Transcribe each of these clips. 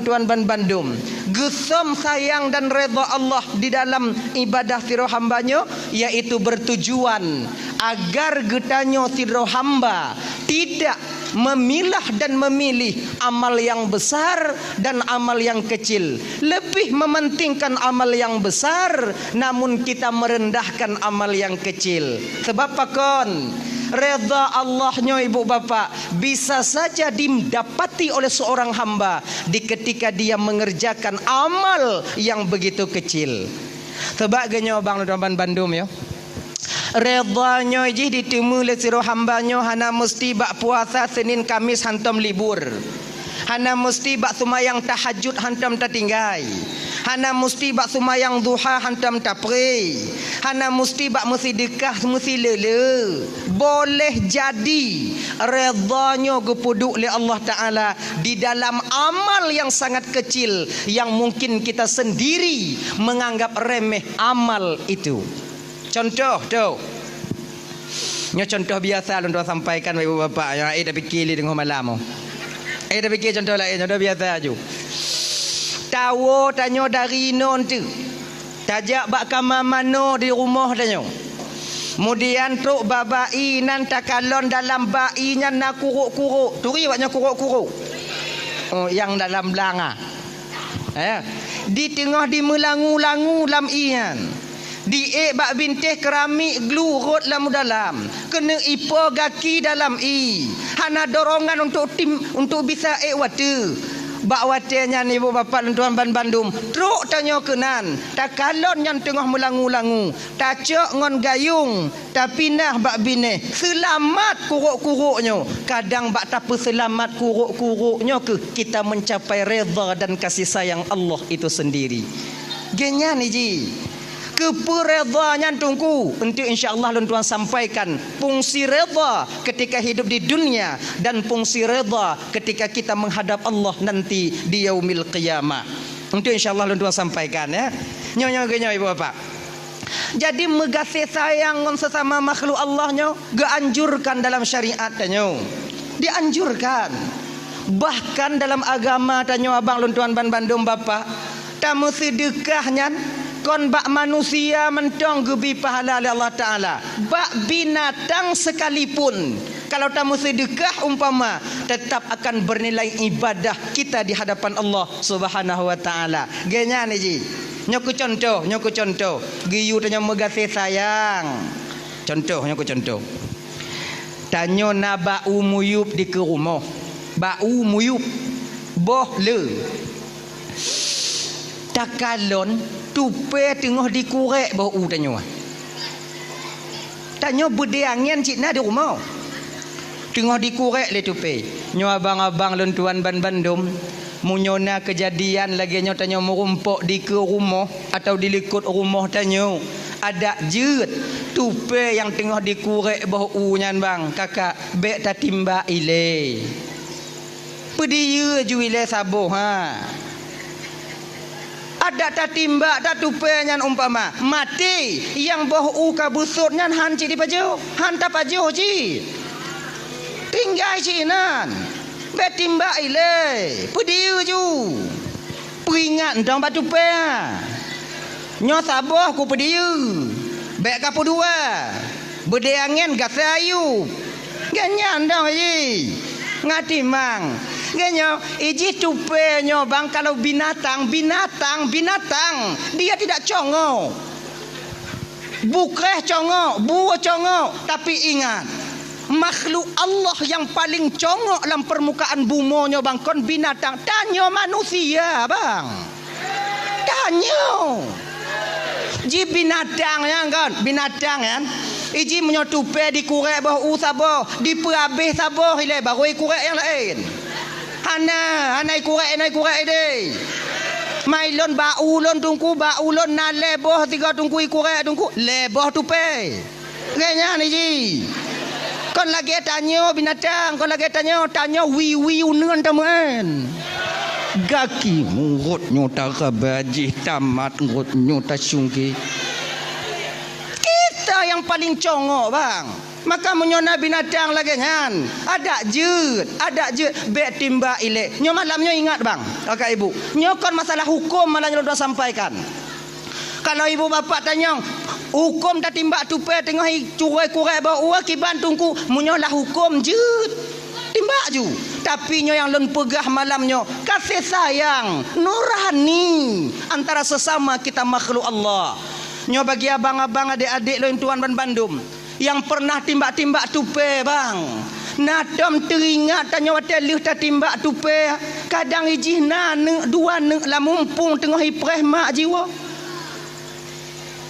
Tuan ban Bandung, gesam sayang dan redha Allah di dalam ibadah siro hambanya, yaitu bertujuan agar getanya siro hamba tidak memilah dan memilih amal yang besar dan amal yang kecil, lebih mementingkan amal yang besar namun kita merendahkan amal yang kecil. Sebab pakon redha Allahnya ibu bapa bisa saja didapati oleh seorang hamba di ketika dia mengerjakan amal yang begitu kecil. Sebagainya bang Tuan Bandung ya. Redanya je ditemu oleh siro hambanya hana mesti bak puasa Senin Kamis hantam libur. Hana mesti bak sumayang tahajud hantam tertinggai. Hana mesti bak sumayang duha hantam tapri. Hana mesti bak mesti dekah mesti lele. Boleh jadi redanya gepuduk oleh Allah Ta'ala di dalam amal yang sangat kecil yang mungkin kita sendiri menganggap remeh amal itu. Contoh tu. Nya contoh biasa lu sampaikan ibu bapa ya dah fikir li tengah malam. Dah fikir contoh lain, contoh biasa aju. Tahu tanya dari non tu. Tajak bak kamar mano di rumah tanya. Kemudian truk babai nan takalon dalam bainya nak kuruk-kuruk. Turi waknya kuruk-kuruk. Oh yang dalam belanga. Di tengah di melangu-langu lam ian. Di bak bintih keramik glurut dalam. Kena ipo gaki dalam i. Hana dorongan untuk bisa watu. Bak watenya ni ibu bapa Tuan ban Bandung. Truk tanya kenan. Tak kalon yang tengah melangu-langu. Tak cok ngon gayung. Tak pindah bak bine. Selamat kuruk-kuruknya. Kadang bak tak selamat kuruk-kuruknya ke kita mencapai redha dan kasih sayang Allah itu sendiri. Genya ni ji. Keperedanya tunggu untuk insya-Allah Tuan sampaikan fungsi redha ketika hidup di dunia dan fungsi redha ketika kita menghadap Allah nanti di yaumil qiyamah. Untuk insya-Allah Tuan sampaikan ya. Nyonya ibu bapa. Jadi megasih sayang dengan sesama makhluk Allahnya dianjurkan dalam syariat tanya. Dianjurkan. Bahkan dalam agama tanya abang Tuan ban Bandung bapa, tamu sedekahnya kon bak manusia mentong gebi pahala oleh Allah Ta'ala. Bak binatang sekalipun kalau tamu sedekah umpama tetap akan bernilai ibadah kita di hadapan Allah Subhanahu Wa Ta'ala. Genya ni ji. Nyoku contoh. Giyu tanya megasih sayang. Nyoku contoh. Tanyo na bau muyup di ke rumah. Bau muyup. Boh le. Takalon tupe tengah dikurek bau tanya. Tanya berdeangan cik na di rumah. Tengah dikurek le tupe. Nyo abang-abang Tuan ban Bandung. Munyona kejadian lagi nyo tanya merumpok di ke rumah atau di likut rumah tanya. Ada jet tupe yang tengah dikurek bau nyan bang. Kakak bek tatimba ile. Pedia juile sabuh ha. Ada tatimba tak tupenya umpama mati yang bohu kabusutnya han ci di paju han ta paju ci tinggal ci nan betimba ile pediu ju peringat ndang batu pe nyo saboh ku pediu bek kapu dua bedeangen gasayu ganyan ndang ji ngati mang genyo iji tupenyo bang kalau binatang dia tidak congo bukreh congo buah congo tapi ingat makhluk Allah yang paling congo dalam permukaan bumonyo bang kon binatang tanyo manusia bang tanyo ji binatang yang kan binatang kan iji menyotupe dikurek bau sabo diperabih sabo ile baru ikurek yang lain Hana kurek deh. Mailon baulon tungku baulon na leboh tiga tungku kurek tungku leboh tupe. Kayaknya ni ji. Kon lagi tanya binatang, kon lagi tanya wi uneun teman. Gaki murut nyota kabaji tamat murut nyota sungki. Kita yang paling congo bang. Maka menyona binatang lagi kan. Ada je be timba ile. Nyo malamnya ingat bang, kakak ibu. Nyo kon masalah hukum malah nyo dah sampaikan. Kalau ibu bapak tanya hukum tak timbak tupe tengah curai kurai bawa kiban tungku munyolah hukum je timbak ju. Tapi nyo yang len pegah malamnya kasih sayang nurani antara sesama kita makhluk Allah. Nyo bagi abang-abang adik-adik lo yang tuan ban Bandung yang pernah timbak-timbak tupe bang. Nadam teringat tanya watelih tak timbak tupe. Kadang ijih na dua la mumpung tengah ipreh mak jiwa.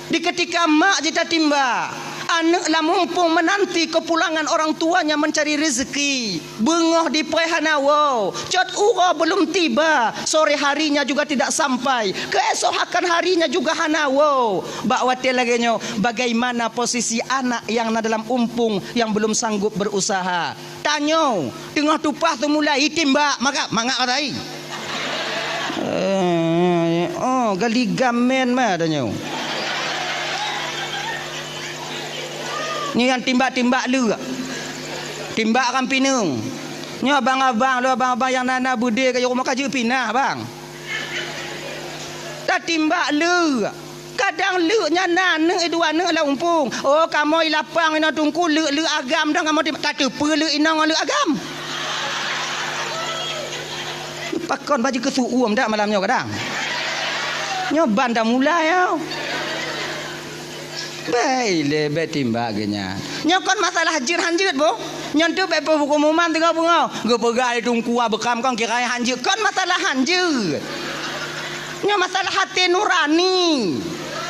Di ketika mak jita timba, anak lah mumpung menanti kepulangan orang tuanya mencari rezeki. Bengah di Prehanawo, cat ura belum tiba, sore harinya juga tidak sampai. Keesokan harinya juga hanawo. Bakwati lagi nyo, bagaimana posisi anak yang dalam umpung yang belum sanggup berusaha. Tanyo, tengah tupah tu mulai timba, maka mangak katai. Gali gamen mah tanyo. Ni yang timbak-timbak lu. Timbak kan pinung. Ni abang-abang yang nana bude ke rumah kerja pinah bang. Tak timbak lu. Kadang lu nya nana dua nana la umpung. Oh kamu lapang ina tungku lu agam dah kamu timbak. Tak tepa lu ina lu agam. Pakon baju kesuum dak malamnya kadang. Nyoban dah mulai ya. Baik le timbak genya. Nyokon masalah hanjir bu. Nyentuh be pengumuman tengah bengau. Ge pegai tungku bekam kang kira hanjir. Kon masalah hanjir. Nya masalah hati nurani.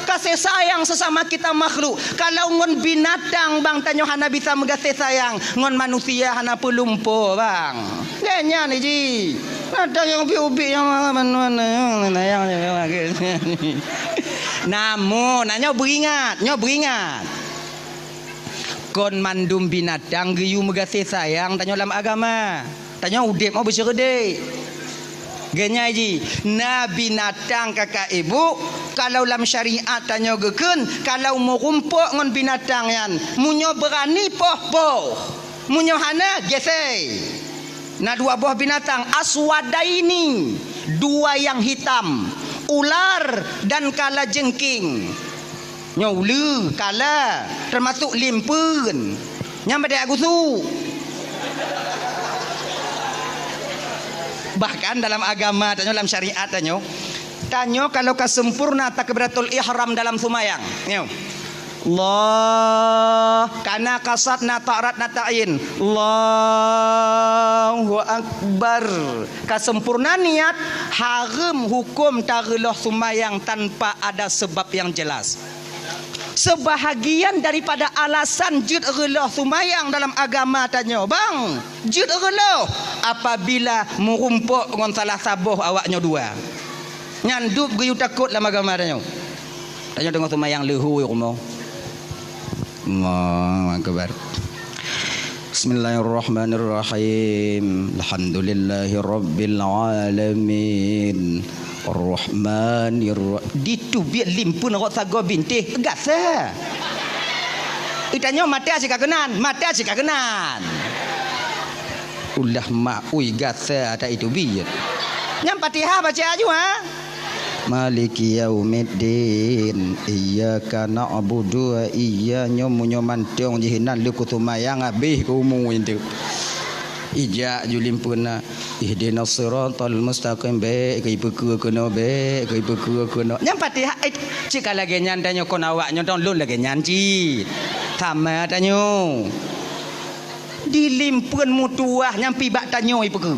Kasih sayang sesama kita makhluk. Kalau ngon binatang bang tanyo hana bisa mengasih sayang, ngon manusia hana pelumpo bang. Genya ni ji. Ada yang ubi yang mana yang namun nyo beringat kon mandum binatang geyu megasih sayang tanyo dalam agama tanyo udip mau berserdek genya ji na binatang kakak ibu kalau dalam syariat tanyo geken kalau mau rumpuk ngon binatang yan munyo berani poh munyo hana gesei na dua buah binatang aswadaini dua yang hitam ular dan kala jengking. Nyaulu kala termasuk limpun. Nyampe dia gusu. Bahkan dalam agama tanyo dalam syariat tanyo kalau kesempurna takbiratul ihram dalam sumayang. Nyo. Allah kana kasat na ta'rat na ta'in Allahu Akbar. Kesempurnaan niat haram hukum tarelah sumayang tanpa ada sebab yang jelas. Sebahagian daripada alasan jud relah sumayang dalam agama tanya bang jud relah apabila merumpuk dengan salah sabuh awaknya dua nyandup geyu takut dalam agama tanya tengah sumayang lehu rumah. Allahu Akbar. Bismillahirrahmanirrahim. Alhamdulillahirabbil alamin. Arrahmanirrahim. Ditu biar limpun rok sago bintih. Gasa. Itanya mati asik kenan, Ulah mak ui gasa ada itu biar. Nyam Fatihah baca aja ha. Maliki yaumiddin iyyaka na'budu wa iyyaka nyomantiong jihinan lu kutumayang abih kumu intu ija julimpuna ihdinas siratal mustaqim be kai peku kena be kai peku kena nyam Fatihah cik lagi nyandanyo kon awak nyondong lun lagi nyanci sama tanyo dilimpun mutuah nyampi bak tanyo ipeku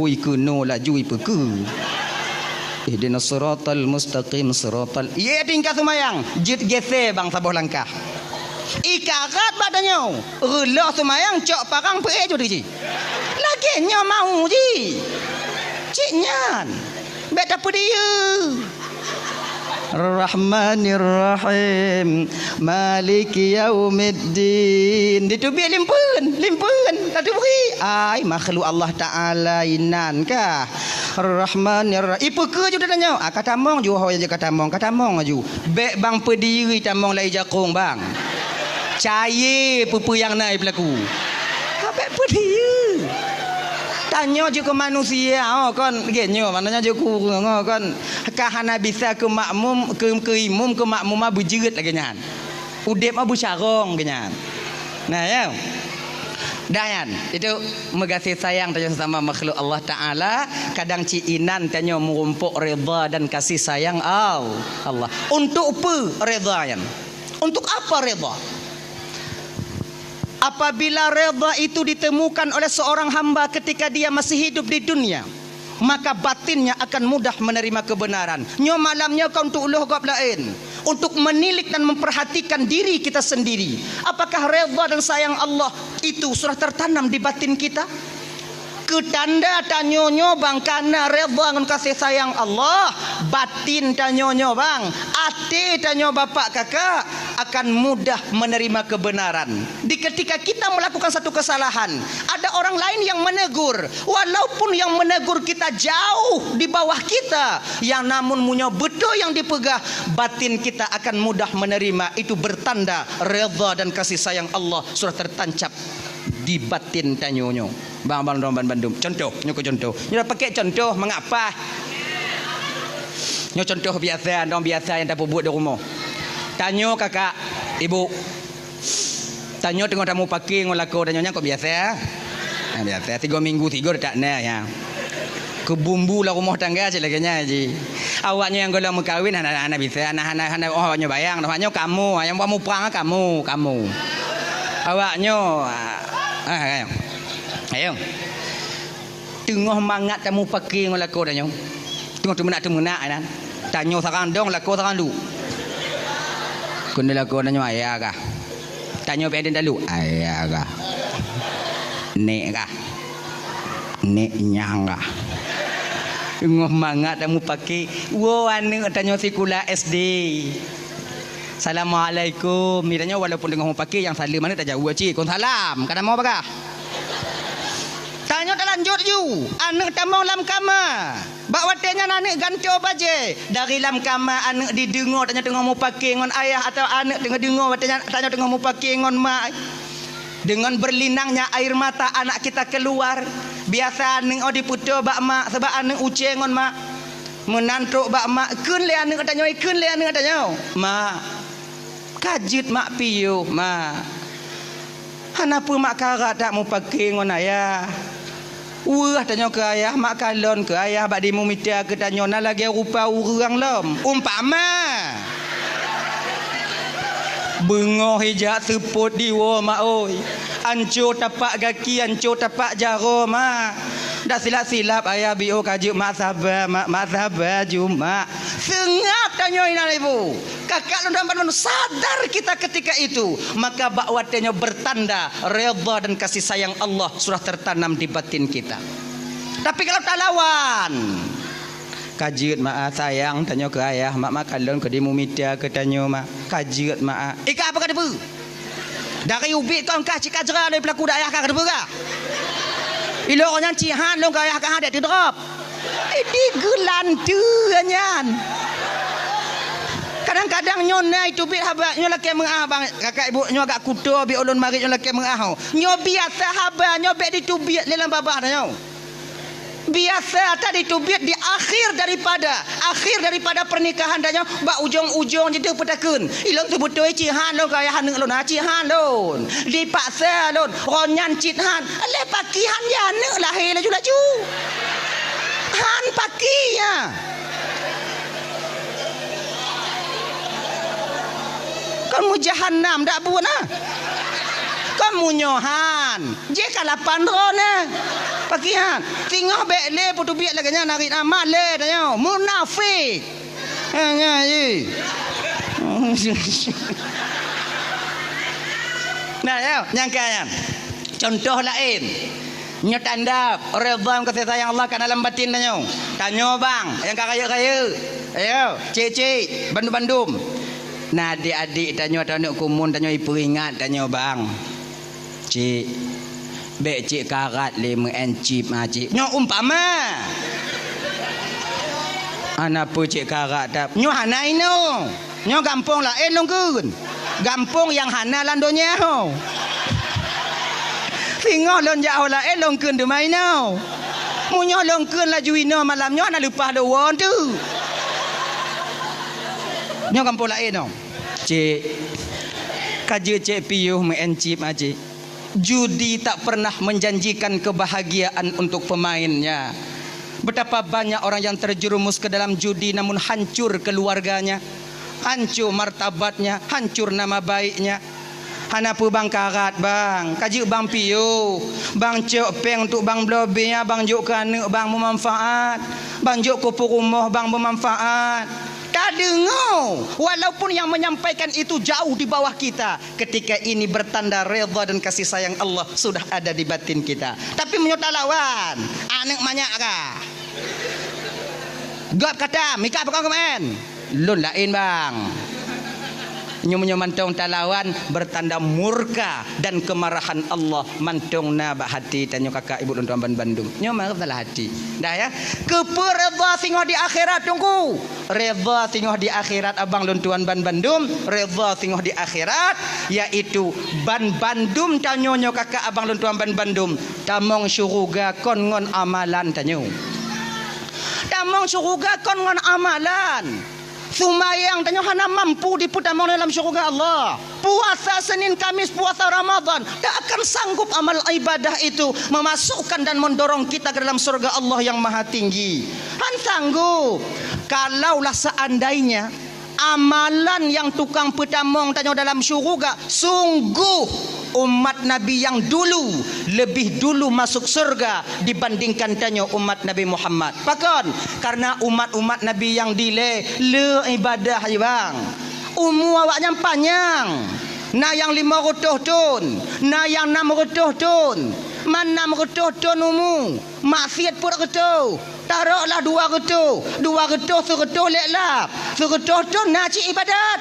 ikuno laju ipeku ihdinas siratal mustaqim siratal iya tingkah sumayang jit gese bang sabuh langkah ikarat badannya relah sumayang cok parang pe jo di lagi nya mau ji ciknyan bet apa dia Rahmanirrahim Maliki yaumiddin itu biar limpun tadi beri ai makhluk Allah Taala inan kah Rahmanirrahim ipu ke juga tanya katamong ju ho je katamong ju bek bang pediri tamong lai jakung bang Cair pupu yang naik berlaku. Apa pun dia. Tanya je ke manusia, kan genyo maknanya je ku kan kahana bisa ke makmum ke imam ke makmumah bujeut lagi nyan. Udep mah busarong genyan. Nah ya. Dan itu mengasih sayang tanya sesama makhluk Allah Ta'ala. Kadang ciinan tanya merumpuk reda dan kasih sayang Allah. Untuk apa reda yan? Untuk apa reda? Apabila reda itu ditemukan oleh seorang hamba ketika dia masih hidup di dunia, maka batinnya akan mudah menerima kebenaran. Nyo malamnya kau untuk uluh gab lain, untuk menilik dan memperhatikan diri kita sendiri. Apakah reda dan sayang Allah itu sudah tertanam di batin kita? Ketanda tanyonyo bang karena reda dengan kasih sayang Allah, batin tanyonyo bang, hati tanyo bapak kakak akan mudah menerima kebenaran. Di ketika kita melakukan satu kesalahan, ada orang lain yang menegur, walaupun yang menegur kita jauh di bawah kita, yang namun punya betul yang dipegah, batin kita akan mudah menerima. Itu bertanda reda dan kasih sayang Allah sudah tertancap di batin tanyonyo. Bang Bandung. Contoh, nyoko contoh. Nyo pakai contoh mengapa? Nyo contoh biasa, dong biasa yang tak buat di rumah. Tanyo kakak, ibu. Tanyo tengok tamu pakai ngolako tanyonya kok biasa ya? Nah, biasa 3 minggu 3 tak nah ya. Ke bumbu lah rumah tangga je laganya je. Awaknya yang golong mengkawin anak-anak bisa, anak-anak oh awaknya bayang, awaknya kamu, yang kamu perang kamu. Awaknya ayo. Tengah mangat tamu pakai ngolako tanyo. Tengok temenak kan. Tanyo sarang dong lako sarang lu. Kun lako tanyo ayah kah? Tanyo pe den dalu ayah kah? Nek kah? Nek nyang kah? Tengah mangat tamu pakai. Wo ane tanyo sekolah SD. Assalamualaikum. Miranya walaupun tengah mau pakai yang salam mana tak jauh cik. Kon salam. Kadang mau apa? Tanya tak lanjut you. Anak tamang lam kama. Bak watenya anak ganti baje. Dari lam kama anak didengar tanya tengah mau pakai ngon ayah atau anak tengah dengar watenya tanya tengah mau pakai ngon mak. Dengan berlinangnya air mata anak kita keluar. Biasa anak diputo bak mak sebab anak uce ngon mak. Menantuk bak mak kun le anak tanya. Mak kajit mak piyo mak. Kenapa mak karat tak mau pakai ngon ayah? Wah tanya ke ayah, mak kalon ke ayah bak dimu mitia ke tanya na lagi rupa urang lom. Umpama bengoh hijak seput diwo mak oi. Ancur tapak kaki, ancur tapak jaro mak. Dah silap-silap ayah bio kajuk mak sabar juma. Sengap tanya ina ibu. Kakak dan sadar kita ketika itu, maka bakwatnya bertanda redha dan kasih sayang Allah sudah tertanam di batin kita. Tapi kalau tak lawan, kajiut mak sayang tanya ke ayah, mak kalon ke dimu media ke tanya mak kajiut mak. Ika apa kata bu? Dari ubi kau kah cik ajra dari pelaku ayah kah kata bu kah? Ilo orang cihan lo ayah kah ada drop. Ini gelantu anyan. Kadang-kadang nyona itu bit haba nyo laki mengah bang kakak ibu nyo agak kutu bi ulun mari nyo laki mengah nyo biasa haba nyo bet ditubit dalam babah nyo biasa tadi tubit di akhir daripada pernikahan nyo bak ujung-ujung jadi petakun ilong tu betul cihan lo kaya hanung lo na cihan lo dipaksa lo ronyan cihan le pakihan ya ne lahir laju han pakinya. Kamu jahannam dak buat nah. Kamu nyohan. Je kalapan rona. Pakihan. Tingah bek le putu biak laganya narik amal le tanya. Munafik. Hanya ye. Nah ya, nyangkanya. Contoh lain. Nyo tanda redha kasih sayang Allah kan dalam batin tanya. Tanya bang, yang kaya-kaya. Ayo, cik-cik, bandum-bandum. Nah adik-adik tanya anak kumun tanya ibu ingat tanya bang cik bek cik karat 5 encip cik nyo umpama anak pu cik karat tap nyo hanai no nyo gampang lah nongkun Gampung yang hana landonya. Singoh lon jauh lah long kun tu main now. Munyo long kun la juino malamnya nak lupa do won tu. Nyo kampung lain no. Cik kaje cik piuh mencip aje. Judi tak pernah menjanjikan kebahagiaan untuk pemainnya. Betapa banyak orang yang terjerumus ke dalam judi namun hancur keluarganya, hancur martabatnya, hancur nama baiknya. Hanapu bang karat bang, kaji bang piu, bang cok peng untuk bang blobinya, bang juk kana bang bermanfaat, bang juk kupu rumah bang bermanfaat. Tak dengar, walaupun yang menyampaikan itu jauh di bawah kita. Ketika ini bertanda redha dan kasih sayang Allah sudah ada di batin kita. Tapi menyota lawan, anak banyak kah? God kata, mika apa kau kemen? Lun lain bang. Nyo mantong talawan bertanda murka dan kemarahan Allah mantong na bak hati tanyo kakak ibu dan tuan Bandung. Nyo marah salah hati. Dah ya. Kepe redha singoh di akhirat tunggu. Redha singoh di akhirat abang dan tuan Bandung, redha singoh di akhirat yaitu ban Bandung tanyo nyo kakak abang dan tuan Bandung. Tamong syurga kon ngon amalan tanyo. Tamong syurga kon ngon amalan. Sumayang tanya hana mampu diputamong dalam syurga Allah. Puasa Senin Kamis, puasa Ramadan, tak akan sanggup amal ibadah itu memasukkan dan mendorong kita ke dalam surga Allah yang maha tinggi. Han sanggup. Kalaulah seandainya amalan yang tukang putamong tanya dalam syurga, sungguh umat Nabi yang dulu lebih dulu masuk surga dibandingkan tanya umat Nabi Muhammad. Pakon karena umat-umat Nabi yang dile le ibadah je bang. Umur awaknya panjang. Na yang 500 tahun, na yang 600 tahun. Man 600 tahun umur. Maksiat pun ketu. Taruhlah 200. 200 100 leklap. 100 tahun nak cik ibadat.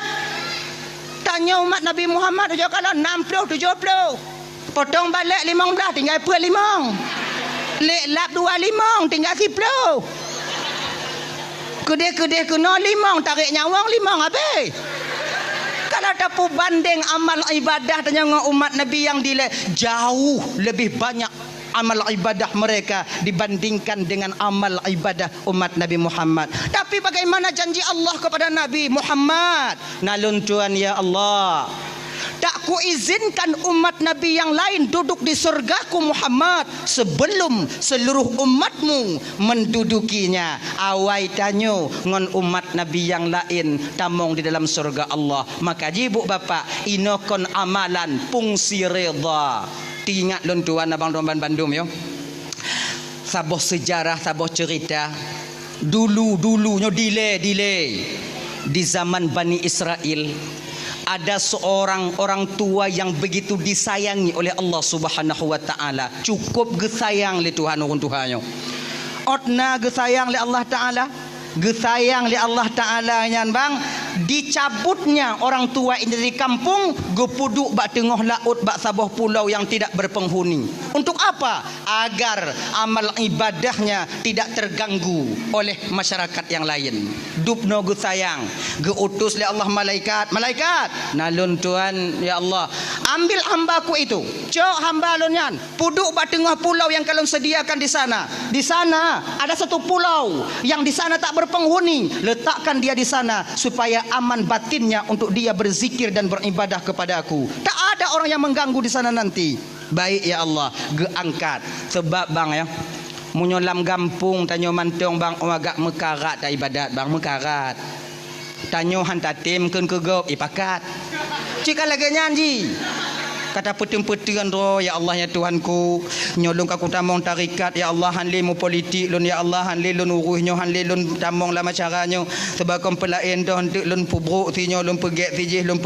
Tanya umat Nabi Muhammad dia kalau 60 70. Potong balik 15 tinggal per 5. Lek 25 tinggal 10. Kedai-kedai kena 5 tarik nyawang 5 habis. Kalau dapat banding amal ibadah dengan umat Nabi yang dile jauh lebih banyak amal ibadah mereka dibandingkan dengan amal ibadah umat Nabi Muhammad. Tapi bagaimana janji Allah kepada Nabi Muhammad? Nalun Tuhan ya Allah, tak ku izinkan umat Nabi yang lain duduk di surgaku Muhammad sebelum seluruh umatmu mendudukinya. Awai tanyo ngon umat Nabi yang lain tamong di dalam surga Allah. Maka ibu bapak inokon amalan fungsi redha. Ingat lon tuan abang tuan Bandung yo. Saboh sejarah, saboh cerita. Dulu-dulunya delay. Di zaman Bani Israel ada seorang orang tua yang begitu disayangi oleh Allah Subhanahu wa taala. Cukup gesayang le Tuhan orang tuhanyo. Otna gesayang le Allah taala. Gesayang li Allah Ta'ala nyan bang, dicabutnya orang tua ini dari kampung, gepuduk bak tengah laut bak sabah pulau yang tidak berpenghuni. Untuk apa? Agar amal ibadahnya tidak terganggu oleh masyarakat yang lain. Dupno gesayang, geutus li Allah malaikat nalun Tuhan ya Allah, ambil hambaku itu, cok hamba lon nyan, puduk bak tengah pulau yang kalian sediakan di sana. Di sana ada satu pulau yang di sana tak berpenghuni, letakkan dia di sana supaya aman batinnya untuk dia berzikir dan beribadah kepada aku. Tak ada orang yang mengganggu di sana nanti. Baik ya Allah, geangkat. Sebab bang ya, munyolam gampung tanyo mantong bang agak mekarat tak ibadat bang mekarat. Tanyo hantatim keun kegop ipakat. Cika lagi nyanji. Kata peteng-peteng roh ya Allah ya Tuhanku, nyolong aku tamong tarikat ya Allah, hanli mu politik lun ya Allah, hanli lun uruhnyo, hanli lun tamong lama caranya sebab kom pelain dah hendak lun pubruk tinyo, lun pegek tijih, lun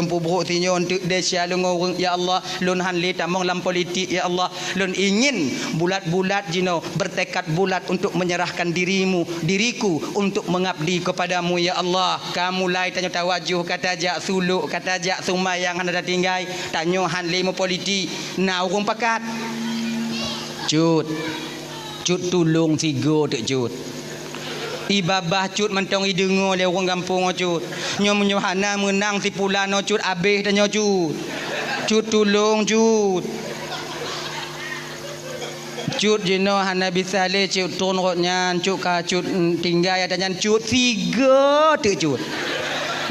pubruk tinyo hendak desya lun orang ya Allah, lun hanli tamong lam politik ya Allah, lun ingin bulat-bulat jino bertekad bulat untuk menyerahkan diriku untuk mengabdi kepadamu ya Allah. Kamu lai tanya tawajuh kata jak suluk kata jak sumayang anda tinggai tanya han limo politi na urung pakat cut tulung tigo dek cut Ibabah cut mentong idengo le orang kampung cut. Nyo menyuhana menang tipulano cut abeh dan nyo cut. Cut tolong cut. Cut jeno hana bisa le cut ton rotnya cut ka cut tinggal ada nyan cut 3 tu cut.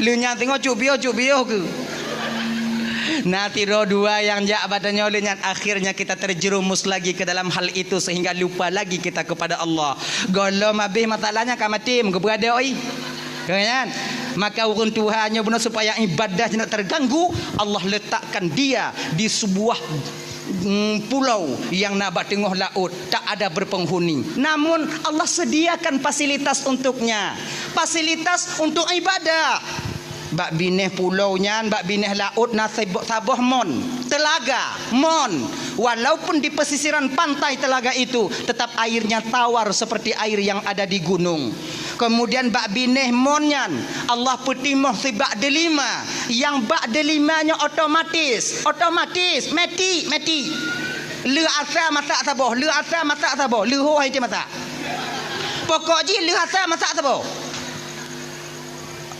Lu nyang tengok cut bio ke. Nanti roh 2 yang jak badannya olehnya akhirnya kita terjerumus lagi ke dalam hal itu sehingga lupa lagi kita kepada Allah. Golom habis masalahnya kamatim ke berada oi. Kan? Maka urun Tuhannya benar supaya ibadahnya tak terganggu, Allah letakkan dia di sebuah pulau yang nabat tengah laut, tak ada berpenghuni. Namun Allah sediakan fasilitas untuknya. Fasilitas untuk ibadah. Bak bineh pulaunya, bak bineh laut na sabah mon, telaga mon. Walaupun di pesisiran pantai telaga itu, tetap airnya tawar seperti air yang ada di gunung. Kemudian bak bineh monyan, Allah petimah si bak delima, yang bak delimanya otomatis, mati. Le asa masak sabah, le hoai je masak. Pokok je le asa masak sabah.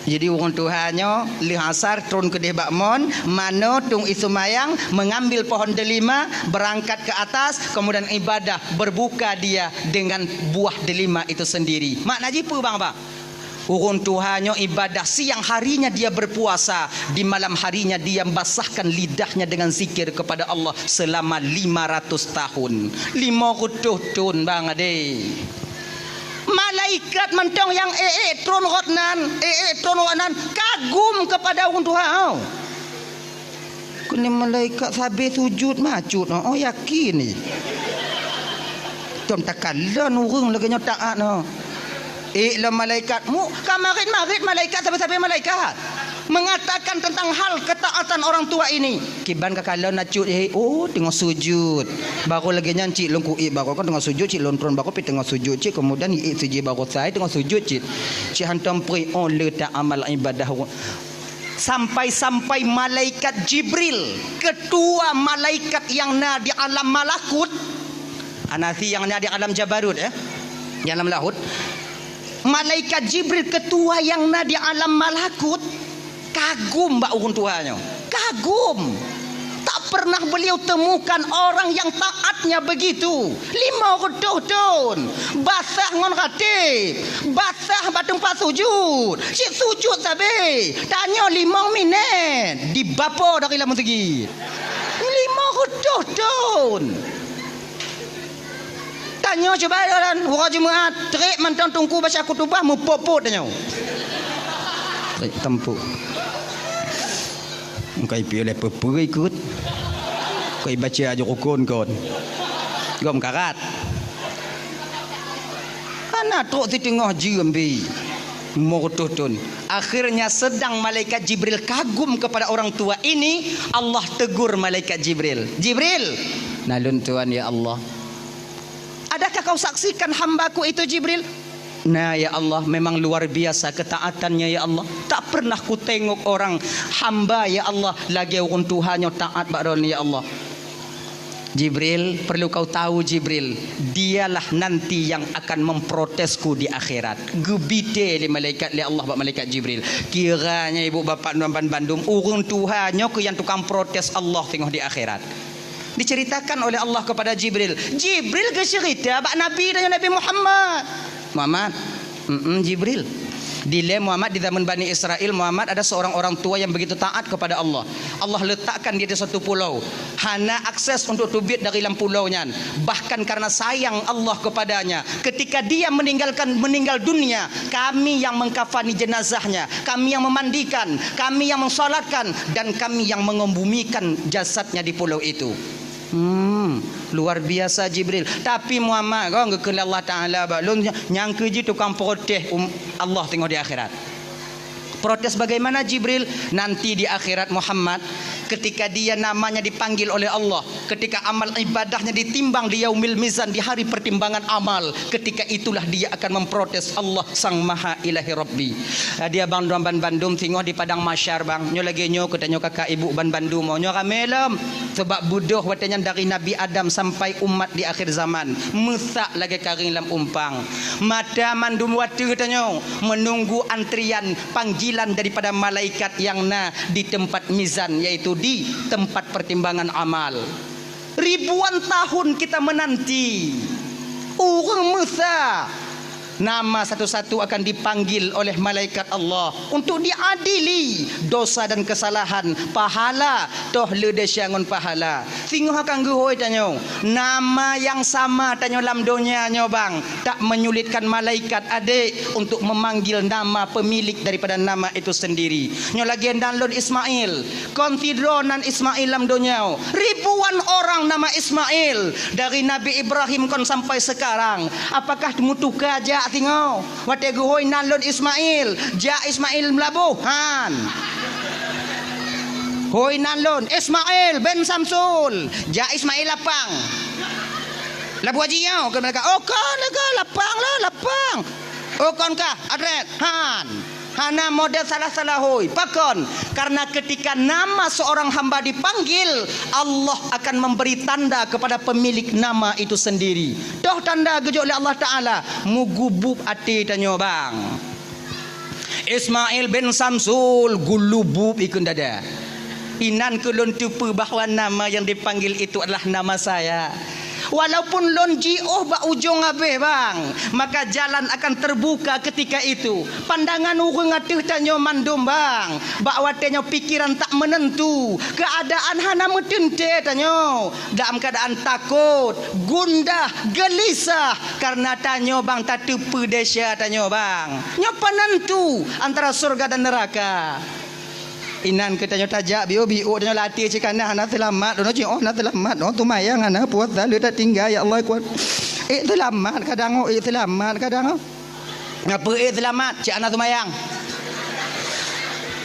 Jadi orang Tuhannya lihasar turun ke debak mon, mano tung isumayang mengambil pohon delima, berangkat ke atas, kemudian ibadah, berbuka dia dengan buah delima itu sendiri. Makna jipu bang apa? Orang Tuhannya ibadah, siang harinya dia berpuasa, di malam harinya dia membasahkan lidahnya dengan zikir kepada Allah selama 500 tahun. 500 tahun bang ade. Malaikat mentong yang tron rotnan kagum kepada orang Tuhan. Kini malaikat sabi sujud macut. Oh yakin ni. Tom takalon urang lagi taat no. La malaikat mu kamarit malaikat sampai malaikat mengatakan tentang hal ketaatan orang tua ini. Kiban kalau nak cut tengok sujud. Baru lagi nyanci longku baru kan tengok sujud cik lontron baru pi tengok sujud cik kemudian sujud baru saya tengok sujud cik. Cik hantam pri le tak amal ibadah. Sampai malaikat Jibril, ketua malaikat yang na di alam malakut, anasi yang na di alam Jabarut di alam laut. Malaikat Jibril ketua yang na di alam malakut kagum mbak urun Tuhannya, kagum. Tak pernah beliau temukan orang yang taatnya begitu. 500 tahun basah ngon khatib, basah batung pas sujud, cik sujud sabe tanya 5 minit di bapa dari lamun segi 500 tahun. Tanya coba orang Jumaat terik mentang tungku baca kutubah mu popot tanya tempuk. Kau pilih apa ikut. Kau baca aja rukun kon. Gom karat. Anak truk di tengah jembi. Murtutun. Akhirnya sedang malaikat Jibril kagum kepada orang tua ini, Allah tegur malaikat Jibril. Jibril, nalun Tuhan ya Allah. Adakah kau saksikan hambaku itu Jibril? Nah ya Allah, memang luar biasa ketaatannya ya Allah. Tak pernah ku tengok orang hamba ya Allah lagi orang Tuhannya taat bakron ya Allah. Jibril, perlu kau tahu Jibril, dialah nanti yang akan memprotesku di akhirat. Gebite li malaikat li Allah bak malaikat Jibril. Kiranya ibu bapa Nuan Bandung, orang Tuhannya ke yang tukang protes Allah tengok di akhirat. Diceritakan oleh Allah kepada Jibril. Jibril ke cerita bak Nabi dan Nabi Muhammad. Jibril. Dile Muhammad di zaman Bani Israel, Muhammad ada seorang orang tua yang begitu taat kepada Allah. Allah letakkan dia di satu pulau. Hana akses untuk tubit dari dalam pulaunya. Bahkan karena sayang Allah kepadanya, ketika dia meninggal dunia, kami yang mengkafani jenazahnya, kami yang memandikan, kami yang mensolatkan, dan kami yang mengembumikan jasadnya di pulau itu. Luar biasa Jibril. Tapi Muhammad kau ngekele Allah Ta'ala balun nyangka je tukang protes Allah tengok di akhirat. Protes bagaimana Jibril? Nanti di akhirat Muhammad, ketika dia namanya dipanggil oleh Allah, ketika amal ibadahnya ditimbang di yaumil mizan, di hari pertimbangan amal, ketika itulah dia akan memprotes Allah Sang Maha Ilahi Rabbi. Dia bang ban Bandung tengok di padang masyar bang, nyo lagi nyo katanya kakak ibu ban Bandung mau nyo ramelam sebab budoh watanya dari Nabi Adam sampai umat di akhir zaman mesak lagi karing lam umpang. Mata mandum watu katanya menunggu antrian panggilan daripada malaikat yang di tempat mizan, yaitu di tempat pertimbangan amal. Ribuan tahun kita menanti orang Musa, nama satu-satu akan dipanggil oleh malaikat Allah untuk diadili dosa dan kesalahan, pahala toh ledesyangon pahala. Singgoh akan guhoi tanyo nama yang sama tanyo lam dunia nyo bang, tak menyulitkan malaikat adik untuk memanggil nama pemilik daripada nama itu sendiri. Nyo lagi download Ismail, konsidronan Ismail lam dunia, ribuan orang nama Ismail dari Nabi Ibrahim kon sampai sekarang. Apakah mutuka aja tengok wate guhoi nalon Ismail ja Ismail melabuhan hoi nalon Ismail ben Samsul ja Ismail lapang labu haji nyau ke mereka oh kan lega lapang lah lapang oh kan kah adret han hana model salah-salah hoi pakon, karena ketika nama seorang hamba dipanggil, Allah akan memberi tanda kepada pemilik nama itu sendiri. Doh tanda gejok oleh Allah Ta'ala mugubub ati tanyo bang Ismail bin Samsul gulubub ikun dada inan kulun tupu bahawa nama yang dipanggil itu adalah nama saya. Walaupun lon jioh ba ujung abe bang, maka jalan akan terbuka ketika itu. Pandangan urang atuh tanyo mandum bang, ba watenyo pikiran tak menentu, keadaan hana metente tanyo, dalam keadaan takut, gundah, gelisah karena tanyo bang tatupu desya tanyo bang. Nyo penentu antara surga dan neraka. Inan katanya tajak bio tanyo latih cikana hana selamat dono oh na selamat no tu mayang hana puasa lu tak tinggal ya Allah kuat selamat kadang selamat kadang ngapa selamat cik ana tu mayang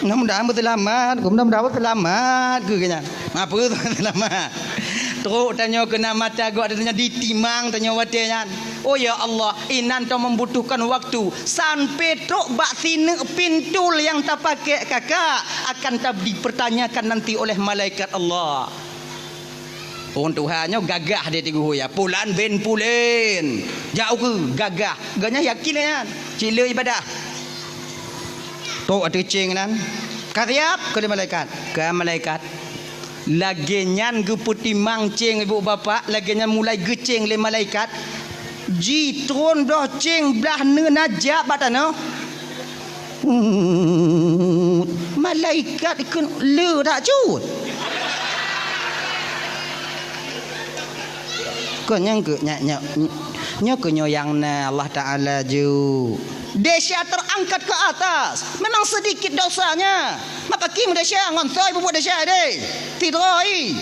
mudah-mudahan selamat mudah-mudahan selamat ke kanya ngapa selamat teruk tanyo kena mata gua adanya ditimang tanyo watenyan. Oh ya Allah, inan to membutuhkan waktu sampai tok bak sini pintul yang tak pakai kakak akan tak dipertanyakan nanti oleh malaikat Allah. Orang Tuhannya gagah dia tigu ya. Pulan ben pulen. Jauh ke gagah. Ganya yakin kan? Cila ibadah. Tok ada cing nan. Kariap ke malaikat. Ke malaikat. Lagenyan ge putih mangcing ibu bapa, lagenyan mulai gecing le malaikat. Ji tron doh cing belah nenajak batano. Malaikat ikut le tak cut. Kau nyang ke nyak yang na Allah Taala ju. Desya terangkat ke atas. Memang sedikit dosanya. Maka kim desya ngonsoi buat desya deh. Tidroi.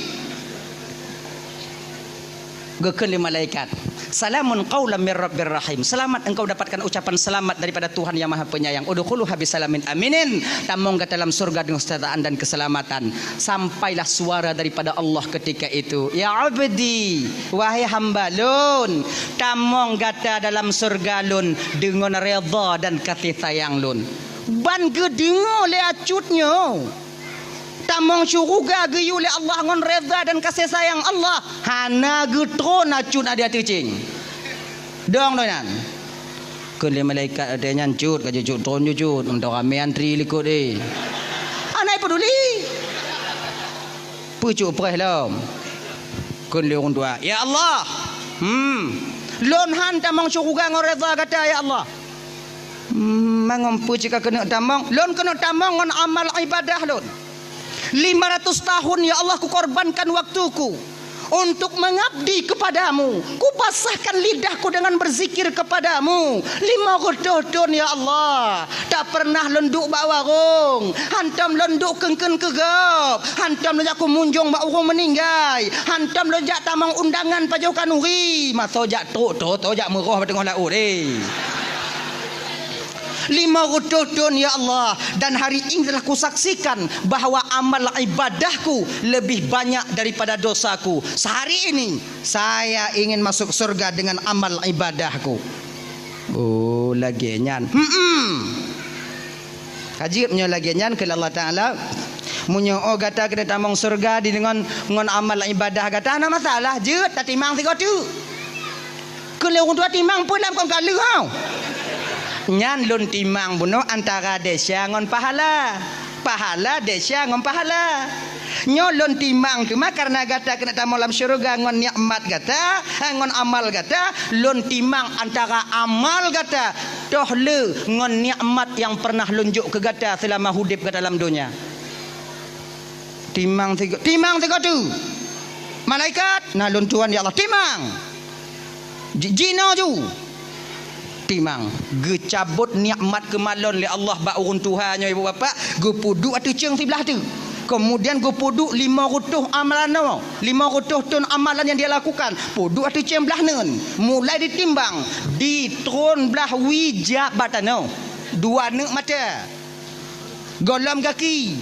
Gekeun li malaikat. Salamun qaulam mir rabbir rahim. Selamat engkau dapatkan ucapan selamat daripada Tuhan yang Maha Penyayang. Udkhuluha bisalamin aminin. Tamong ke dalam surga dengan kesejahteraan dan keselamatan. Sampailah suara daripada Allah ketika itu. Ya abdi, wahai hamba lun, tamong gata dalam surga lun dengan redha dan kasih sayang lun. Ban gedengo le acutnya. Tamong syurga ge oleh Allah ngon redha dan kasih sayang Allah. Hana getron acut ada teucing. Dong donan. Keun le malaikat ada nyancut ka jucut tron jucut untuk rame antri likut deui. Anai peduli. Pucuk preh lom. Keun le orang tua. Ya Allah. Lon han tamong syurga ngon redha kata ya Allah. Mangompu jika kena tamong, lon kena tamong ngon amal ibadah lon. 500 tahun ya Allah kukorbankan waktuku untuk mengabdi kepadamu. Kupasahkan lidahku dengan berzikir kepadamu. 500 tahun ya Allah. Tak pernah lenduk bak warung. Hantam lenduk kengken kegap. Hantam lejak aku munjung bak urung meninggai. Hantam lejak tamang undangan pajokan uri. Masa jak tok jak meroh tengah laut 500 tahun ya Allah. Dan hari ini telah kusaksikan bahawa amal ibadahku lebih banyak daripada dosaku. Sehari ini saya ingin masuk surga dengan amal ibadahku. Oh, lagi nyan. Ajibnya lagi nyan ke Allah Taala. Munyo oh kata kita tamong surga di dengan amal ibadah kata ana masalah je tak timang tiga tu. Kalau orang tua timang pun dalam kau kalu kau. Nyan lun timang buno antara desa ngon pahala. Pahala desa ngon pahala. Nyolon timang cuma karena kata kena tamu dalam syurga ngon nikmat kata, ngon amal kata, lon timang antara amal kata, toh le ngon nikmat yang pernah lunjuk ke kata selama hidup ke dalam dunia. Timang tiga tu. Malaikat nah lon tuan ya Allah timang. Jina ju. Timang gecabut nikmat kemalon li Allah ba urun Tuhannya ibu bapa gupudu atu ceng sebelah tu. Kemudian go poduk 500 amalan no. 500 ton amalan yang dia lakukan. Poduk atu ceng belah nun. Mulai ditimbang di tron belah wijak batano. 2 nek mata. Golam kaki.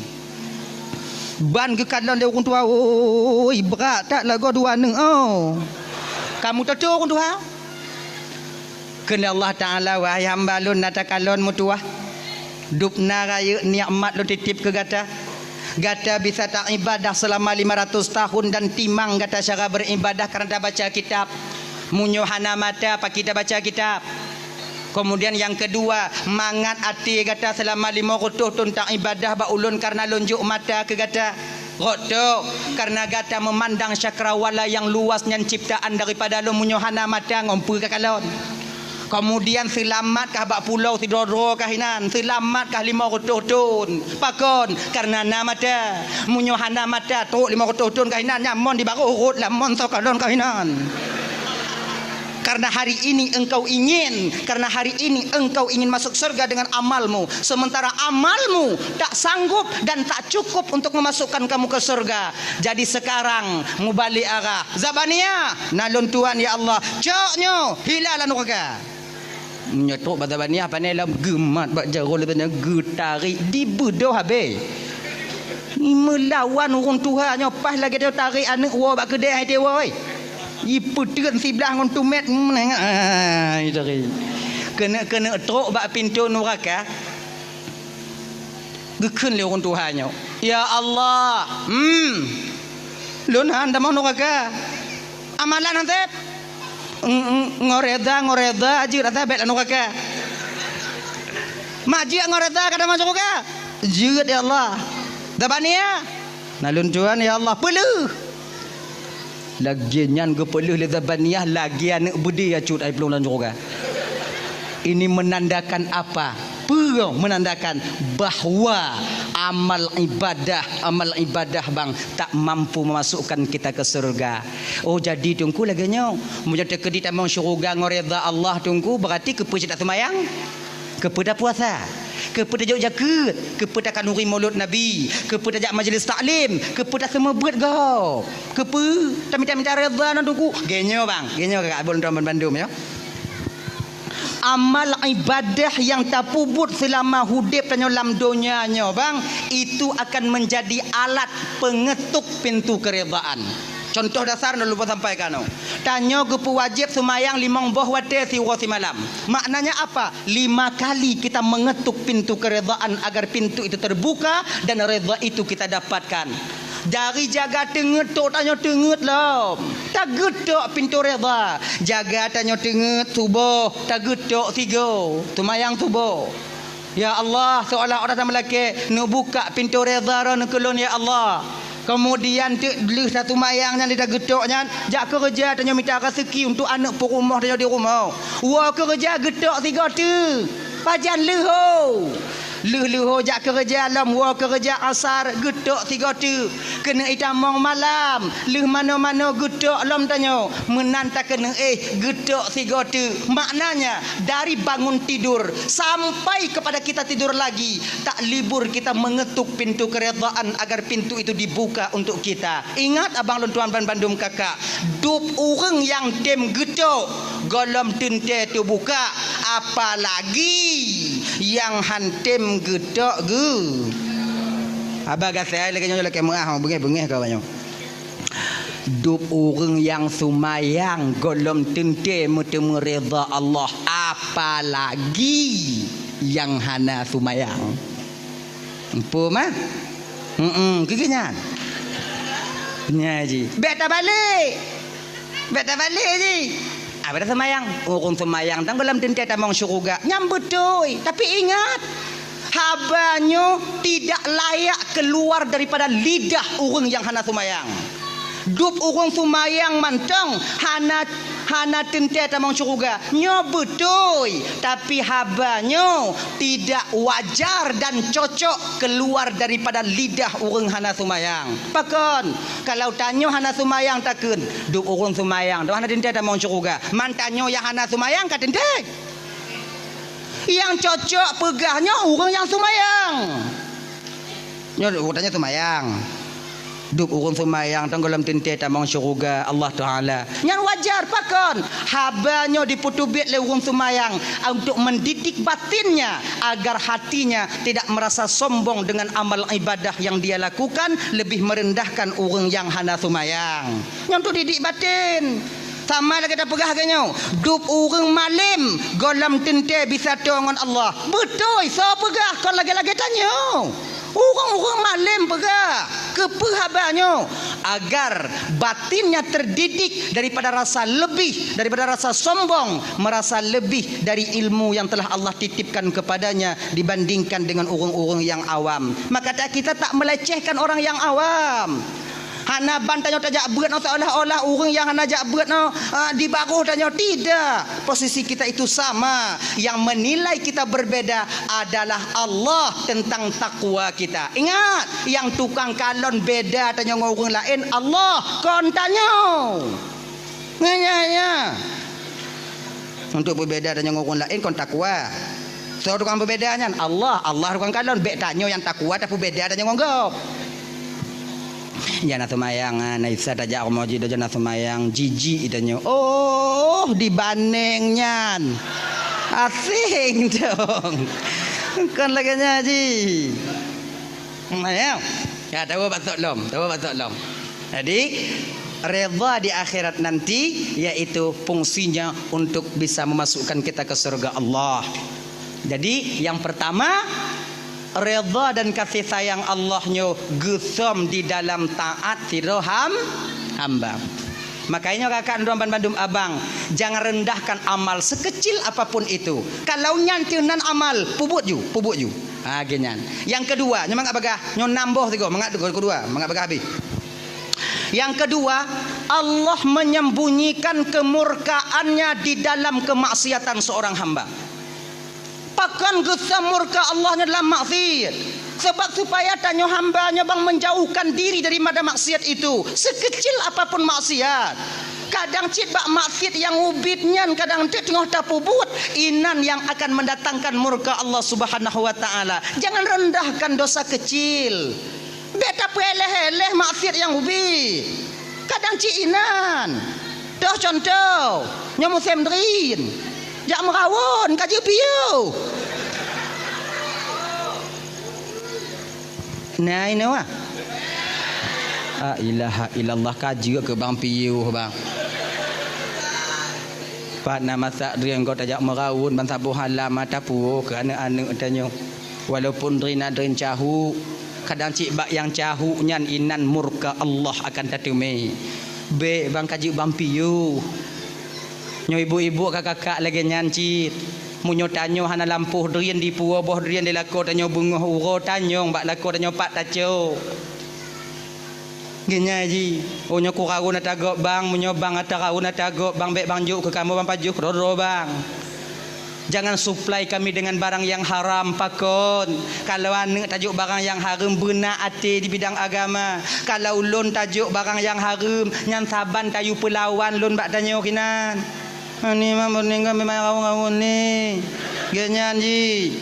Ban ke kalon dia urun tua. Oi berat tak lagu 2 nek oh. Kamu tahu urun tua? Kena Allah Ta'ala wahai hamba lun nata kalon mutuah dupna raya nikmat lu titip ke gata gata bisa tak ibadah selama 500 tahun dan timang gata cara beribadah kerana baca kitab munyo hana mata apa kita baca kitab. Kemudian yang kedua mangat hati gata selama 500 tahun tak ibadah ba ulun karena lunjuk mata ke gata roto karena gata memandang cakrawala yang luasnya ciptaan daripada lu munyo hana mata ngompu ke kalon. Kemudian selamat kah bak pulau tidoro kahinan selamat kah 500 tahun pakon karena nama mata munyohana mata tok 500 tahun kahinan nyamon di baru urut lamon sokalon kahinan. Karena hari ini engkau ingin masuk surga dengan amalmu, sementara amalmu tak sanggup dan tak cukup untuk memasukkan kamu ke surga. Jadi sekarang mubalik arah Zabania nalun Tuhan ya Allah coknyo hilalan neraka. Nyetok bata bani apa ni lah gemat bak jaro le tanya getarik di bedoh habis. Ni melawan orang Tuhannya pas lagi dia tarik anak wa bak kedai hai dewa oi. I puteun sebelah ngon tumet menengah. Tarik. Kena trok bak pintu neraka. Gekun le orang Tuhannya. Ya Allah. Lun handa mau neraka. Amalan hantep. Ngoreda aji rata bet anu kakak maji ngoreda kada masuk kakak jeut ya Allah dabania nalun tuan ya Allah peluh lagi nyan ge peluh le dabania lagi anak budi ya cut ai pelung lan juga. Ini menandakan apa? Menandakan bahawa amal ibadah bang tak mampu memasukkan kita ke surga. Oh jadi tunggu lagi nyo menjadi kedita mau syurga ngoreda Allah tunggu berarti kepada semayang, kepada puasa, kepada jauh jaket, kepada kanuri maulud Nabi, kepada jak majlis taklim, kepada semua buat kau. Minta reda nak tunggu. Genyo bang, genyo kakak abang tuan Bandung ya. Amal ibadah yang tak puput selama hidup dan dalam dunianya bang itu akan menjadi alat pengetuk pintu keredaan. Contoh dasar nak lupa sampaikan. Tanya ke wajib semayang 5 boh wate si malam. Maknanya apa? 5 kali kita mengetuk pintu keredaan agar pintu itu terbuka dan reda itu kita dapatkan. Dari jaga tenget tok tanya tenget lah. Tak getok pintu reda. Jaga tanya tenget subuh. Tak getok 3. Tumayang subuh. Ya Allah, seolah orang sama lelaki nu buka pintu reda ro nu kelon ya Allah. Kemudian leh satu mayangnya dia getoknya jak kerja tanya minta rezeki untuk anak pun rumah dia di rumah. Wa kerja getok 3 tu. Pajan leho. Leho jak kerja alam wa kerja asar getok 3 tu. Kena itamong malam. Leh mana-mana getok alam tanya. Menanta kena getok 3 tu. Maknanya dari bangun tidur sampai kepada kita tidur lagi tak libur kita mengetuk pintu keredaan agar pintu itu dibuka untuk kita. Ingat abang lon tuan Bandung kakak. 20 orang yang dem getok golom tente tu buka, apalagi yang hantem gedok ge. Abang saya lagi nyonya lagi murah bengih-bengih kau banyak. Dup orang yang sumayang golom tente mutemu reza Allah, apalagi yang hana sumayang. Empu mah? Kegenyan. Nyaji. Beta balik ji. Ada semayang. Orang semayang tang golom tente tamang syurga. Nyambut doi. Tapi ingat, habanyo tidak layak keluar daripada lidah orang yang hana sumayang. Dup orang sumayang mantang hana tente tamang syurga nyo betul, tapi habanyo tidak wajar dan cocok keluar daripada lidah orang hana sumayang. Pakon kalau tanyo hana sumayang takun dup orang sumayang do hana tente tamang syurga, mantanyo yang hana sumayang ka tente. Yang cocok pegahnya orang yang sumayang. Nyo tanya sumayang. Dup urun sumayang tenggelam tente tamang syurga Allah Ta'ala. Yang wajar pakon habanyo diputubit le urun sumayang untuk mendidik batinnya agar hatinya tidak merasa sombong dengan amal ibadah yang dia lakukan, lebih merendahkan urun yang hana sumayang. Yang tu didik batin. Sama lagi kita pegah ganyo. Dup urang malim golam tente bisa dengan Allah. Betul, so pegah kau lagi-lagi tanyo. Orang-orang malim pegah kepehabanyo agar batinnya terdidik daripada rasa lebih, daripada rasa sombong, merasa lebih dari ilmu yang telah Allah titipkan kepadanya dibandingkan dengan orang-orang yang awam. Maka kita tak melecehkan orang yang awam. Hana bantanyo tajak berat no, seolah-olah orang yang hana jak berat no di baruh tanyo. Tidak. Posisi kita itu sama. Yang menilai kita berbeda adalah Allah tentang takwa kita. Ingat, yang tukang kalon beda tanyo dengan orang lain Allah kon tanyo. Nganya. Untuk berbeda tanyo dengan orang lain kon takwa. So tukang berbedanya Allah tukang kalon bek tanyo yang takwa tapi beda tanyo ngonggo. Jana semayang naisa tajak moji do jana semayang jiji itanyo. Oh, dibandingnya asing dong. Kan lagi nyaji. Mayang. Ya tahu batok lom. Jadi redha di akhirat nanti yaitu fungsinya untuk bisa memasukkan kita ke surga Allah. Jadi yang pertama, redha dan kasih sayang Allahnya gesam di dalam taat sira hamba. Makanya kakak Nduan Bandung abang, jangan rendahkan amal sekecil apapun itu. Kalau nyantinan amal pubut ju. Genyan. Yang kedua, nyemang bagah, nyon nambah tiga, mangat kedua, mangat bagah habis. Yang kedua, Allah menyembunyikan kemurkaannya di dalam kemaksiatan seorang hamba. Pakan gesam murka Allahnya dalam maksiat. Sebab supaya tanyo hambanya bang menjauhkan diri daripada maksiat itu. Sekecil apapun maksiat. Kadang cit bak maksiat yang ubitnya, kadang cit tengah tapubut. Inan yang akan mendatangkan murka Allah Subhanahu wa taala. Jangan rendahkan dosa kecil. Beta peleh-eleh maksiat yang ubit. Kadang cit inan. Dah contoh, nyamu semdrin. Jak merawon kaji piu. Nah ini wah. Ilaha illallah kaji ke bang piu bang. Pak nama sak drian kau tajak merawon bang sabuh halam mata pu ke anak-anak tanyo. Walaupun drin cahu, kadang cik bak yang cahu nyan inan murka Allah akan tatume. Be bang kaji bang piu. Nyo ibu-ibu kakak lagi nyancit. Munyo tanyo hana lampuh drian di puo boh drian di lako tanyo bungoh uro tanyo bak lako tanyo pak taco. Genya ji. Onyo ku kau na tagok bang, munyo bang atarau na tagok bang bek bang juk ke kamu bang pajuk roro bang. Jangan supply kami dengan barang yang haram pakon. Kalau ane tajuk barang yang haram benar ate di bidang agama. Kalau lon tajuk barang yang haram nyan saban kayu pelawan lon bak tanyo kinan. Ani mah meninggal memang ngawun ni. Genyan ji.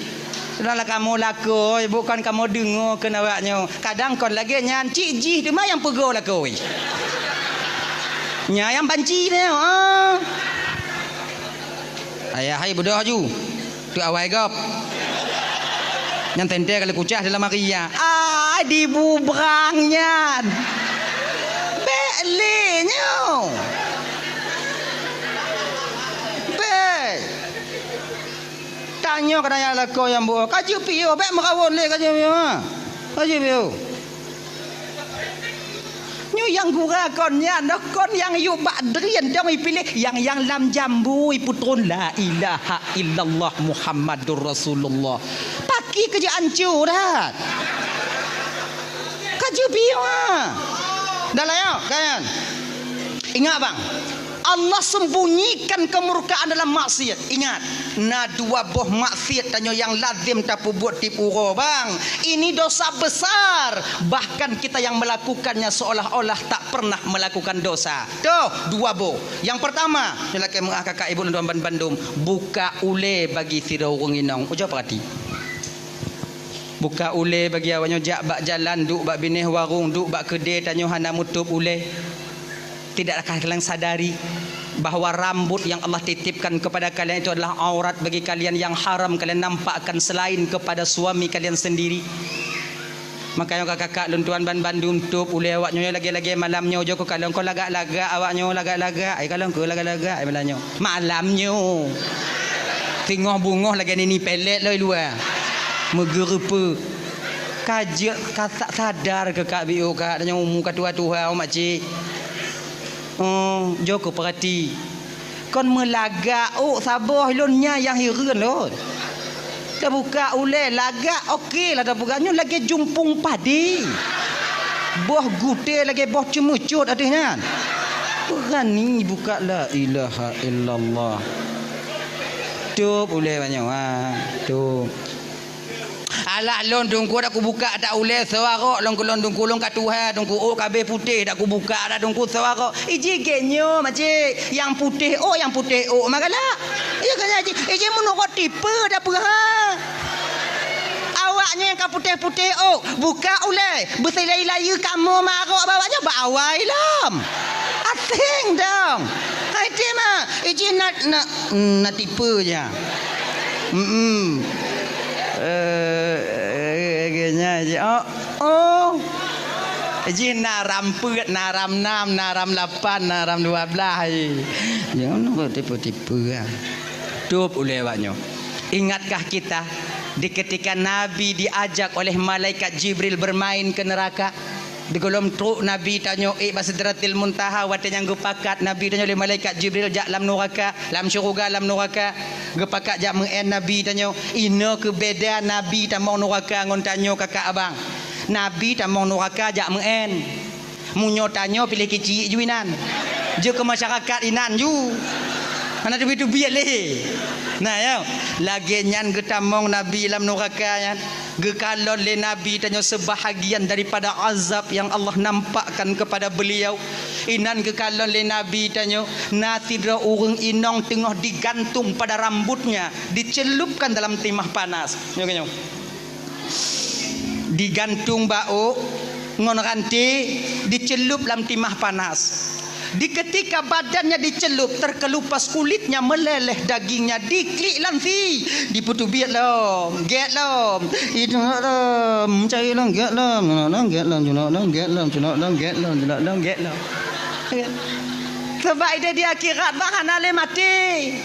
Sudahlah kamu laku, bukan kamu dengar ke nawaknya. Kadang kon lagi nyan cik ji tu mah yang pego laku. Nya yang banci ni. Ayah hai bodoh ju. Tu awai gop. Yang tente kalau kucah dalam Maria. Dibubrangnya. Belenyo. Tanya kena yang lako yang buat kaji piu baik merawon le kaji piu kaji piu nyu yang gura konnya nak kon yang yu badrian dong pilih yang lam jambu putron la ilaha illallah Muhammadur Rasulullah paki kerja hancur dah kaji piu dah lah ya kan ingat bang Allah sembunyikan kemurkaan dalam maksiat. Ingat, na dua boh maksiat tanyo yang lazim tapu buat tipu bang. Ini dosa besar. Bahkan kita yang melakukannya seolah-olah tak pernah melakukan dosa. Tuh, dua boh. Yang pertama, lelaki mengah kakak ibu dan tuan Bandung, buka ule bagi sira urang inong. Ujo perhati. Buka ule bagi awaknya jak bak jalan, duk bak bineh warung, duk bak kedai tanyo hana mutup ule. Tidakkah kalian sadari bahawa rambut yang Allah titipkan kepada kalian itu adalah aurat bagi kalian yang haram kalian nampakkan selain kepada suami kalian sendiri. Makanya kakak luntuan ban Bandung tup ule awaknya lagi-lagi malamnya ojo ko kalian ko lagak-lagak awaknya lagak-lagak ai kalian ko lagak-lagak ai malamnya. Malamnya tengah bungoh lagi ni pelet loi luar. Megerupa kajak kata sadar ke kak biu kak tanya muka tua-tua mak cik. Joko perhati. Kon melagak sabar hilonnya yang hiran lho. Kita buka ule lagak okey lah dah bukanya lagi jumpung padi. Boh gute lagi boh cemucut atasnya. Berani buka la ilaha illallah. Tu ule banyak tu. Alah lon dungku dak ku buka tak ule sewaro lon kulon kat Tuhan dungku kabe putih dak ku buka dak dungku sewaro iji genyo macik yang putih magalah iya kan aji iji menurut tipe dak apa awaknya yang putih buka ule berselai-laya kamu marok bawanya bawai lam asing dong iji mah iji nak tipe je Ji naram pet, naram 6, naram 8, naram 12. Jangan nak tipu-tipu kan. Tup oleh awaknya. Ingatkah kita di ketika Nabi diajak oleh malaikat Jibril bermain ke neraka? Di kolom truk Nabi tanya Sidratil Muntaha watanya gepakat Nabi tanya oleh malaikat Jibril jak lam neraka lam syurga lam neraka gepakat jak mengen Nabi tanya ina kebeda Nabi tamong neraka ngon tanya kakak abang Nabi tamong neraka jak mengen munyo tanya pilih kecil juinan je ke masyarakat inan ju mana tu biat leh nah ya lagi nyan getamong Nabi lam neraka yan gekalon le Nabi tanya sebahagian daripada azab yang Allah nampakkan kepada beliau inan gekalon le Nabi tanya natidra urang inong tengah digantung pada rambutnya dicelupkan dalam timah panas nyok digantung bau ngon ranti dicelup dalam timah panas. Di ketika badannya dicelup terkelupas kulitnya meleleh dagingnya diklik lansi diputu biat lom get lom itu lom cai lom get lom get lom get lom get lom sebab dia di akhirat bah hana le mati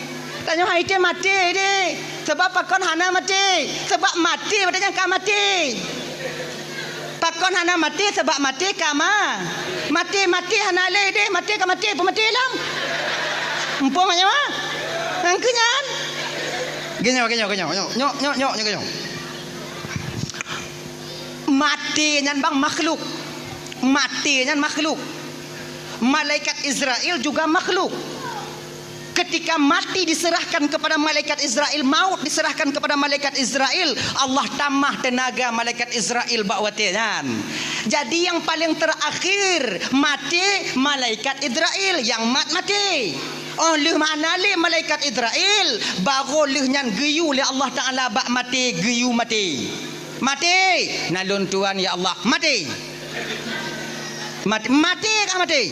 tanya hai dia mati dia sebab pakon hana mati sebab mati badannya ka mati pakon hana mati sebab mati kama mati hana le de mati ka mati pemati lam empong nya mah angkenyan genyo nyok mati nyan bang makhluk mati nyan makhluk malaikat Israel juga makhluk. Ketika mati diserahkan kepada malaikat Israel, maut diserahkan kepada malaikat Israel, Allah tambah tenaga malaikat Israel bakwatian. Jadi yang paling terakhir mati malaikat Israel yang mati. Oh leh mana le malaikat Israel baru leh nyan geyu le Allah Taala bak mati geyu mati. Mati. Nalun tuan ya Allah mati. Mati kah mati?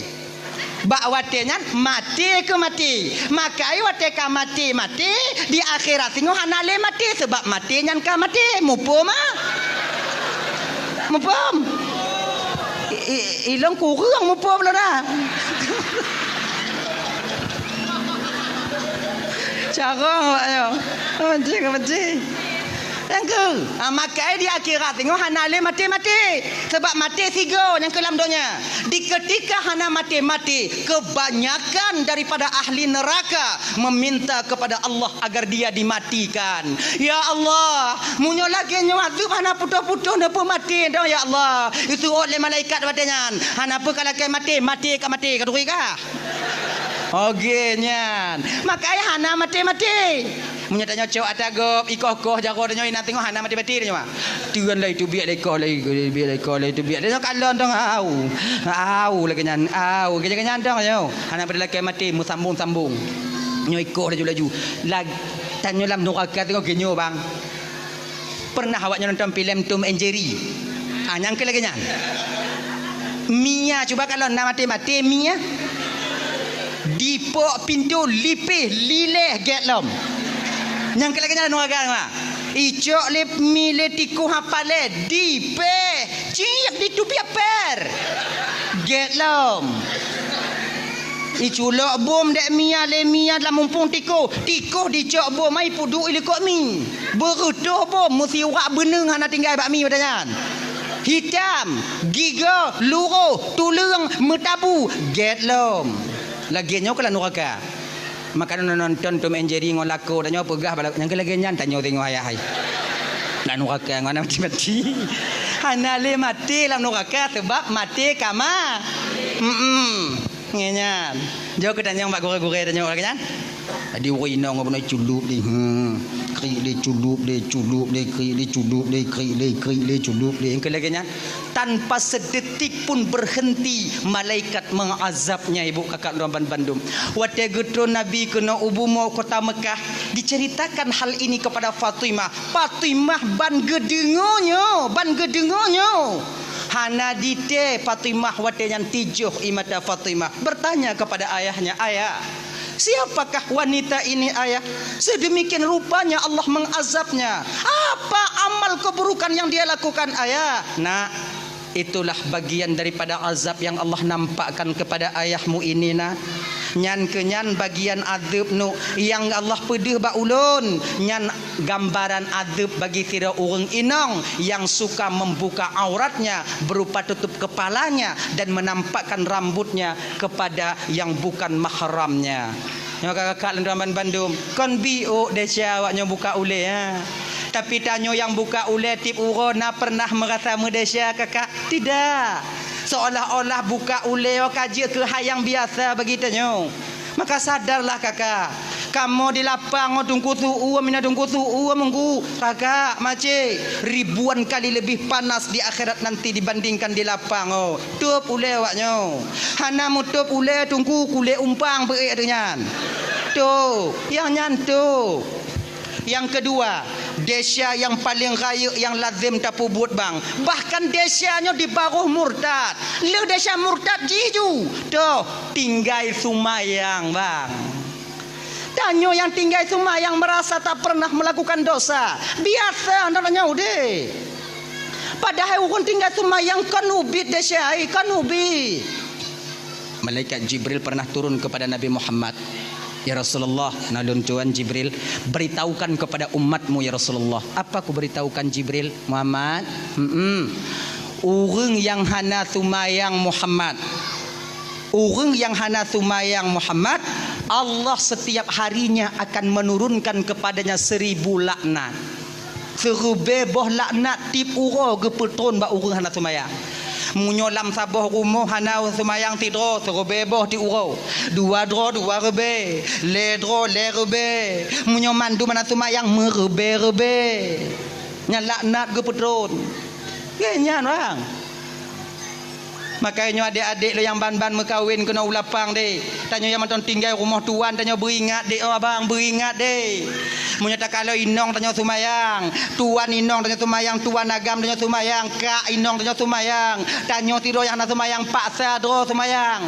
Bak watenya mati ke mati. Makai wate ka mati di akhirat tengok hanale mati sebab mati nyan ka mati. Mupum ah. Mupum. Ilang kurang mupum lah dah. Cara ayo. Mati. Yang ke makai di akhirat tengok hanale mati sebab mati tiga yang ke dalam dunia. Di ketika hana mati kebanyakan daripada ahli neraka meminta kepada Allah agar dia dimatikan. Ya Allah, munyo lagi nyo azab hana putus-putus napa mati dah ya Allah. Itu oleh malaikat batanya. Hana apa kalau mati kaduri kah? Okey nyan. Makai hana mati. Munya tanya cok atagop ikoh jago tanya ina tengok hana mati dia mah. Tuan lai tu biak lekor lai tu biak. Dia kalon dong au lagi nyan au kenyan dong yo. Hana pada laki mati mu sambung. Nyo ikoh laju. Lag tanya lam neraka tengok genyo bang. Pernah awaknya nonton filem Tom and Jerry? Nyang ke lagi nyan. Mia cuba kalau nak mati Mia. Dipok pintu lipih lileh getlom. Yang kelakanya neraka mah. Icok lip mile tiku hapale dipe ciak ditupi per. Getlom. Iculok bom dek mia dalam mumpung tiko dicok bom mai pudu ilikok mi. Berutuh bom mesti wak beneng hana tinggal bak mi badangan. Hitam, giga, luruh, tulung, metabu, getlom. Laginya kalau neraka. Maka nonton Tom and Jerry ngolako tanya pegah balak yang laginya tanya tengok ayah hai. Lah neraka ngana mati. Hana le mati dalam neraka sebab mati kama. Ngenyan. Jauh ke tanya mbak gore-gore tanya laginya. Tadi orang ina ngapa nak culup ni. Kri le culup le yang laginya tanpa sedetik pun berhenti malaikat mengazabnya ibu kakak Ramban Bandung. Wate geto Nabi kena ubumo kota Mekah diceritakan hal ini kepada Fatimah ban gedengonyo hana dite Fatimah wate yang tijuh imata Fatimah bertanya kepada ayahnya, ayah siapakah wanita ini ayah? Sedemikian rupanya Allah mengazabnya. Apa amal keburukan yang dia lakukan ayah? Nak, itulah bagian daripada azab yang Allah nampakkan kepada ayahmu ini nak. Nyan kenyan bagian azab nu yang Allah pedih ba ulun. Nyan gambaran azab bagi tira orang inong yang suka membuka auratnya berupa tutup kepalanya dan menampakkan rambutnya kepada yang bukan mahramnya. Yang kakak Ramban Bandung kon bio desya awaknya buka ule ya. Tapi tanyo yang buka ule tip urona pernah merasa mudesya kakak? Tidak. Seolah-olah buka ule kaji ke hayang biasa begitu. Maka sadarlah kakak. Kamu di lapang tungku su'u mina tungku su'u mengku kakak mace ribuan kali lebih panas di akhirat nanti dibandingkan di lapang tup ule awaknya. Hana mutup ule tungku kule umpang beek dengan. Tu yang nyantu. Yang kedua, desya yang paling raya yang lazim tapu buat bang. Bahkan desyanya di baruh murtad. Le desya murtad jiju. Tuh, tinggal sumayang bang. Tanyo yang tinggal sumayang merasa tak pernah melakukan dosa. Biasa namanya udah. Padahal orang tinggal sumayang kan ubit desya, kan ubit. Malaikat Jibril pernah turun kepada Nabi Muhammad. Ya Rasulullah, nalun Tuhan Jibril, beritahukan kepada umatmu ya Rasulullah. Apa aku beritahukan Jibril? Muhammad, orang yang hana sumayang Muhammad, orang yang hana sumayang Muhammad, Allah setiap harinya akan menurunkan kepadanya 1000 laknat. Serubeboh laknat tip uro gepetron ba orang hana sumayang. Munyolam saboh rumah hana semayang tidro serobeboh ti urau dua rebe le rebe munyo mandu mana semayang merebe nyalaknat ge petron genyan bang. Makanya adik-adik lo yang ban-ban mekawin kena ulapang deh. Tanya yang mantan tinggal rumah tuan tanya beringat deh abang beringat deh. Munya tak kalau inong tanya sumayang, tuan inong tanya sumayang, tuan agam tanya sumayang, kak inong tanya sumayang, tanya tiro yang nak sumayang paksa dro sumayang.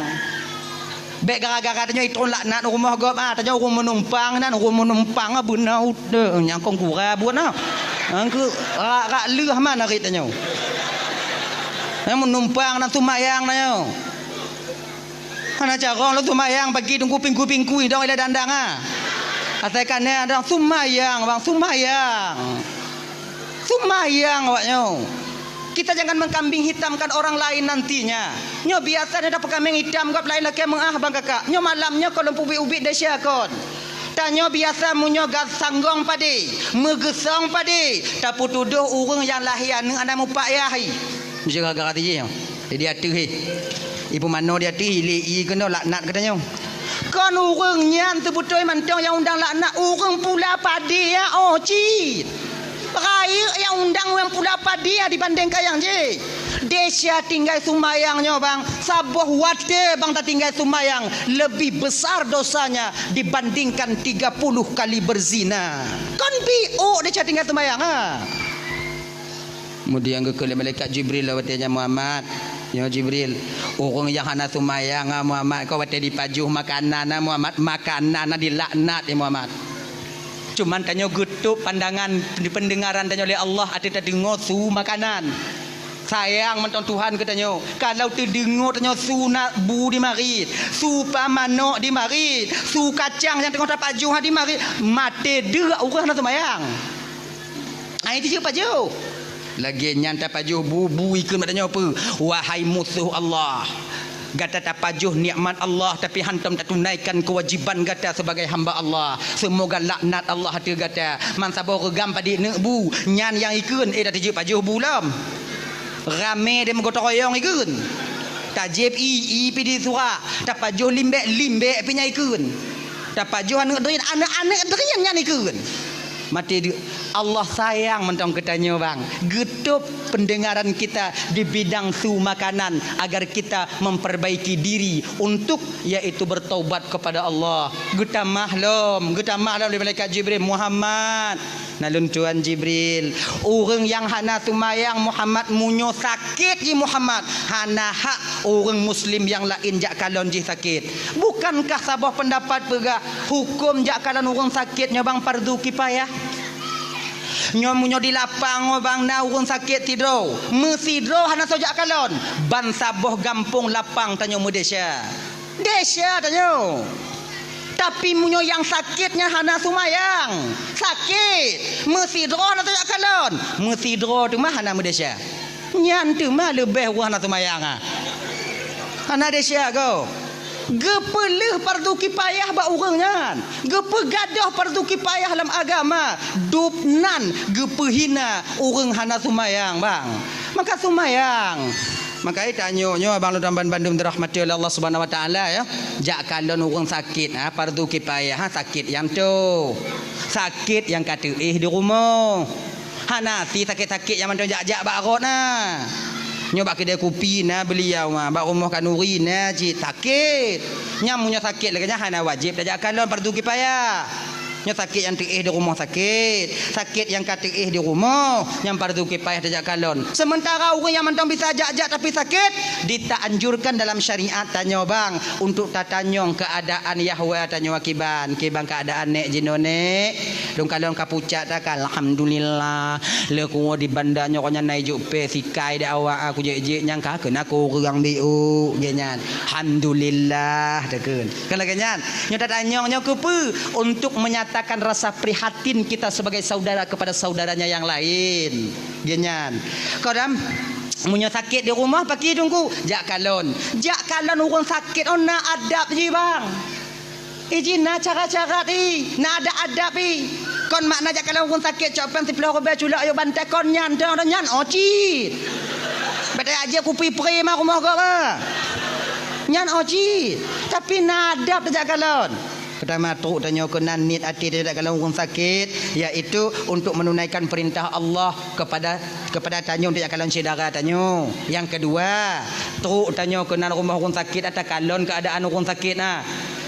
Bek gara-gara tanya itu laknat rumah gop tanya rumah menumpang rumah menumpang beuna udah yang kong kura buana. Angku rak leuh mana rit tanya. Menumpang nang sumayang tanya. Ana cara lu sumayang bagi tunggu kuping-kuping kui dong ila dandang Asalkannya ada sumayang bang sumayang awaknya. Kita jangan mengkambing hitamkan orang lain nantinya. Nyo biasa dia dapat kambing hitam gap lain laki mengah bang kakak. Nyo malamnya kalau ubi-ubi desya kon. Tanyo biasa munyo gas sanggong padi, megesong padi. Tapi tuduh urang yang lahian nang ana mupak yahi. Jaga gara dia. Dia atuh ibu mano dia atuh li kena laknat katanya. Kon urang nyan tu betul mantong yang undang laknat urang pula padi ya cit. Raya yang undang yang pula padi dibandingkan yang je. Desya tinggal sumayangnya bang. Sabuh wate bang tak tinggal sumayang. Lebih besar dosanya dibandingkan 30 kali berzina. Kan biu desya tinggal sumayang Kemudian ke malaikat Jibril lawatnya Muhammad. Ya Jibril, orang yang hana sumayang Muhammad kau wate dipajuh makanan Muhammad, makanan dilaknat ya Muhammad. Cuman tanya getup pandangan di pendengaran tanya oleh Allah ada tak dengar su makanan. Sayang menton Tuhan katanya. Kalau terdengar tanya su nak bu di marit, su pamanok di marit, su kacang yang tengah dapat juh di marit, mati dia orang nak semayang. Ai itu je paju. Lagi nyanta paju bubu ikut katanya apa? Wahai musuh Allah. Gata tak pajuh nikmat Allah tapi hantam tak tunaikan kewajiban gata sebagai hamba Allah. Semoga laknat Allah hati gata. Man sabar regam padi nebu nyan yang ikun dah tiji pajuh bulam. Rame dia menggotong royong ikun. Tajib pidi surah. Tak pajuh limbek pinya ikun. Tak pajuh anak-anak derian nyan ikun. Mati Allah sayang mentong katanya bang. Getup pendengaran kita di bidang su makanan agar kita memperbaiki diri untuk yaitu bertaubat kepada Allah. Geta mahlum di malaikat Jibril Muhammad. Nalun tuan Jibril, orang yang hana sumayang Muhammad munyo sakit ji Muhammad. Hana hak orang muslim yang lain jak kalon ji sakit. Bukankah sabah pendapat pega hukum jak kalon orang sakitnya bang fardu kifayah? Nyomunyo di lapang bang na urang sakit tidro mesidro hana sojak kalon ban saboh gampung lapang tanyo Desya tanyo. Tapi munyo yang sakitnya hana sumayang sakit mesidro hana sojak kalon mesidro tu mah hana Desya nyan tu mah lebih hana sumayang hana Desya go. Gepeleh fardu kifayah ba urangnya. Gepegadah fardu kifayah dalam agama. Dupnan gepehina urang hana sumayang bang. Maka sumayang. Maka tanyo abang lu dalam Bandung dirahmati oleh Allah Subhanahu wa taala ya. Jak kalon urang sakit fardu kifayah sakit yang tu. Sakit yang kata di rumah. Hana si sakit-sakit yang mandang jak-jak barot nyoba kedai kopi beliau bak rumah kanuri cik sakit nyamunya sakit lagi hana wajib dah kalau fardu kifayah nya sakit yang di rumah sakit yang di rumah yang fardu kifayah dah kalon. Sementara orang yang mentang bisa ajak tapi sakit ditaanjurkan dalam syariat tanya bang untuk tatanyong keadaan Yahwa tanya wakiban keadaan nek jinone dong kalon kapucat tak alhamdulillah le ku di bandanya konya naik jupe sikai dah awak aku je nyang ka kena aku orang biu genyan alhamdulillah dekeun kan lagi nyan nya tatanyong nya kepe untuk menyatakan rasa prihatin kita sebagai saudara kepada saudaranya yang lain genyan kodam munyo sakit di rumah pagi tunggu jak kalon orang sakit na adab je bang ijina cara-cara na ada adab kon makna jak kalau orang sakit copan sebelah ko bacula ayo bantai kon nyan oci bete aja kupi prima rumah ko nyan oci tapi na adab jak kalon. Pertama tu tanya kenan niat hati tidak kalau orang sakit iaitu untuk menunaikan perintah Allah kepada tanya untuk kalau saudara tanya. Yang kedua, tu tanya kenan rumah orang sakit atau kalon keadaan orang sakit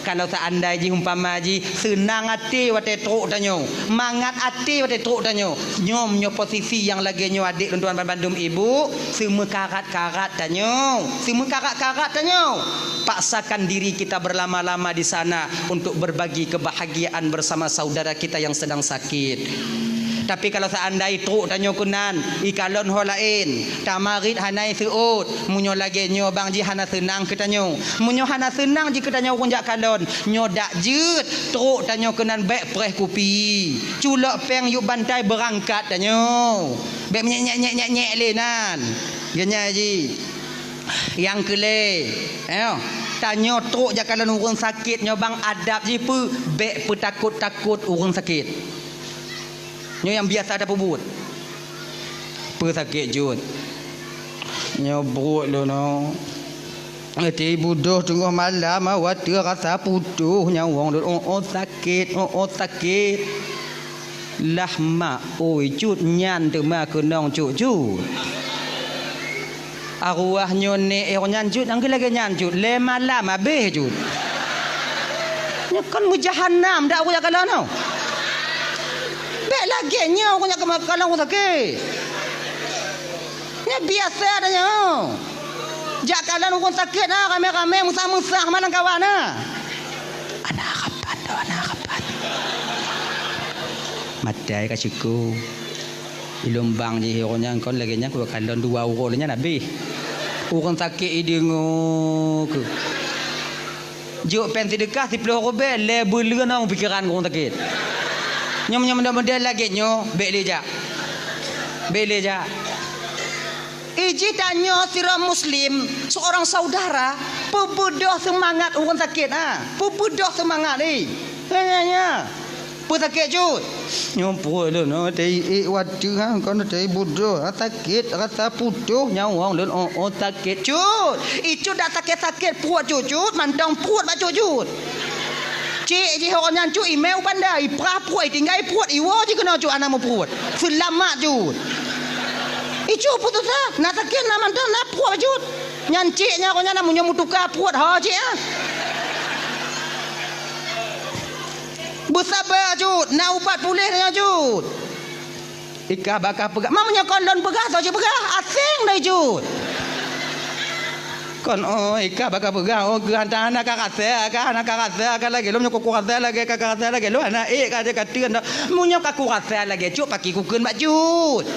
Kalau seandainya umpama ji senang hati wate teruk tanyo, mangat hati wate teruk tanyo, nyom nyo posisi yang lagi nyo adik tuan bandum ibu, semua karat-karat tanyo, semua karat-karat tanyo. Paksakan diri kita berlama-lama di sana untuk berbagi kebahagiaan bersama saudara kita yang sedang sakit. Tapi kalau seandainya teruk tanyo kunan, ikalon ho lain, tamarit hanai seut, munyo lagi nyo bang ji hana senang kita nyo. Munyo hana senang ji kita nyo kunjak kalon, nyo dak jeut, teruk tanyo kunan baik preh kupi. Culok peng yuk bantai berangkat tanyo. Baik nyek-nyek-nyek lenan. Genya ji. Yang kele, tanyo teruk jak kalon urang sakit nyo bang adab ji pu, baik petakut-takut urang sakit. Nyo yang biasa ada pebut. Pesakit jut. Nyo buruk lo no. Ati budoh tengah malam awak rasa putuh nyawang sakit, sakit. Lah mak oi jut nyan tu mak kenong jut. Arwah nyo ne nyan jut angge lagi nyan jut. Le malam habis jut. Nyo kan mujahannam dak aku ya kalau no. Baik lagi nyo aku nak kalau aku sakit. Ni biasa adanya. Jak kalau aku sakit nah kami musah-musah mana kawan nah. Anak kapan. Matai kasiku. Ilumbang je hero-nya kon lagi nya ku kalau 2 euro nya nabi. Orang sakit idingo ke. Juk pensi dekah 10 euro be lebel lena pikiran orang sakit. Nyom model lagi nyo beleja. Iji tanyo sira muslim seorang saudara pebudoh semangat orang sakit pebudoh semangat ni. Nya. Pesakit jut. Nyompo lu no dei wadu kon dei budoh sakit rasa putuh nyawang lun sakit jut. Icu dak sakit puat jut mantang puat ba jut. Cik je orang yang cu email pandai pra puat tinggal puat iwo je kena cu anak mu puat selamat jut icu putus nak sakit nak mantan nak puat jut nyan ciknya orang yang munyo mutukar puat ha cik bersabar jut nak ubat pulih dengan jut ikah bakal pegah mamanya kondon pegah saja pegah asing dah jut kon ikah bakal pegang gantang anak kakase kan lagi lu nyok kurasa lagi kakase lagi lu anak kata katian dah munyo ka kurasa lagi cuk paki kukeun bajut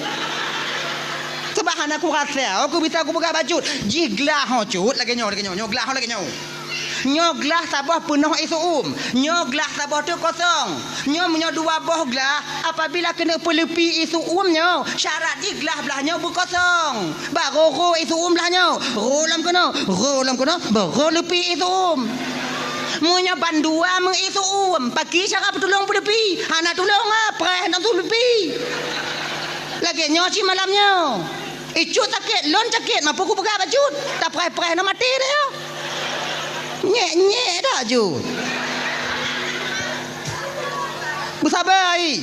sebab anak kurasa aku bisa aku pegang bajut jiglah ho cut lagi nyo glah lagi nyo glah sabah penuh isu glah sabah tu kosong munyo 2 boh glah apabila kena pelepi isu nyo syarat di glah belahnya berkosong baru isu belahnya rolam kena baru lepi isu munyo bandua mengisu pagi syarat tolong pelepi anak tolong preh nak lepi lagi nyo si malamnya icu sakit lon sakit mampu ku pegang baju tak preh nak mati dia nyek dah jut. Bersabar ai.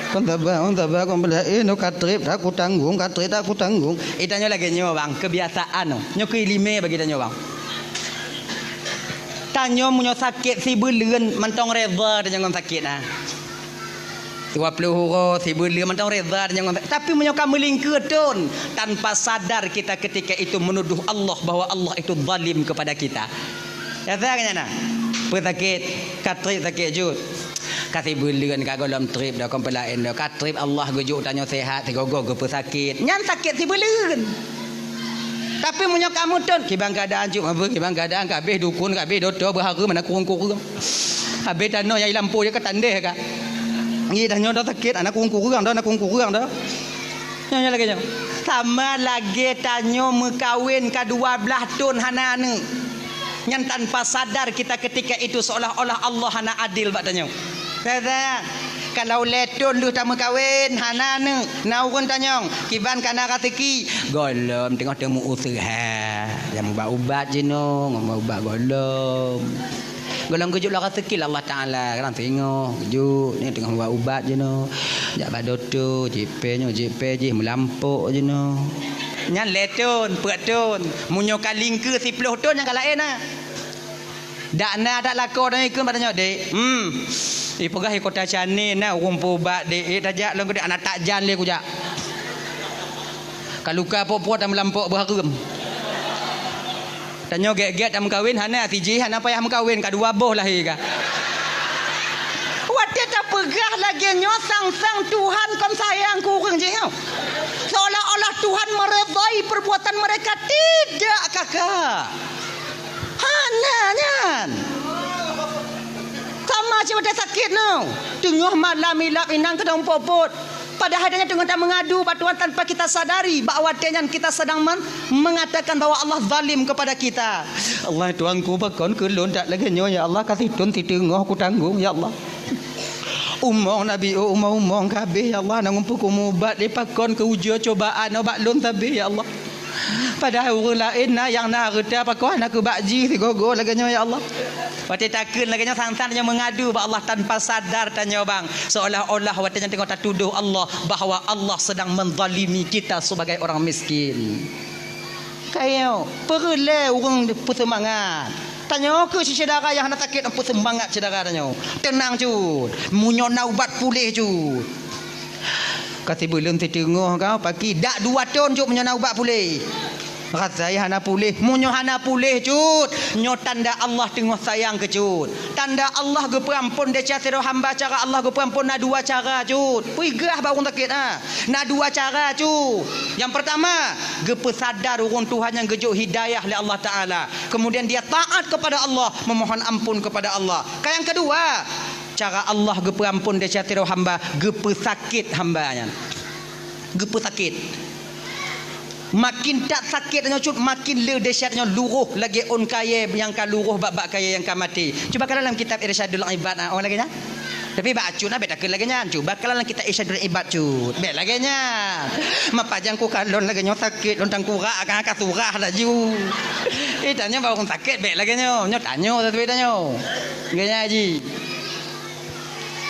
Kon sabar kon bela no katrip aku tanggung. Itanyo lagi nyo bang kebiasaan no. Nyo kelime bagi tanyo bang. Tanyo munyo sakit si beuleun mantong reza tanyo ngom sakit 20 euro si beuleun mantong reza tanyo ngom. Tapi munyo kamu lingkeun tanpa sadar kita ketika itu menuduh Allah bahwa Allah itu zalim kepada kita. Ya tak nak. Pesakit, katrip sakit jut. Kasih bulan kagolom trip dah kompelain dah. Katrip Allah gujuk tanya sehat, tigogo ke pesakit. Nyan sakit si bulan. Tapi munyo kamu ton kibang keadaan jut apa kibang keadaan kabeh dukun kabeh dodo berhara mana kurung-kurung. Habis tano yai lampu je ketandeh ka. Ngi danyo dah sakit anak kurung-kurung dah. Nyanyi lagi nyo. Sama lagi tanyo mekawin ka 12 tahun hanane. Yang tanpa sadar kita ketika itu seolah-olah Allah hana adil bak tanya. Kata kalau letun lu tak kawin hanane naurun tanya kiban kana ratiki golom tengah temu usaha yang ubat je no ngomong ubat golom kejuk lah rezeki Allah Taala kan tengok kejuk ni tengah buat ubat je no jak badoto JP je melampuk je no nyan letun, puat tun, munyo kaling ke 10 tun yang kalain Dak na dak lako dah ikut padanya dek. Ipegah kota Canin na rumpu bat dek tajak long dek anak tak jan le ku jak. Kaluka popot am lampok berharum. Tanya get-get am kawin hana tiji hana payah am kawin kadua boh lahir ka. Wate tak pegah lagi nyo sang-sang Tuhan kon sayang kurang je kau. Seolah-olah Tuhan meredai perbuatan mereka. Tidak kakak. Hana nyan. Sama je wate sakit no. Tengah malam ilap inang kedong popot. Padahal dia tengah mengadu batuan tanpa kita sadari bahawa kita sedang mengatakan bahawa Allah zalim kepada kita. Allah tuanku bakon kelon tak lagi nyo ya Allah kasih tun ti tengah aku tanggung ya Allah. Umong Nabi umong kabeh ya Allah nang umpuk umubat dipakon ke ujian cobaan obat lon tabe ya Allah. Padahal orang lain yang nak reda pakon aku bakji si gogo lagi nyo ya Allah. Wate takun lagi sang-sang yang mengadu ba Allah tanpa sadar tanya bang seolah-olah wate tengok tak tuduh Allah bahawa Allah sedang menzalimi kita sebagai orang miskin. Kayo perle orang bersemangat. Tanya ke si saudara yang nak sakit apa semangat saudara tanya. Tenang cut. Munyo naubat pulih cut. Kasih belum tengok kau pagi dak 2 tahun cut munyo naubat pulih. Rasai hana pulih, munyo hana pulih cut. Nyo tanda Allah tengah sayang ke cut. Tanda Allah ge perampun dia cara hamba cara Allah ge perampun na 2 cara cut. Pigah ba orang sakit na 2 cara cut. Yang pertama, ge pesadar orang Tuhan yang gejuk hidayah oleh Allah Taala. Kemudian dia taat kepada Allah, memohon ampun kepada Allah. Yang kedua, cara Allah ge perampun dia cara hamba, ge pesakit hambanya. Ge pesakit. Makin tak sakit cut makin le dahsyatnya luruh lagi on kaya yang ka luruh bab kaya yang ka mati. Cuba kalau dalam kitab Irsyadul Ibad orang lagi nya. Tapi baca na beta ke lagi nya. Cuba kalau dalam kitab Irsyadul Ibad cut. Bet lagi nya. Mapajang ku kalon lagi nya sakit lontang kura akan ka surah dah ju. Tanya bawa orang sakit bet lagi nya. Nyo tanya satu tanya. Ganya haji.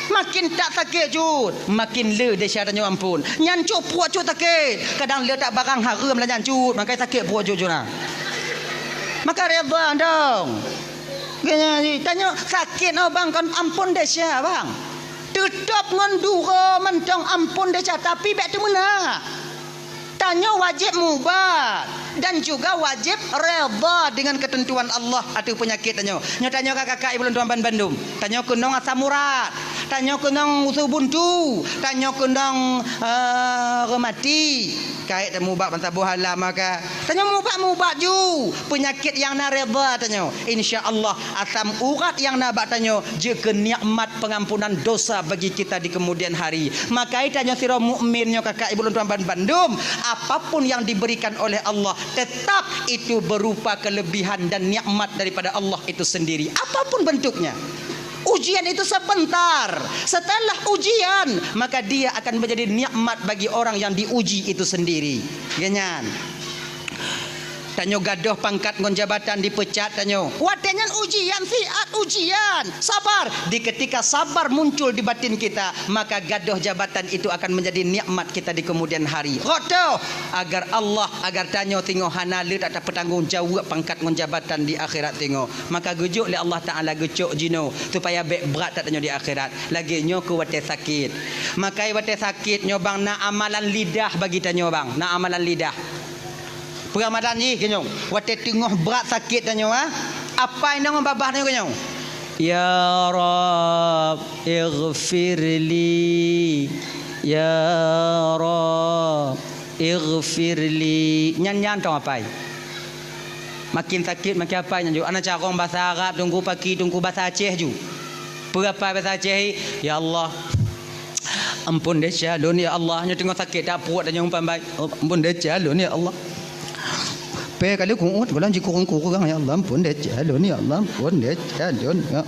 Makin tak sakit cut makin le dahsyatnya ampun. Nyan cut puak cut sakit. Kadang le tak barang haram lah nyan cut makai sakit puak cut nah. Maka redha dong. Ganya tanya sakit no bang kan ampun dahsyat bang. Tetap ngandura mentang ampun dahsyat tapi bek tu mana? Tanya wajib mubat dan juga wajib redha dengan ketentuan Allah atau penyakit tanya. Nyo tanya kakak ibu tuan Bandung. Tanya kunong asam urat. Tanya kunong usus buntu. Tanya kunong remati. Kait dan mubat bantah buhala maka. Tanya mubat ju. Penyakit yang na redha tanya. Insya-Allah asam urat yang na bak tanya jika nikmat pengampunan dosa bagi kita di kemudian hari. Maka tanya sira mukmin nyo kakak ibu tuan Bandung. Apapun yang diberikan oleh Allah tetap itu berupa kelebihan dan nikmat daripada Allah itu sendiri. Apapun bentuknya. Ujian itu sebentar. Setelah ujian maka dia akan menjadi nikmat bagi orang yang diuji itu sendiri. Ganyan. Tanyo gadoh pangkat ngon jabatan dipecat tanyo. Watenyan ujian siat ujian. Sabar. Di ketika sabar muncul di batin kita, maka gadoh jabatan itu akan menjadi nikmat kita di kemudian hari. Rodo agar Allah agar tanyo tingo hana le tak bertanggung jawab pangkat ngon jabatan di akhirat tingo. Maka gujuk le Allah Taala gujuk jino supaya bek berat tak tanyo di akhirat. Lagi nyo ku wate sakit. Maka wate sakit nyo bang na amalan lidah bagi tanyo bang. Na amalan lidah. Ramadan ni kenyong wate tengah berat sakit tanya apa yang babah tanya kenyong ya rab ighfirli ya rab ighfirli nyan tong apa makin sakit makin apa nyan ana carong bahasa Arab tunggu pagi tunggu bahasa Aceh ju berapa bahasa Aceh ya Allah ampun deh calon ya Allah nya tengah sakit tak puat tanya umpan baik ampun deh calon ya Allah pe kali kuut golam ji kurang ya Allah ampun deh calon ya Allah ampun deh calon ya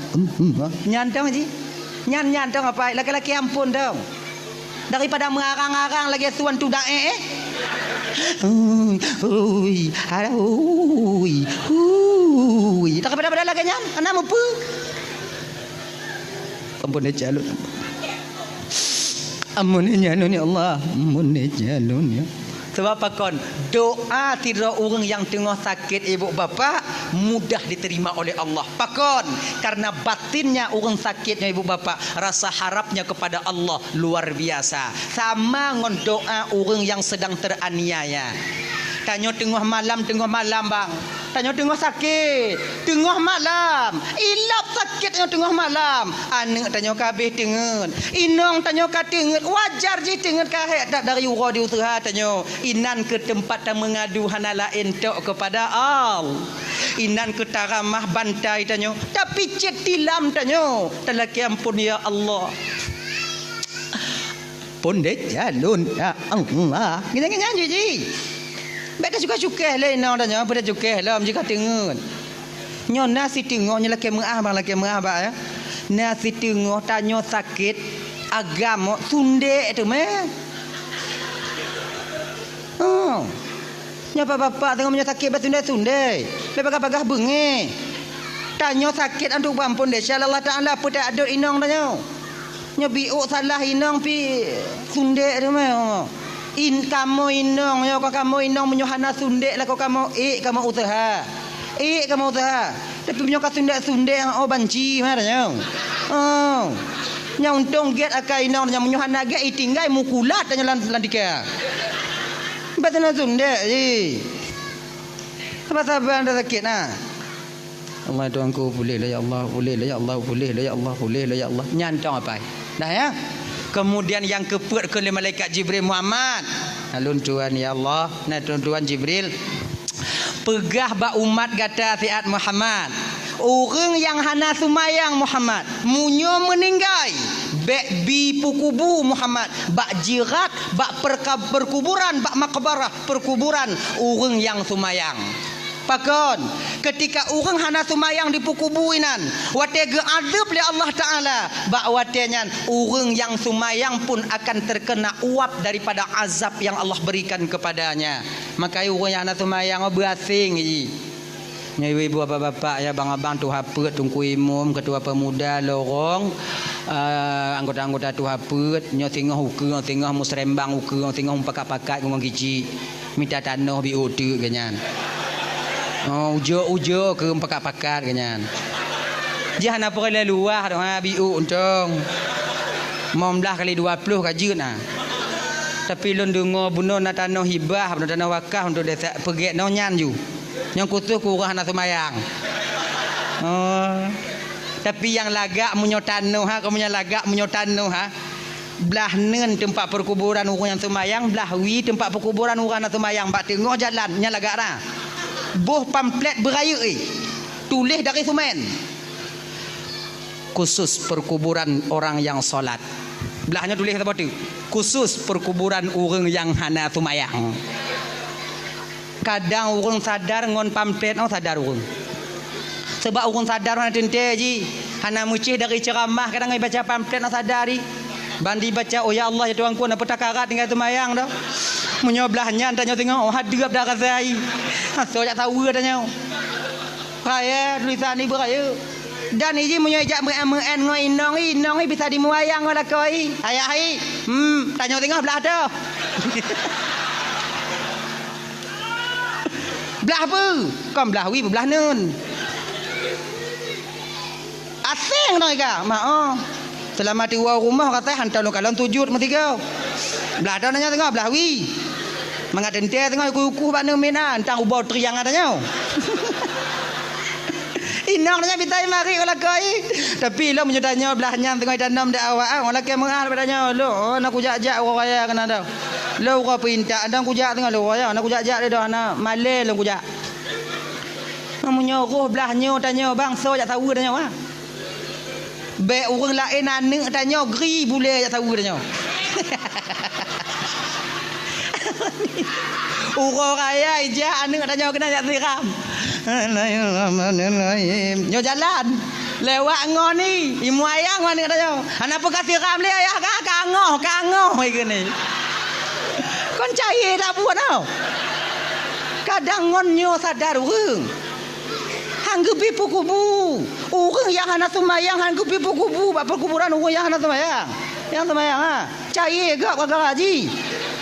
nyantong ji nyantong apa laki-laki ampun dong daripada mengarang-arang lagi tuan tu dae tak pada lagi nyan ana mampu ampun deh calon ampun deh calon ya Allah ampun deh calon ya Sebab apa kon? Doa tira orang yang tengah sakit ibu bapa mudah diterima oleh Allah. Pakon karena batinnya orang sakitnya ibu bapa rasa harapnya kepada Allah luar biasa. Sama ngon doa orang yang sedang teraniaya. Tanya tengah malam bang. Tanya tengah sakit, tengah malam. Ilap sakit tengah malam. Anak tanya kabeh tengen. Inong tanya ka tengen. Wajar je tengen kahek tak dari ura di usaha tanya. Inan ke tempat yang mengadu hana lain tok kepada Allah. Inan ke taramah bantai tanya. Tapi cet tilam tanya. Telaki ampun ya Allah. Pun dek jalun ya Allah. Gini-gini je. Beta suka-suka lah ina tanya, beta suka lah jika tengok. Nyo nasi tengok nya laki meah bang ya. Nasi tengok tanya sakit agama sunde tu meh. Oh. Nya bapak tengok nya sakit bat sunde. Lepas bengi. Tanya sakit antuk pampun deh. Allah Taala pun tak ada inong tanya. Nya biuk salah inong pi sunde tu meh. Kamu inong ya kamu inong menyohana sundek lah kamu kamu usaha tapi punya sundek oh banci mana nya untung get akai inong nya menyohana get tinggai mukulat tanya landika batana sundek apa sabar anda sakit Allah tuanku boleh lah ya Allah boleh lah ya Allah boleh lah ya Allah boleh lah ya Allah nyantong apa dah ya. Kemudian yang keput ke malaikat Jibril Muhammad. Alun tuan ya Allah, nah tuan Jibril. Pegah ba umat kata fiat Muhammad. Orang yang hana sumayang Muhammad, munyo meninggai. Bek bi pukubu Muhammad, bak jirat, bak perkuburan, bak makbarah perkuburan orang yang sumayang. Pakon ketika orang hana sumayang di pukubuinan wate ge adab li Allah Taala bak watenyan orang yang sumayang pun akan terkena uap daripada azab yang Allah berikan kepadanya. Maka orang yang hana sumayang berasing ji. Ibu bapak ya bang-abang tu hapet tungku imum ketua pemuda lorong anggota-anggota tu hapet nyo tengah uka tengah musrembang uka tengah pakat-pakat ngomong gici minta tanah bi otu ganyan. Oh ujo ke pakat-pakat kanyan. Jangan apa kali luah dah biu untong. 19 kali 20 kaji nah. Tapi lon dengar bunuh na tanah hibah, bunuh tanah wakaf untuk desa pergi nonyan ju. Yang kutuh kurang nak semayang. Oh. Tapi yang lagak munyo tanah kamu yang lagak munyo tanah belah nen tempat perkuburan orang yang semayang, belah wi tempat perkuburan orang yang semayang, bak tengah jalan nya lagak dah. Boh pamflet beraya tulis dari semen khusus perkuburan orang yang solat belahnya tulis apa tu khusus perkuburan orang yang hana sumayang. Kadang orang sadar ngon pamflet sadar orang sebab orang sadar hana tente ji hana mucih dari ceramah kadang ai baca pamflet sadari bandi baca oh ya Allah ya Tuhanku nak pertakarat tinggal sumayang dah menyobelahnya tanya tengok oh hadap dah kasai so jak tahu tanya raya tulisan ni beraya dan ini menyajak men ngoi inong bisa dimuayang olah koi ayah hai tanya tengok belah tu belah apa kau belah wi belah nun asing dah ka mak selama di rumah kata hantar lu kalon 7 mesti kau belah tu nanya tengok belah wi mengadente tengok kuku bana menan tang ubau triang adanya inang tanya bitai mari olah koi tapi lo menyedanya belahnya tengok tanam dak awak olah ke mengal padanya lo nak kujak-jak orang raya kena dah lo kau pinta andang kujak tengok lo raya nak kujak-jak dia dah nak malai lo kujak menyuruh belahnya tanya bangsa jak tahu tanya wah be orang lain anak tanya geri boleh jak tahu tanya urang raya ijah anak tanya kena jak siram nyo jalan lewat ngon ni imu ayang anak tanya anak apa kasih ram le ayah kangoh ikene kon cai dak buat tau kadang ngon nyo sadar urang hanggepi pukubu urang yang hana semayang hanggepi pukubu bab perkuburan urang yang hana semayang yang semayang cai gak kagak haji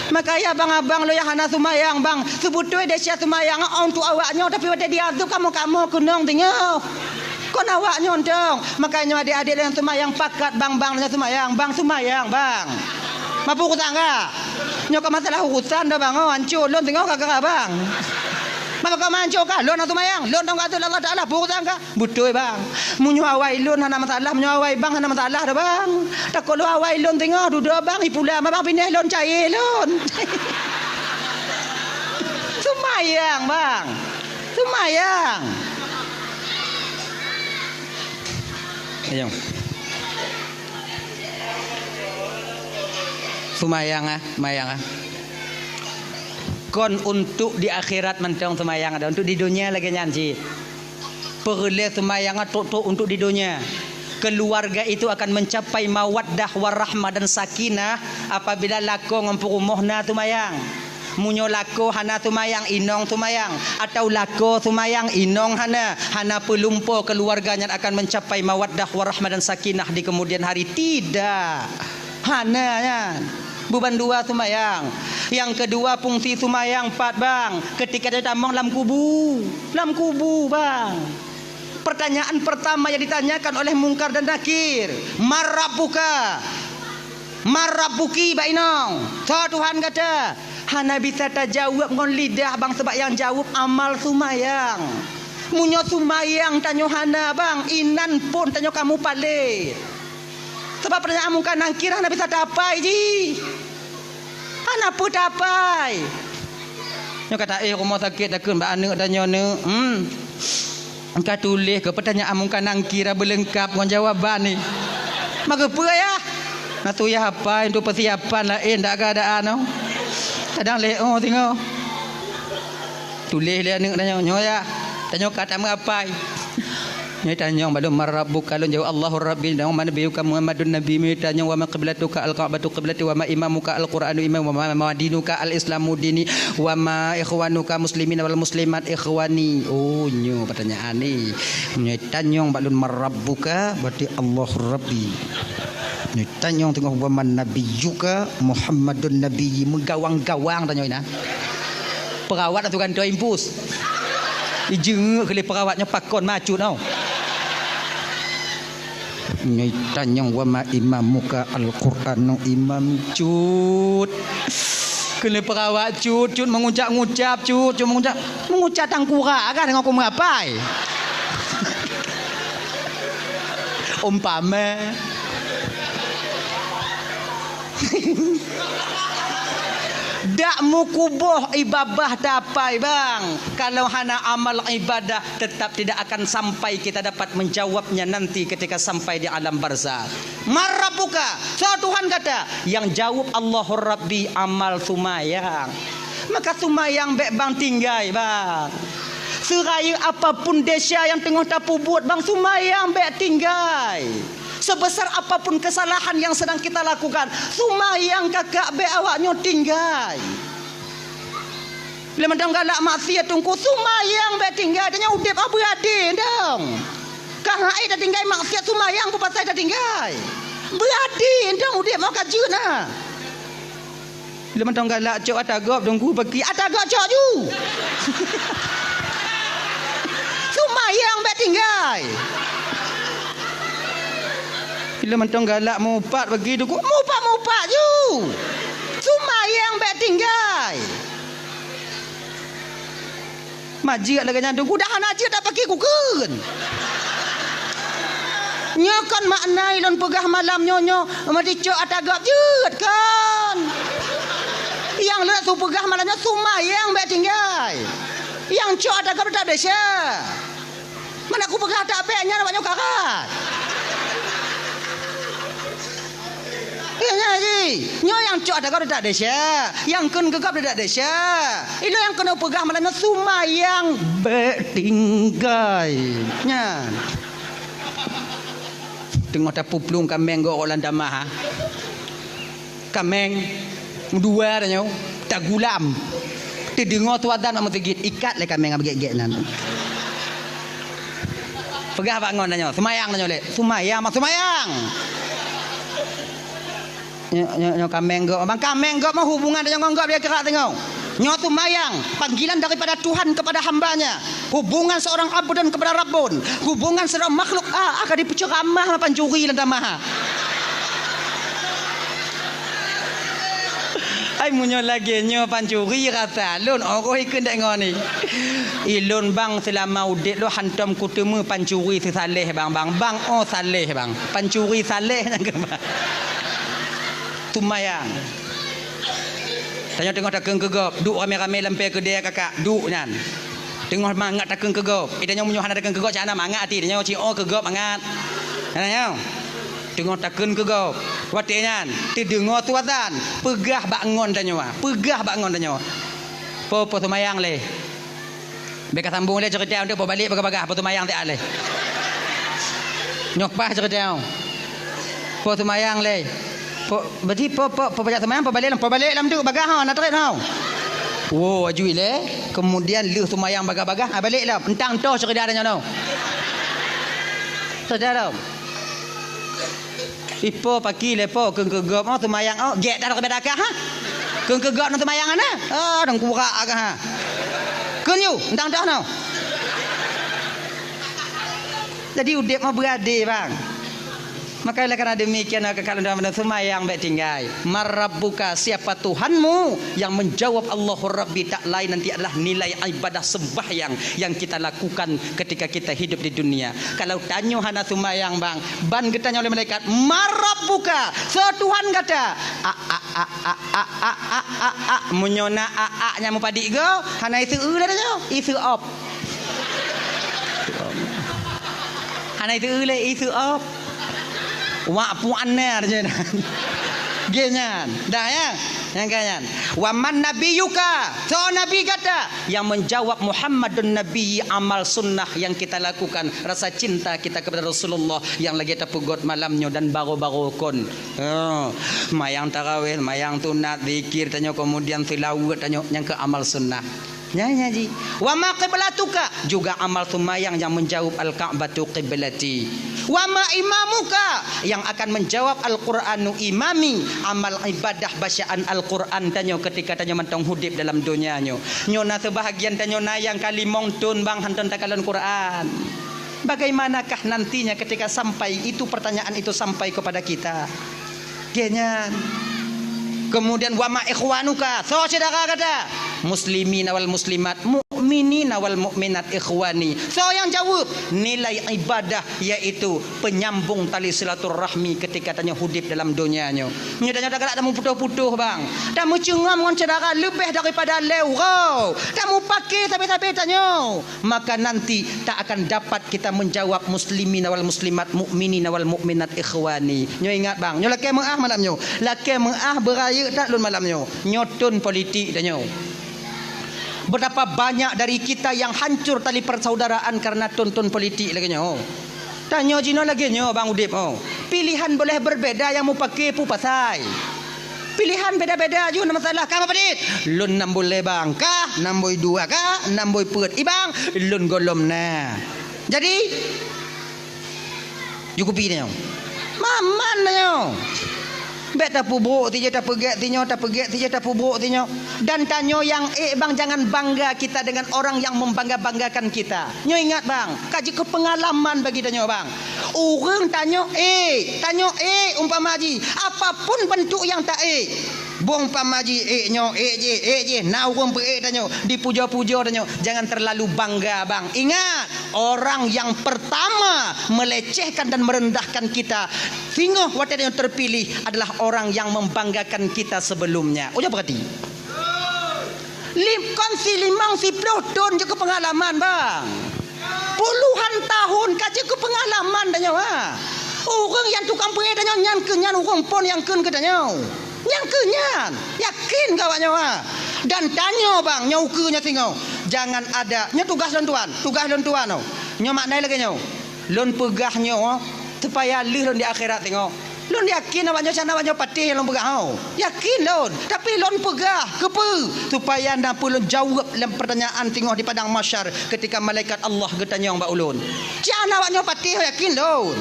Makanya abang-abang lo yang hana sumayang bang, sebutui desia sumayang untuk awaknya tapi ada diaduk kamu kunong tengok. Kon awaknya dong. Makanya adik-adik yang sumayang pakat bang sumayang, bang. Mampu kutangga. Nyoka masalah urusan dah bang, hancur lon tengok kagak bang. Maka kau mancuk kah? Lon atau mayang? Lon dong kata Allah Taala bukan kah? Betul bang. Munyu awai lon hana masalah, munyu awai bang hana masalah dah bang. Tak kalau awai lon tengok duduk bang ipula bang pindah lon cair lon. Sumayang bang. Sumayang. Ayo. Sumayang mayang kon untuk di akhirat mentang semayang ada, untuk di dunia lagi nyanyi perle semayang untuk di dunia. Keluarga itu akan mencapai mawaddah warahmah dan sakinah apabila lako ngompurumohna tumayang. Munyo lako hana tumayang inong tumayang, atau lako tumayang inong hana pelumpo, keluarganya akan mencapai mawaddah warahmah dan sakinah di kemudian hari. Tidak hana ya. Beban dua sumayang. Yang kedua fungsi sumayang 4 bang. Ketika dia tambang dalam kubu bang. Pertanyaan pertama yang ditanyakan oleh Mungkar dan Nakir, Marabuki bainong. So Tuhan kata, hana bisa terjawab ngon lidah bang, sebab yang jawab amal sumayang. Munyo sumayang tanyo hana bang, inan pun tanyo kamu palit. Sebab pertanyaan Mungkar Nakir hana bisa dapai ji. Hana pun dapai. Nyo kata rumah sakit takun ba anu dan nyo ne. Engkau tulis ke pertanyaan Mungkar Nakir berlengkap dengan jawaban ni. Maka apa ya? Nak tu ya apa untuk persiapan lain tak keadaan no. Kadang leo tengok. Tulis dia anu dan nyo ya. Tanya kata apa? Ni tanya balum marabbuka lun jawab Allahur rabbi dan mana nabiyuka Muhammadun nabi mi tanya wa ma qiblatuka al-ka'batu qiblati wa ma imamuka al-qur'anu imam wa ma dinuka al-islamu dini wa ma ikhwanuka muslimin wal muslimat ikhwani. Oh nyo pertanyaan ni. Ni tanya balun marabbuka berarti Allahur rabbi. Ni tanya tengok wa man nabiyuka Muhammadun nabi menggawang-gawang tanya ina. Perawat tu kan tu impus. Ijeng kali perawatnya pakon maju tau. Nyai tanyang wa ma imamuka al-Qur'anu imam cut. Kena perawat cut mengucap-ngucap cut mengucap tangkura kan dengan aku mengapai. Umpama dak mukubuh ibadah dapai bang. Kalau hana amal ibadah tetap tidak akan sampai kita dapat menjawabnya nanti ketika sampai di alam barzakh. Marabuka, so Tuhan kata, yang jawab Allahur Rabbi amal sumayang. Maka sumayang bek bang tinggai bang. Seraya apapun desa yang tengah tapu buat bang, sumayang bek tinggai. Sebesar apapun kesalahan yang sedang kita lakukan, sumayang kakak be awaknya tinggal. Bila mendang galak maksiat tungku sumayang be tinggal, dia udip abu adin dong. Kang ai dah tinggal maksiat sumayang pun pasal dah tinggal. Beradin dong udip mau kajuna. Bila mendang galak cok atagop tungku pergi atagop cok ju. Sumayang be tinggal. Bila mentong galak mupat bagi tu mupat ju. Sumayang bek tinggal. Maji lagi nyandung dah haji dah pakai kukeun. Nyokan maknai lon pegah malam nyonyo mati cok atagap jeut kan. Yang lu tu pegah malamnya sumayang bek tinggal. Yang cok atagap tak desa. Mana aku pegah tak beknya nak nyok karat. Nyo yang cok ada kau tak desa, yang kun gegap tak desa. Itu yang kena pegah malamnya sumayang betinggainya. Tengok tapu pelung kameng go orang damah. Kameng dua dah nyo, tak gulam. Terdengar tuadan nak mentegit ikat le kameng abgek-gek nan. Pegah bangun dah nyo, sumayang dah nyo le. Sumayang mak sumayang. Nyo kamenggo. Bang kamenggo mah hubungan dengan enggak dia kerak tengok. Nyo tu mayang, panggilan daripada Tuhan kepada hambanya. Hubungan seorang abdan kepada Rabbun. Hubungan seorang makhluk akan dipenceramah pancuri lan tamah. Ai munyo lagi nyo pancuri kata lun oroh ikut dak ngoni. Ilun bang selama udik lo hantam kutemu pancuri si saleh bang oh saleh bang. Pancuri saleh nang ke bang. Tumayang. Tengok takeng kegop, duk rame-rame lampai kedai kakak, duk nyan. Tengok mangat takeng kegop. Idanya munyo hana takeng kegop cana mangat ati tanya cio kegop mangat. Tanya. Tengok takeng kegop. Wate nyan, ti dengar tu azan, pegah bangun tanya. Pegah bangun tanya. Po tumayang le. Beka sambung le cerita untuk balik bagah-bagah po tumayang tak le. Nyok pah cerita. Po tumayang le. Berarti pembajak semayang pembalik lam tu bagah ha nak tarik tau. Oh ajui le. Kemudian lu semayang bagah-bagah balik lam. Entang tu cerita dah nyono. Cerita dah. Ipo pagi lepo keng kegop mau semayang get dah ke bedakah ha. Keng kegop nak semayang ana. Dang kurak agak ha. Keng you entang dah no. Jadi udip mau berade bang. Maka karena demikian kalau dalam semayang baik tinggal. Marabbuka, siapa Tuhanmu? Yang menjawab Allahur Rabbi tak lain nanti adalah nilai ibadah sembahyang yang kita lakukan ketika kita hidup di dunia. Kalau tanya hana semayang bang, ban ditanya oleh malaikat, Marabbuka, Tuhan kata, munyona nya mu padik go, hana isu dah tanya, isu op. Hana isu op. Wa puannya aja genyan dah ya yang kanyan wa man nabiyuka so nabi kata yang menjawab Muhammadun nabi amal sunnah yang kita lakukan rasa cinta kita kepada Rasulullah yang lagi terpegot malamnya dan baru-baru kon mayang tarawih mayang sunat zikir tanya kemudian tilawat tanya yang ke amal sunnah nyanyi wa ma qiblatuka juga amal sumayang yang menjawab al-ka'batu qiblati wa ma imamuka yang akan menjawab al-Qur'anu imami amal ibadah bacaan al-Qur'an tanyo ketika tanyo mantong hudip dalam dunia nyo nyona sebahagian tanyo nayang kalimong tun bang hanton takalan Qur'an bagaimanakah nantinya ketika sampai itu pertanyaan itu sampai kepada kita genyan. Kemudian wa ma ikhwanuka so saudara kata muslimin wal muslimat mukminin wal mukminat ikhwani so yang jawab nilai ibadah yaitu penyambung tali silaturahmi ketika tanya hudip dalam dunianya nyo tanya dak tamu putuh-putuh bang tamu cengam ngon saudara lebih daripada leurau tamu pakai tapi tanya maka nanti tak akan dapat kita menjawab muslimin wal muslimat mukminin wal mukminat ikhwani nyo ingat bang nyo laki mengah malam nyo laki mengah beraya tak lun malamnya nyotun politik danyo betapa banyak dari kita yang hancur tali persaudaraan karena tonton politik lagi nyo tanya jino lagi nyo bang udip pilihan boleh berbeza yang mau pakai pu pasai pilihan beda-beda juga masalah kamu pedit lun 6 boleh bang kah 6 boy 2 kah 6 boy perut ibang lun golom na jadi cukup ini maman nyo bet tak pubruk tinyo tak pegat tinyo tak pubruk tinyo dan tanyo yang bang jangan bangga kita dengan orang yang membangga-banggakan kita nyo ingat bang kaji ke pengalaman bagi tanyo bang orang tanyo umpama haji apapun bentuk yang tak bong pamaji nyo je na urang pe tanyo dipuja-puja tanyo jangan terlalu bangga bang ingat orang yang pertama melecehkan dan merendahkan kita sehingga waktu yang terpilih adalah orang yang membanggakan kita sebelumnya udah berarti kongsi 50 tahun juga pengalaman bang puluhan tahun kaji ke pengalaman tanyo orang yang tukang pe tanyo nyan urang pon yang keun ke tanyo yang kenyan yakin kawannya dan tanya bang nyaukunya tinggal jangan ada nya tugas lon tuan nya maknai lagi nya lon pegahnya supaya lih lon di akhirat tengok lon yakin awaknya sana awaknya patih lon pegah yakin lon tapi lon pegah kepe supaya ndak lon jawab dalam pertanyaan tengok di padang mahsyar ketika malaikat Allah getanya mbak ulun jana awaknya patih yakin lon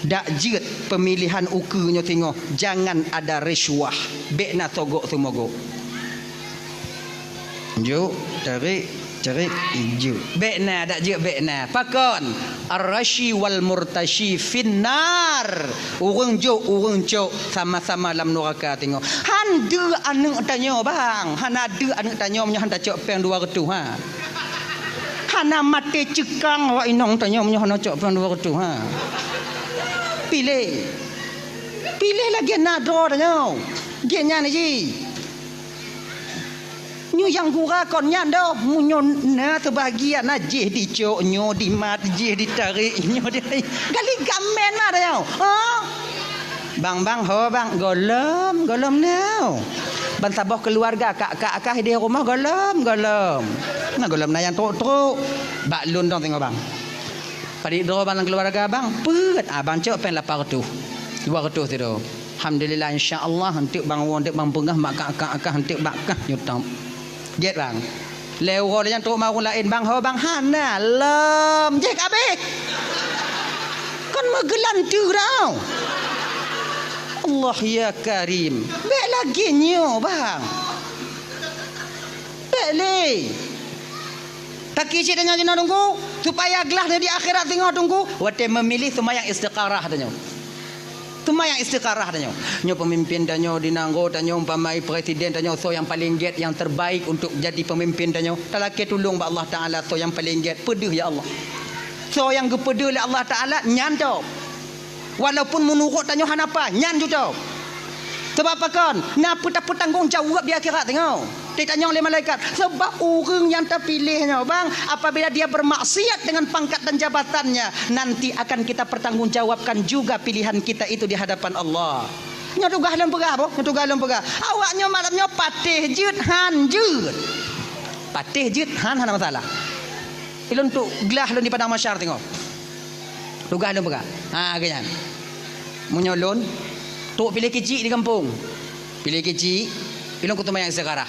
dak jeut pemilihan ukunya tengok, jangan ada risuah. Bekna togok tumogo. Jo, tarik hijau. Bekna dak jeut bekna. Pakon ar-rashi wal murtashi finnar. Urang jo, urang cok sama-sama dalam neraka tengok. Han de aneuk tanya bang, han ada aneuk tanya nya han tak cok peng 200 ha. Hana mati cekang wa inong tanya nya han cok peng 200 ha. Pilih lagi nadro tanya. Genya ni ji. Nyu yang gura kon nyan do munyo na sebahagian na je di cok nyo di mat je ditarik nyo di gali gamen mah tanya. Oh. Bang ho bang golom now. Ban sabah keluarga kak di rumah golom. Nah golom na yang truk. Bak lun dong tengok bang. Pada dua bang keluarga bang, pet abang cok pen 800. 200 tu. Alhamdulillah insya-Allah hentik bang won hentik bang pengah mak kakak hentik bakah nyutam. Get bang. Lewo yang truk mau lain bang ho bang hana lem jek abik. Kon megelan tu tau. Allah ya Karim. Bek lagi nyo bang. Bek le. Tak kisi tanya jina tunggu supaya gelah di akhirat tengok tunggu. Wate memilih semua yang istiqarah tanya. Semua yang istiqarah tanya. Nyo pemimpin tanya dinanggo tanya umpamai presiden tanya so yang paling get yang terbaik untuk jadi pemimpin tanya. Talake tolong ba Allah Taala so yang paling get pedih ya Allah. So yang gepedih oleh Allah Taala nyan tau. Walaupun menurut tanya hanapa nyan tu tau. Sebab apa kan? Napa tak bertanggung jawab di akhirat tengok. Ditanya oleh malaikat. Sebab orang yang terpilihnya bang, apabila dia bermaksiat dengan pangkat dan jabatannya, nanti akan kita pertanggungjawabkan juga pilihan kita itu di hadapan Allah. Nya tugah lem pegah boh, tugah lem pegah. Awaknya malamnya patih jeut han jeut. Patih jeut han hana masalah. Ilun tu gelah lun di padang masyar tengok. Tugah lem pegah. Ha ganyan. Munyolon tok pilih kecil di kampung. Pilih kecil, ilun kutu mayang sekarang.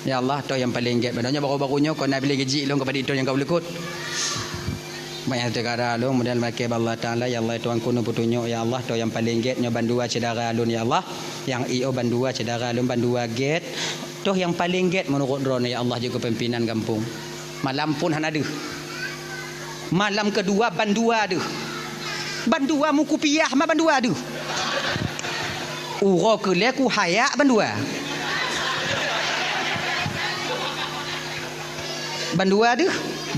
Ya Allah, tu yang paling get. Badanya baru-barunya kau nak pilih kecil ilun kepada itu yang kau boleh ikut. Mayang sekarang ilun modal makai Allah Taala. Ya Allah Tuhan kuno putunyo. Ya Allah tu yang paling get. Nyo bandua cedara ilun ya Allah. Yang io bandua cedara ilun bandua get. Tu yang paling get menurut drone ya Allah juga pimpinan kampung. Malam pun han ada. Malam kedua bandua ada. Bandua muku piyah mah bandua ada. Uro ke leku hayak bandua. Bandua ada.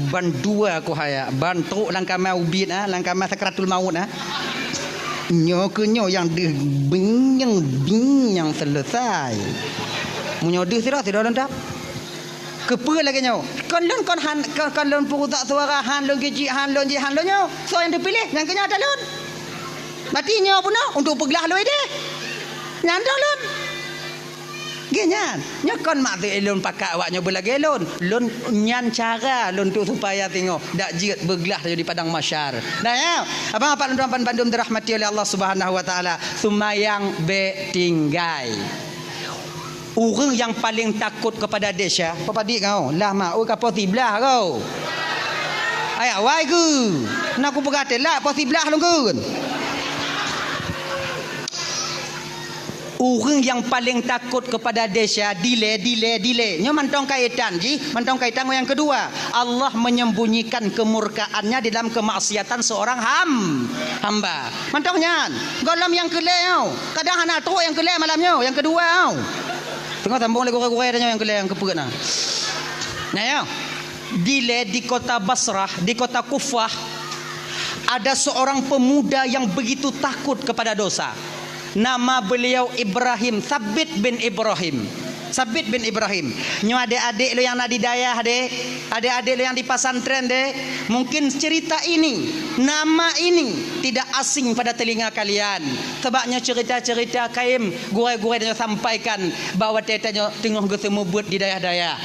Bandua ku hayak. Bantuk langkama ubit langkama sakratul maut Nyo ke nyo yang deh binyang selesai. Munyo deh tidak lentap. Kepa lagi nyo. Kon lon purutak suara han lon kecik han lon nyo. So yang dipilih yang kena ada lon. Mati nyo pun untuk peglah loi deh. Nyandang lon. Genyan. Nyo kon mak tu elon pakak awak nyo belagi lon. Lon nyan cara lon tu supaya tengok dak jeut beglah di padang masyar. Nah ya. Abang-abang tuan-tuan bandum dirahmati oleh Allah Subhanahu wa taala. Sumayang be tinggai. Orang yang paling takut kepada desa, apa padik kau? Lah mak, oi kapo tiblah kau. Ai awai ke? Nak aku berkata lah apa tiblah lu kun. Orang yang paling takut kepada desa delay. Nyo mantong kaitan ji, mantong kaitan yang kedua. Allah menyembunyikan kemurkaannya di dalam kemaksiatan seorang hamba. Mantong nyan. Golom yang keleo. Kadang anak teruk yang keleo malamnya, yang kedua kau. Tengok tambung lagi gore-gore tanya yang kelih yang keput nah. Nah ya. Di kota Basrah, di kota Kufah ada seorang pemuda yang begitu takut kepada dosa. Nama beliau Ibrahim, Sabit bin Ibrahim. Nyo adik-adik lo yang nak di dayah dek, adik-adik lo yang di pasantren dek, mungkin cerita ini, nama ini tidak asing pada telinga kalian. Sebabnya cerita-cerita kaim gurai-gurai dia sampaikan bahawa tetanya tengah ketemu buat di dayah-dayah.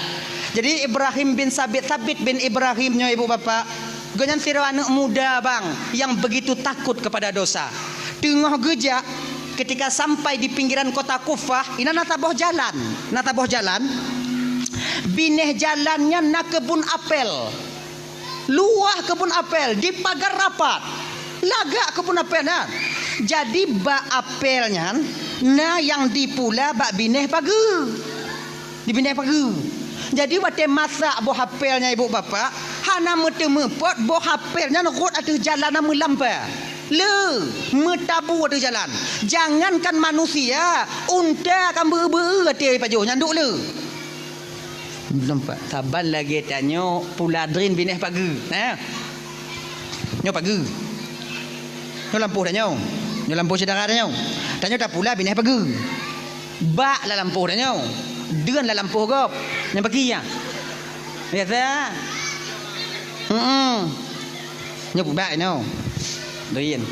Jadi Ibrahim bin Sabit bin Ibrahim nyo ibu bapa, ganyan sira anak muda bang yang begitu takut kepada dosa. Tengah gejak ketika sampai di pinggiran kota Kufah, ini nataboh jalan. Bineh jalannya nak kebun apel. Luah kebun apel di pagar rapat. Lagak ke pun apel nah. Jadi ba apelnya nah yang dipula ba bineh pagi. Di bineh pagi. Jadi waktu masak boh apelnya ibu bapa, hana mepot boh apelnya nurut atas jalan nama lampa. Le, metabu atas jalan. Jangankan manusia, unta akan ber-ber atas pajuh nyanduk le. Nampak saban lagi tanya pula drin bineh pagi. Nah. Nyo pagi. Nyo lampu dah nyo. Nyo lampu sedara dah nyo. Tanya tak pula bineh pagi. Bak la lampu dah nyo. Deun la lampu gop. Yang pagi ya. Biasa. Nyo bak nyo. Drin.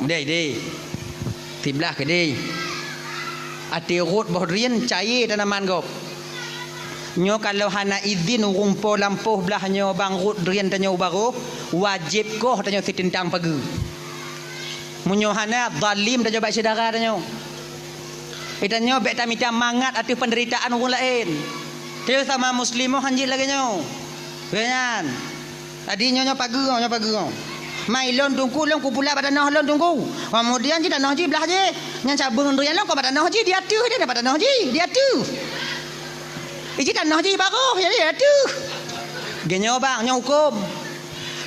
Dei dei. Tiblah ke dei. Ati rot boh drin cair tanaman gop. Nyo kalau hana izin rumpo lampuh belah nyo bang rut drian tanyo baru wajib koh tanyo sitintang pagi. Munyo hana zalim tanyo bak saudara tanyo. Itanyo bek tamita mangat ati penderitaan orang lain. Tanyo sama muslimo hanjil lagi nyo. Kan. Tadi nyo pagi nyo. Mai lon tungku lon ku pula badanah lon tungku. Kemudian ji tanah ji belah je. Nyan cabung drian lon ko badanah ji dia tu dia dapat tanah ji dia tu. Iji tanah je baru jadi tu. Genyo bang nyo hukum.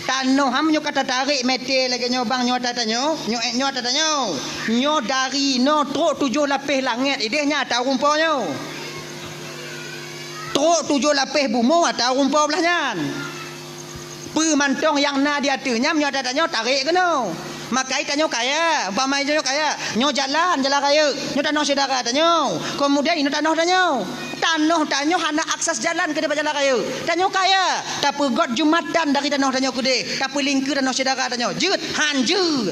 Tanah ham nyo kata tarik meter lagi nyo bang nyo tata nyo tata nyo. Nyo dari no truk 7 lapis langit idehnya atau rumpau nyo. Truk 7 lapis bumo atau rumpau belahnya. Pemantong yang na dia tu nyam nyo tata nyo tarik ke no. Makai tanyo kaya, umpamai nyo kaya, nyo jalan kaya, nyo tanah saudara tanyo. Kemudian ini tanah tanyo. Tanyo hana akses jalan ke depan jalan kaya. Tanyo kaya, tapi god jumatan dari tanah tanyo kude, tapi lingku tanah saudara tanyo. Jut, hanjut.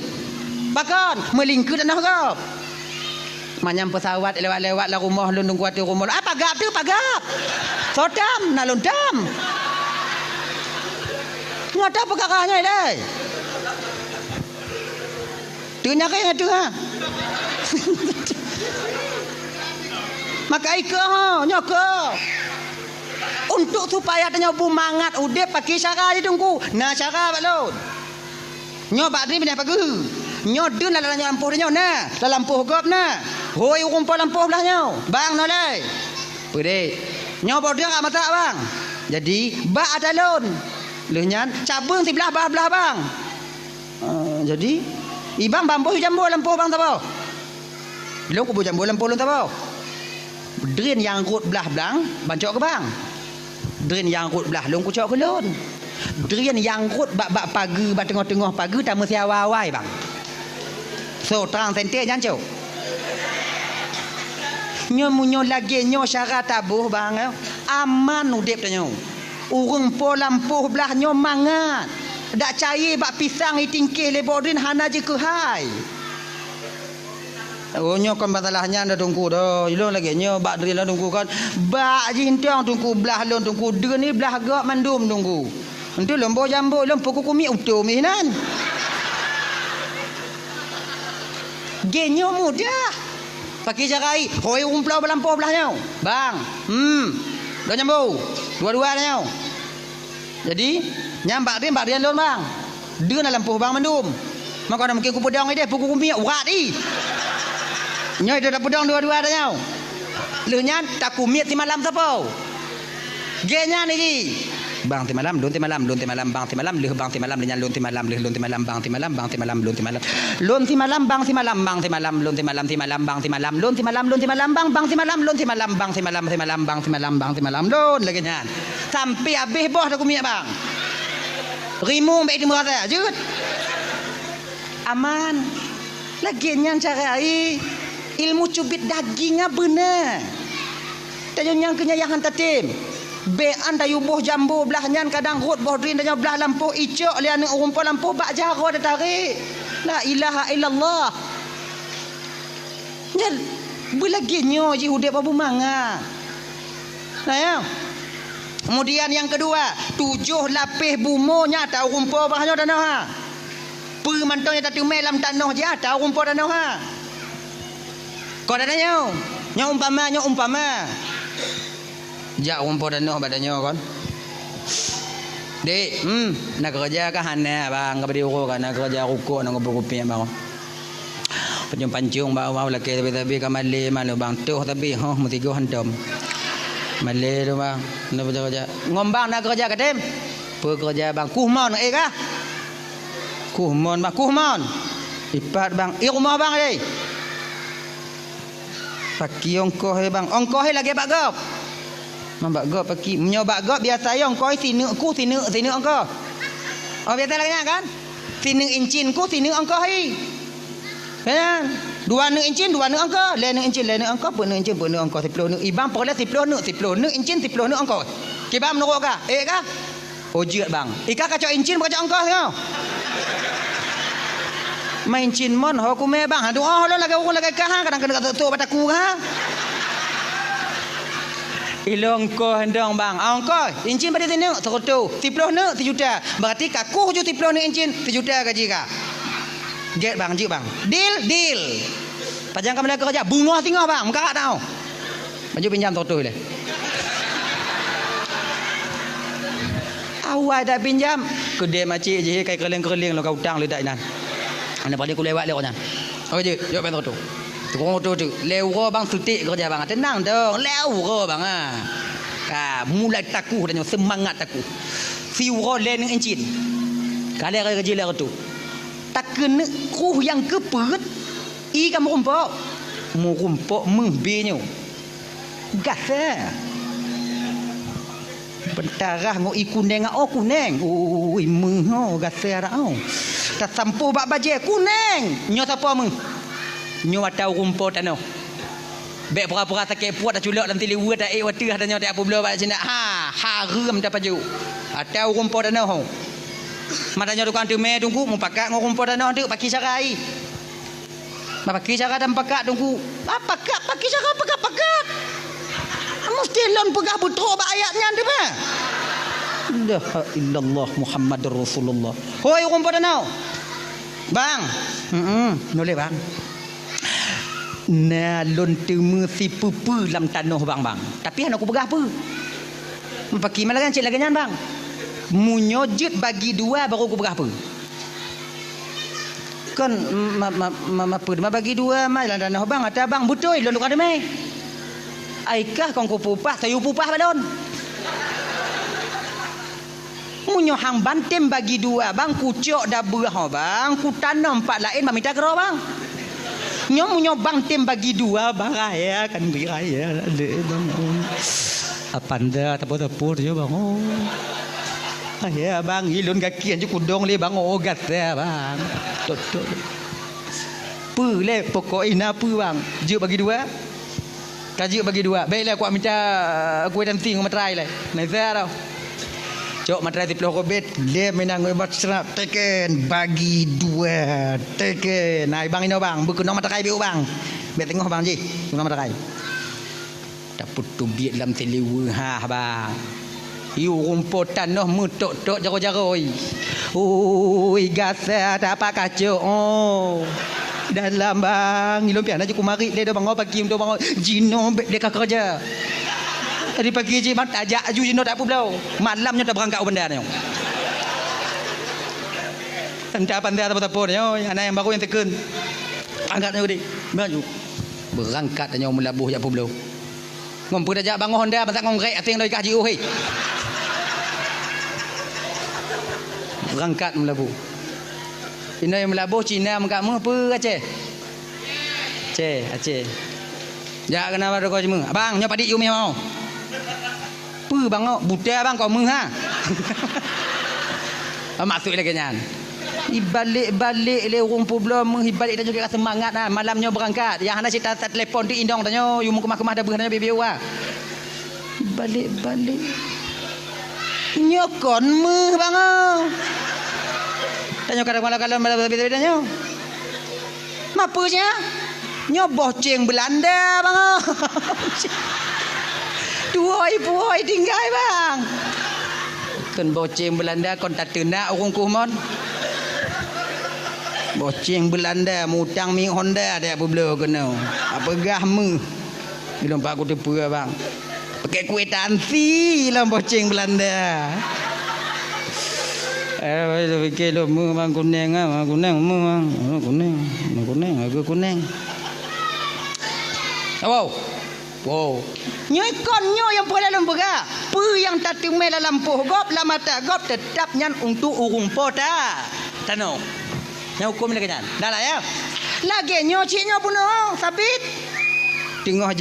Bahkan melingku tanah gap. Manyam pesawat lewat-lewat lah rumah lundung kuat rumah. Apa gap tu pagap. Sodam nalun dam. Ngata perkaranya dai. Tu nyakai ngatu ha. Maka ika ha, nyaka. Untuk supaya tanyo bumangat udip pakai cara dia tunggu. Nah cara balon. Nyo bak ni pindah pagi. Nyo dun dalam lampuh dia nyo nah. Dalam lampuh gop nah. Hoi rumpau lampuh belah nyo. Bang no lai. Pede. Nyo bodoh enggak masak bang. Jadi bak adalon. Lehnyan cabung sebelah belah bang. Jadi ibang bambu jambu lampu bang tahu. Belum kubu jambu lampu lun tahu. Drain yang rut belah belang bancok ke bang. Drain yang rut belah lun kucok ke lun. Drain yang rut bak pagi bak tengah-tengah pagi tak mesti awal-awal bang. So terang sente jancu. Nyo lagi nyo syarat tabuh bang. Aman udip tanyo. Urung po lampu belah nyo mangat. Dak cair bak pisang itingkih lebodrin hana je ke hai. Oh nyo kan masalahnya dah tunggu dah. Ilong lagi nyo bak dri lah tunggu kan. Bak je hintang tunggu belah lon tunggu de ni belah gak mandum tunggu. Entu lombo jambu lompo kukumi utum hinan. Genyo mudah. Pakai carai hoi umplau belampo belah nyo. Bang. Dah jambu. Dua-dua nyo. Jadi nyambak dia lon bang. Dia dalam lampu bang mandum. Maka nak mungkin ku pedang dia pukul kumi urat di. Nyoi dia dak pedang dua-dua dah nyau. Leunya tak kumit ti malam sapo. Genya ni. Bang ti malam, lun ti malam, bang ti malam, leuh bang ti malam leunya lun ti malam, lun ti malam, bang ti malam, lun ti malam. Lun ti malam, bang ti malam, bang ti malam, lun ti malam, bang ti malam, lun ti malam, bang ti malam, lun ti malam, bang ti malam, lun lagi nyan. Sampai habis boh dak kumit bang. Rimu mbak itu merata jut. Aman. Lagi yang carai ilmu cubit dagingnya benar. Tayo yang kenyayangan tatim. Bean dayu boh jambu belah nyan kadang rut boh drin dayo belah lampu icok lian rumpau lampu bak jaro dah tarik. La ilaha illallah. Nyal belagi nyo ji hudep abu manga. Nah ya. Kemudian yang kedua, 7 lapis bumonya tahu rumpau bahnya tanah ha. Pemantaunya tak tumai dalam tanah je tahu rumpau tanah ha. Kau dah tanya, nya umpama. Jak rumpau tanah badannya kan. Dek, nak kerja kan hana bang, kepada urut kan nak kerja rukuk nak kopi bang. Pancung bawa laki tapi kamali malu bang tuh tapi mesti go hantam. Malay tu bang, nak kerja. Ngombang nak kerja kadem. Pekerja bang, kuhmon kah? Kuhmon bang, kuhmon. Ipat bang, rumah bang ni. Paki ongkoh bang, ongkoh lagi bak gop. Mambak gop paki, menyobak gop biasa ya ongkoh sini ongkoh. Oh biasa lagi kan? Sini incin ku sini ongkoh kan? 2 incin 2 ongkoh, 5 incin 5 ongkoh, 10 incin 10 ongkoh, 10 ibang pola 10 incin 10 ongkoh. Kibam nuruk kah? Kah? Ojek bang. Ika kacau incin kacau ongkoh tengok. Main cin mon ho ku me bang. Aduh oh lo lagi urang lagi kah kadang kena tu bataku ha. Ilongkoh hendong bang. Ongkoh incin pada sini serutu 10 juta. Berarti kaku je 10 incin 1 juta gaji kah. Get bang, jik bang. Deal. Pajang kami kerja bunga tengah bang. Muka tahu. Baju pinjam tu le. Awal dah pinjam. Kedai makcik je kai kerling-kerling lo kau utang le dak nan. Ana pada ku lewat le kan. Oh je, yo pen tu. Tukang tu. Lewo bang sutik kerja bang. Tenang dong. Lewo bang ah. Mulai taku dan semangat taku. Siuro len encin. Kali kerja le tu. Tak kena kuh yang kepet i kamu rumpok mu rumpok mengbinyo gasa bentarah ngo i kuneng kuneng ui mengho gasa ra tak sampuh bak baje kuneng nyo siapa meng nyo atau rumpok tano bek pura-pura sakit puat dah culak dalam tiliwa dah water dah nyo tak apa bela bak sini haram dah paju atau rumpok tano matanya tukang teme tunggu mau pakat ngau rumput danau tu paki carai. Paki cara dan pakat tunggu. Pakat paki cara pakat. Mesti lon pegah betul ba ayatnya tu bah. La illallah Muhammadur Rasulullah. Hoi rumput danau. Bang. Boleh bang. Nah lon temu si pupu dalam tanah bang. Tapi anak aku pegah apa? Paki malah kan cik lagi nyan bang. Munyojut bagi 2 baru aku berapa kan apa bagi 2 mai lah danah bang ada bang betul lo ada mai aikah kong ku pupah sayu pupah balon munyo hang bantem bagi 2 bang kucok dah berah bang ku tanam 4 lain minta kero bang nyom munyo bantem bagi 2 bang raya kan biraya le bang apa anda tapur je bang ya bang ilun kaki anju kudong le bang ogat ya bang tok pu le pokok ina pu bang je bagi 2 kaji bagi 2 baiklah aku minta kuih dan ting matrai le naizar tau cok matrai 10 kobet le menang obat serap teken bagi 2 teken nai bang ino bang bekunong matrai biu bang bet tengok bang ji kunong matrai daput tu biat dalam telewa bang Iu rumput tanah mutok-tok jaro-jaro. Ui gasa tak apa kacau. Dalam bang, ilom pian aja kumari le dah bang pagi untuk bang jino dia kerja. Tadi pagi je mat ajak aju jino tak apa belau. Malamnya dah berangkat benda ni. Entah pandai apa apa ni. Anak yang baru yang tekan. Angkat ni baju. Berangkat tanya melabuh jak apa belau. Ngompu dah jak bang Honda pasal ngongkrek ating dah kaji oi. Berangkat melabuh. Ina yang melabuh Cina mengkamu apa Aceh? Aceh. Jak kenapa ada kau cuma? Abang nyo padik you mau. Apa bang buta bang kau meng ha. Masuk lagi nyan. Ibalik-balik le rumput belum menghibalik dan juga semangat ah malamnya berangkat. Yang hendak cerita telefon tu indong tanya you mau kemah-kemah dah berhanya bibiu ah. Balik-balik. Nyokon meh bang. Tanya kadang-kadang beda-beda nyo. Mapanya? Nyo boceng Belanda bang. 2 ibu tinggal bang. Kan boceng Belanda kon tak tenak orang kuhmon. Boceng Belanda mutang mi Honda dia apa belo kena. Apa gahmu. Belum pak aku tepu bang. Pakai kuih tansi lah boceng Belanda. Fikir lu bang kuning ah, kuning aku kuning. Wow. Wow. Nyoi konyo yang pula lembaga. Pu yang tak tumel dalam puh gop la mata gop tetap nyan untuk urung pota. Tano. Yang hukum ni kenyan. Dah lah ya. Lagi nyo ciknyo puno sabit. Tengah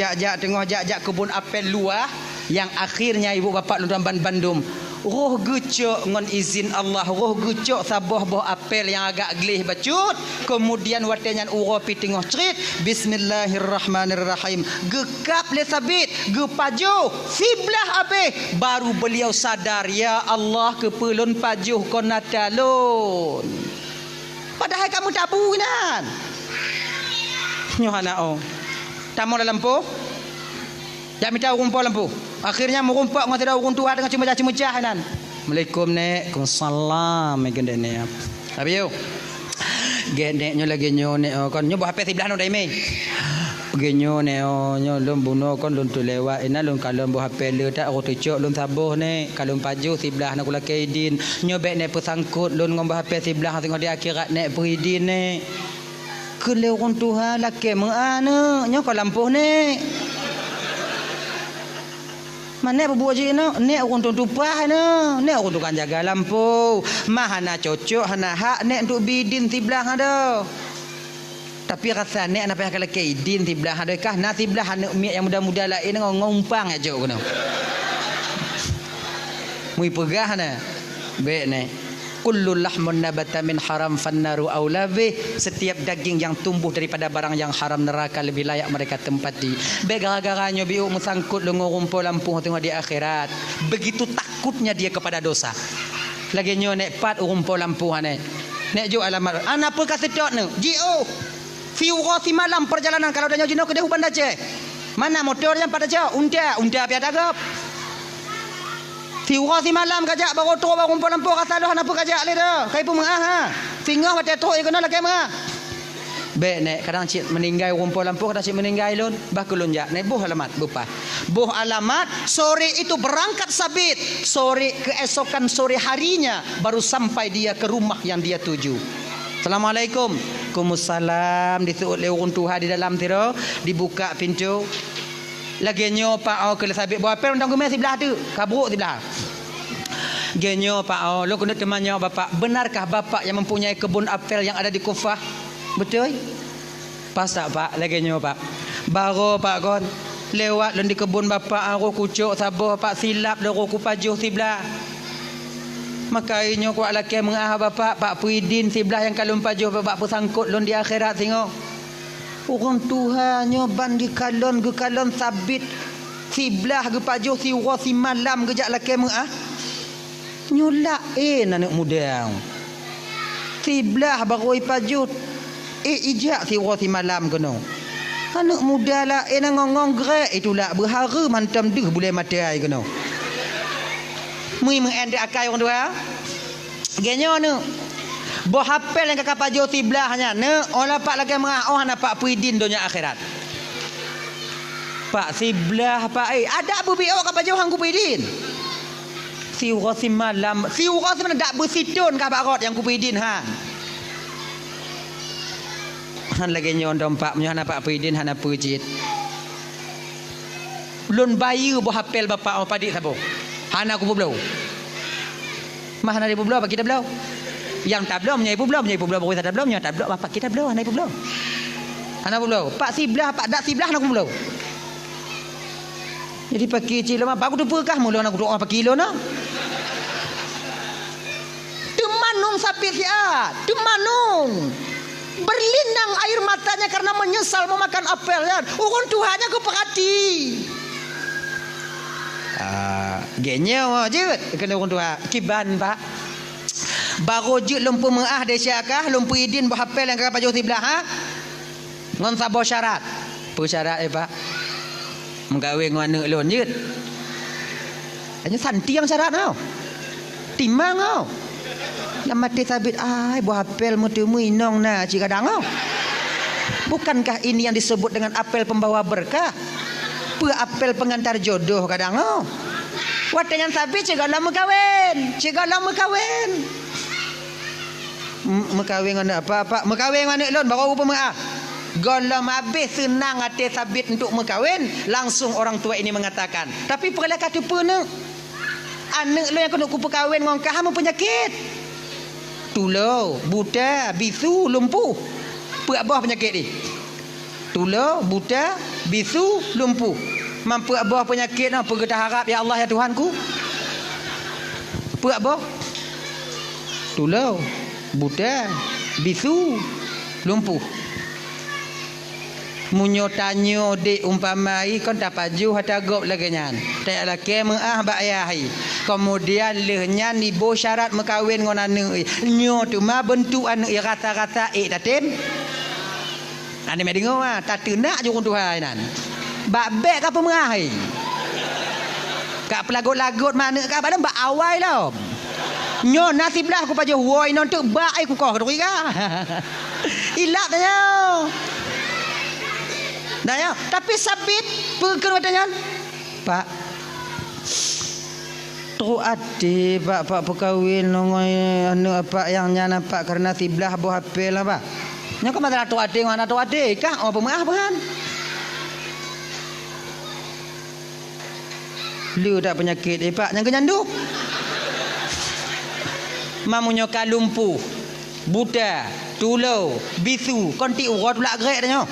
jak kebun apel luar yang akhirnya ibu bapa lu dalam Bandung. Roh gucuk ngon izin Allah, roh gucuk sabah buah apel yang agak gelih bacut, kemudian watenyan uro pi tengah cerit, bismillahirrahmanirrahim, gekap le sabit, gepaju siblah abe, baru beliau sadar, ya Allah kepelun pajuh kona talun. Padahal kamu tabu nan. Nyohana oh. Tamu dalam lampu. Tak minta rumput lampu. Akhirnya merumpak dengan tidak urung tua dengan cemecah-cemecah nan. Assalamualaikum nek. Waalaikumsalam gende nek. Tapi yo. Gende nyo lagi nyo nek kon nyo bah HP sebelah no dai me. Genyo nek nyo lum buno kon lum tu lewat ina lum kalon bah HP le tak ro tucuk lum sabuh nek kalon paju sebelah nak kula kaidin. Nyo bek nek pesangkut lum ngom bah HP sebelah tengok di akhirat nek beridin nek. Kele urung Tuhan laki mengana nyo ko lampuh nek. Mana berbuat je no, nek urung tupah no, nek urung tukang jaga lampu, mahana cocok hana hak nek untuk bidin tiblah ada. Tapi rasa nek nak payah kalau kaidin tiblah ada kah, na tiblah hana umi yang muda-muda lain ngompang aja kono. Mui pegah na. Baik nek. Kullu lahmun nabata min haram fannaru aula bih. Setiap daging yang tumbuh daripada barang yang haram neraka lebih layak mereka tempati. Baik gara-garanya biu musangkut lengo rumpul lampu tengok di akhirat. Begitu takutnya dia kepada dosa. Lagi nyo nek pat rumpul lampu ane. Nek jo alamat. Ana apa kasih tok ne? GO. Fiura si malam perjalanan kalau dah nyo jino ke Dehuban Aceh. Mana motor yang pada jauh? Unta piada gap. Fiura si malam kajak baru teruk baru rumpul lampu rasa dah apa kajak le dah. Kai pun mengah ha. Fingah mata teruk ikuna lagi mengah. Baik nek kadang cik meninggal rumpul lampu kadang cik meninggal lun bah kulun jak nek buh alamat bupa. Buh alamat sore itu berangkat sabit. Sore keesokan sore harinya baru sampai dia ke rumah yang dia tuju. Assalamualaikum. Waalaikumsalam. Disuut le urung Tuhan di dalam tiro, dibuka pintu. Lagi nyo pak au ke sabit buat apel undang kumai sebelah tu. Kabruk sebelah. Genyo pak au lo kena temannya bapak. Benarkah bapak yang mempunyai kebun apel yang ada di Kufah? Betul? Pas tak pak? Lagi nyo pak. Baru pak kon lewat di kebun bapak aku kucuk sabuh pak silap loro ku pajuh sebelah. Maka inyo kuat laki mengah bapak Pak Puidin sebelah yang kalon pajuh bapak pesangkut lon di akhirat tengok. Orang Tuhannya bandi kalon ke kalon sabit sebelah ke pajuh si ura si malam kejak laki mengah. Nyulak anak muda. Sebelah baru pajuh ijak si ura si malam kena. Anak muda lah ngongong gerak itulah berhara mantam deh boleh mati ai kena. Mui mengende akai orang tua. Genyo nu. Boh hafal yang kakak pajo tiblahnya ne olah pak lagi mengah oh anak Pak Puidin dunia akhirat. Pak siblah pak ada Abu Bio kakak pajo hang Puidin. Si urasi malam, si urasi mana dak bersitun kakak rot yang Puidin ha. Han lagi nyondom pak punya anak Pak Puidin hana pujit. Lun bayu boh hafal bapak au padik sabo. Hana aku belau. Mah hana di belau apa kita belau? Yang tak belau menyai belau baru tak belau tak belau apa kita belau hana belau. Hana belau. Pak siblah pak dak siblah hana aku belau. Jadi pakai cilo mah aku tu perkah mula nak doa pakai kilo nah. Temanung sapi siat, temanung. Berlinang air matanya karena menyesal memakan apel ya. Urun Tuhannya aku perhati. Genyo je kena urun Tuhan. Kiban pak. Baru je lumpu mengah de syakah lumpu idin berhafal yang kakak pajuh sebelah ha. Ngon sabo syarat. Apa syarat pak? Menggawe ngan anak lon je. Hanya santi yang syarat tau. Timang tau. Yang mati sabit ai berhafal mutemu inong na cik kadang tau. Bukankah ini yang disebut dengan apel pembawa berkah? Apel pengantar jodoh kadang tau. Watengan sabit cik lama kawin. Cik lama kawin. Mekawin dengan apa? Mekawin dengan lon baru rupa mengah. Golam habis senang hati sabit untuk mekawin, langsung orang tua ini mengatakan, tapi perlah kata pun anak lo yang kena ku perkahwin dengan kau penyakit. Tulau, buta, bisu, lumpuh. Apa abah penyakit ni? Tulau, buta, bisu, lumpuh. Mampu abah penyakit apa kita harap ya Allah ya Tuhanku? Apa abah? Tulau, buta, bisu, lumpuh. Munyo tanyo de umpamai kon tak paju hata gop laganyan. Tak laki mengah bak ayah. Kemudian lehnya ni bo syarat mekawin dengan anak. Nyo tu ma bentuk anak rata-rata tatim. Ane mai dengar tak tenak je orang Tuhan nan. Bak bek ka apa mengah. Kak pelagut-lagut mana ka badan bak awai lah. Nyo nasib lah aku paju woi non tu bak ai ku kau tu ka. Ilap dah. Dah ya, tapi sabit perkara katanya, Pak. Tu ade pak perkahwin dengan anu apa yang nyana pak karena tiblah buah apel lah pak. Nya kau masalah tu ade dengan tu ade kah? Oh pemah kan? Lu tak penyakit pak, yang kenyandu. Mamunyo kalumpuh, buta, tulau, bisu, konti urat pula gerak dah.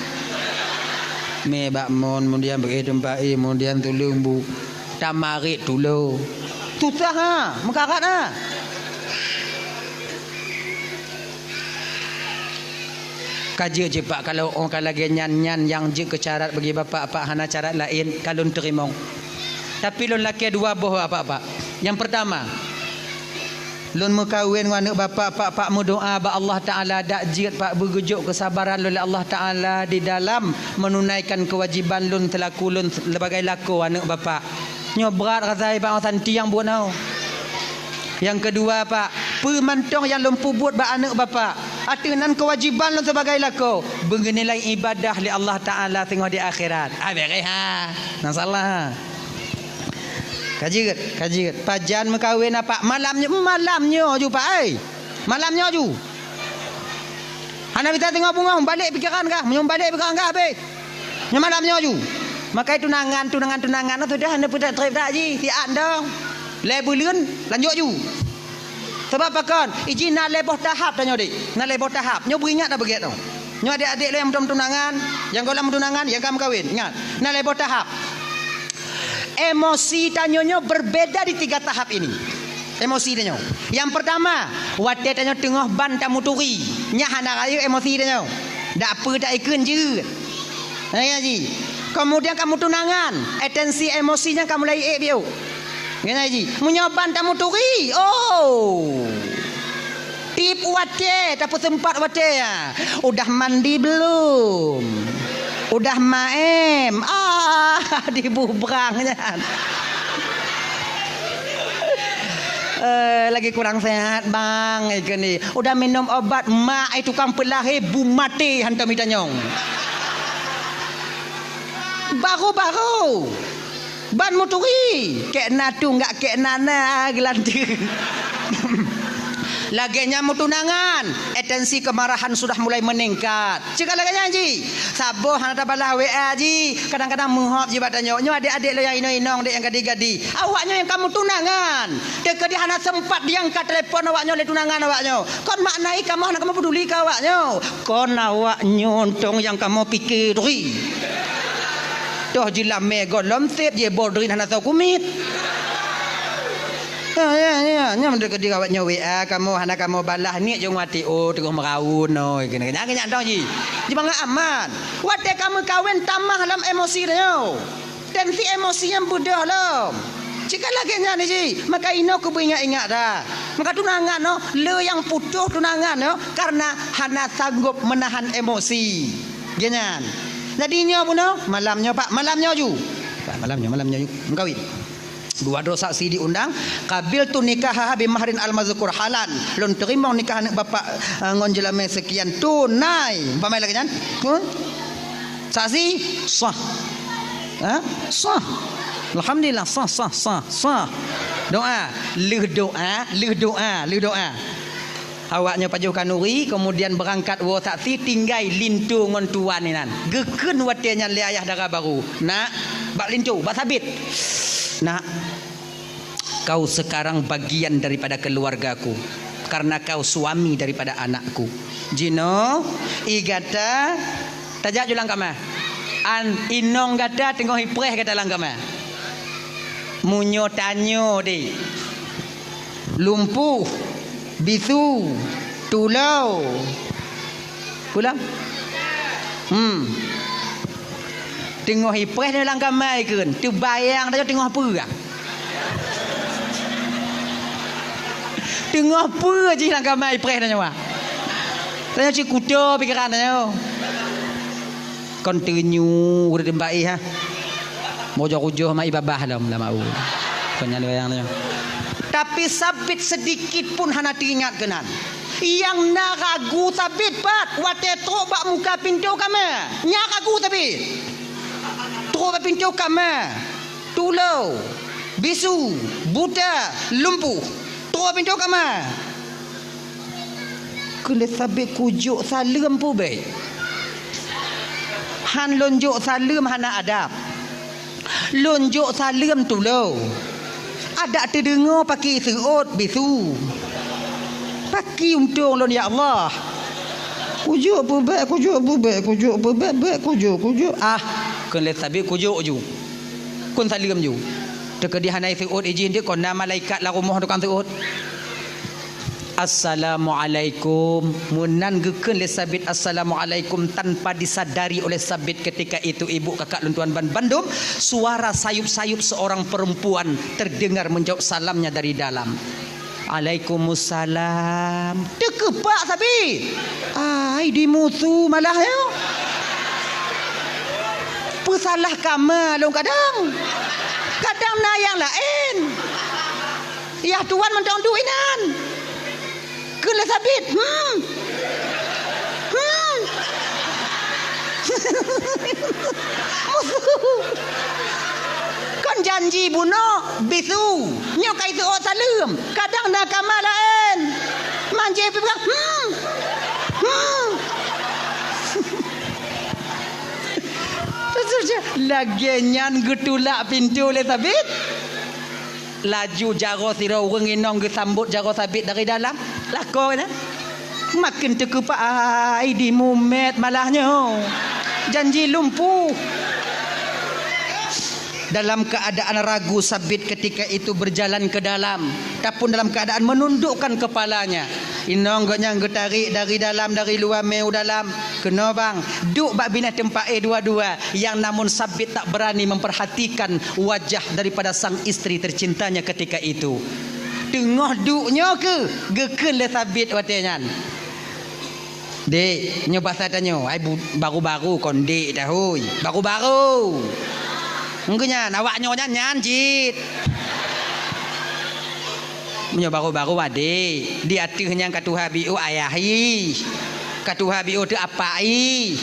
Me bak mon kemudian bagi tempat kemudian tulung bu tamarit tulo susah ha mekarat ha kaji je pak kalau orang lagi nyan yang je kecarat bagi bapak hana carat lain kalau terima tapi lon laki dua boh apa yang pertama lon mekawin dengan anak bapak mu doa ba Allah Taala dak jiat pak bergejuk kesabaran oleh Allah Taala di dalam menunaikan kewajiban lon telaku lon sebagai laku anak bapak. Nyo berat razai pak santi yang buat nau. Yang kedua pak, pemantong yang lon pubut ba anak bapak. Atunan kewajiban lon sebagai laku bernilai ibadah li Allah Taala tengok di akhirat. Beres ha. Nak salah ha. Kaji pajan mekawin apa malamnya ju pak malamnya ju ana kita tengok bunga balik pikiran kah balik pikiran kah be malamnya ju maka tunangan tu dah anda pudak trip tak ji siap dah lebuleun lanjut ju sebab apa kan izin nak leboh tahap tanya dik nak leboh tahap nyo beringat dah begitu nyo adik-adik lo yang belum tunangan yang golong tunangan yang kamu kahwin ingat nak leboh tahap. Emosi tanyonyo berbeda di 3 tahap ini. Emosi tanyo. Yang pertama, wate tanyo tengah ban tamu turi. Nya hana raya emosi tanyo. Dak apa tak ikun je. Ya ji. Kemudian kamu tunangan, atensi emosinya kamu lai biu. Ya ji. Munyoban tamu turi. Oh. Tip wate, tapi sempat wate ya. Udah mandi belum? Udah maem dibubrangnya lagi kurang sehat bang ni. Udah minum obat mak itu tukang pelahir bu mati hantar mitanyong baru ban moturi kek natu enggak kek nana gelantir. Laginya mau tunangan, atensi kemarahan sudah mulai meningkat. Cakap laginya ji, saboh hana balah WA ji, kadang-kadang menghop je badannya. Nyo adik-adik lo yang inong dek yang gadi-gadi. Awaknya yang kamu tunangan, dek dia hana sempat diangkat telefon awaknya le tunangan awaknya. Kon maknai kamu hana kamu peduli ke awaknya. Kon awaknya untung yang kamu pikiri. Toh jilam mego lomsep je bodrin hana tahu kumit. Ya, mendekat dia awaknya WA kamu hana kamu balah ni jong mati tengah meraun oi kena dong ji. Di bangga aman. Wate kamu kawin tamah dalam emosi dia. Tensi emosinya budah lah. Jika lagi ni ji, maka ino ku ingat dah. Maka tunangan no, le yang putus tunangan no karena hana sanggup menahan emosi. Genyan. Jadinya pun no, malamnya Pak, malamnya ju. Pak, malamnya ju. Mengkawin. 2 dosa saksi diundang kabil tu nikah bi mahrin al mazkur halan lon terima nikah anak bapak ngonjelame sekian tunai pamai lagi kan saksi sah sah alhamdulillah sah doa leh doa Awaknya pajuh kanuri kemudian berangkat wo saksi tinggai lintu ngon tuan ni nan. Geken watenya li ayah dara baru. Nak bak lintu, bak sabit. Nak kau sekarang bagian daripada keluargaku karena kau suami daripada anakku. Jino igata tajak julang kama. An inong gata tengok hipreh kata lang kama. Munyo tanyo di. Lumpuh, bisu, tulau. Pulang? Tengok hipreh dalam kamar kan. Tu bayang dah tengok apa ah? Tengok apa je dalam kamar hipreh dah nyawa. Tanya cik kuda pikiran dah. Continue udah tempat ha. Mojo-mojo mai babah dah mau. Kanya bayang dah. Tapi sabit sedikit pun hana teringat kenan. Yang nak ragu sabit pat wate trok bak muka pintu kamar. Nyak ragu sabit. Trok bak pintu kamar. Tulau, bisu, buta, lumpuh. Trok pintu kamar. Kena sabit kujuk salam pu baik. Han lonjok salam hana adab. Lonjok salam tulau. Ada terdengar pakai serut bisu. Pakai untung lon ya Allah. Kujuk bebek, kujuk bebek, kujuk bebek, kujuk. Ah, kena sabit kujuk ju. Kun salam ju. Teka dia hanai serut izin dia kon nama malaikat la rumah tukang serut. Assalamualaikum. Munan geken le sabit assalamualaikum tanpa disadari oleh sabit ketika itu ibu kakak luntuan ban Bandung, suara sayup-sayup seorang perempuan terdengar menjawab salamnya dari dalam. Waalaikumsalam. Dekepak sabit. Ai di musuh malah ya. Pesalah kamar long kadang. Kadang na yang lain. Ya tuan mentang duinan. Kena sabit. Kan janji bunuh bisu. Nyokai tu ot salam. Kadang nak kamar lain. Manje pegang. Lagian getulak pintu le sabit. Laju jaro sira urang inong gesambut jaro sabit dari dalam. Lako na. Makin terkepak ai di mumet malahnya. Janji lumpuh. Dalam keadaan ragu sabit ketika itu berjalan ke dalam, ataupun dalam keadaan menundukkan kepalanya. Inong goknya getarik dari dalam, dari luar meu dalam. Kena bang, duk bak bina tempat dua-dua yang namun sabit tak berani memperhatikan wajah daripada sang isteri tercintanya ketika itu. Tengah duknya ke geken le sabit watenya. Dek, nyoba saya tanya, ai baru-baru kon dek dah hoi. Baru-baru. Engkenya awak nyonya nyanjit. Menyo baru-baru adik. Di atihnya katuha biu ayahi. Katuha biu tu apai.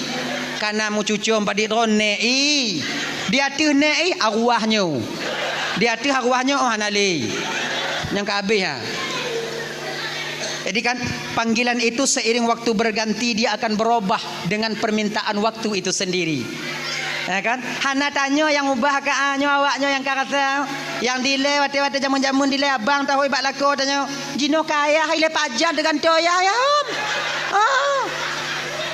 Kana mu cucum padi ronei. Di atih nei arwahnya. Di atih arwahnya oh hanali. Yang kabeh ha. Jadi kan panggilan itu seiring waktu berganti dia akan berubah dengan permintaan waktu itu sendiri. Ya kan? Hana tanya yang ubah kaanyo awaknya yang karasa yang dile wate-wate jamun-jamun dile abang tahu ibak lako tanya jino kaya ile pajan dengan toya ya.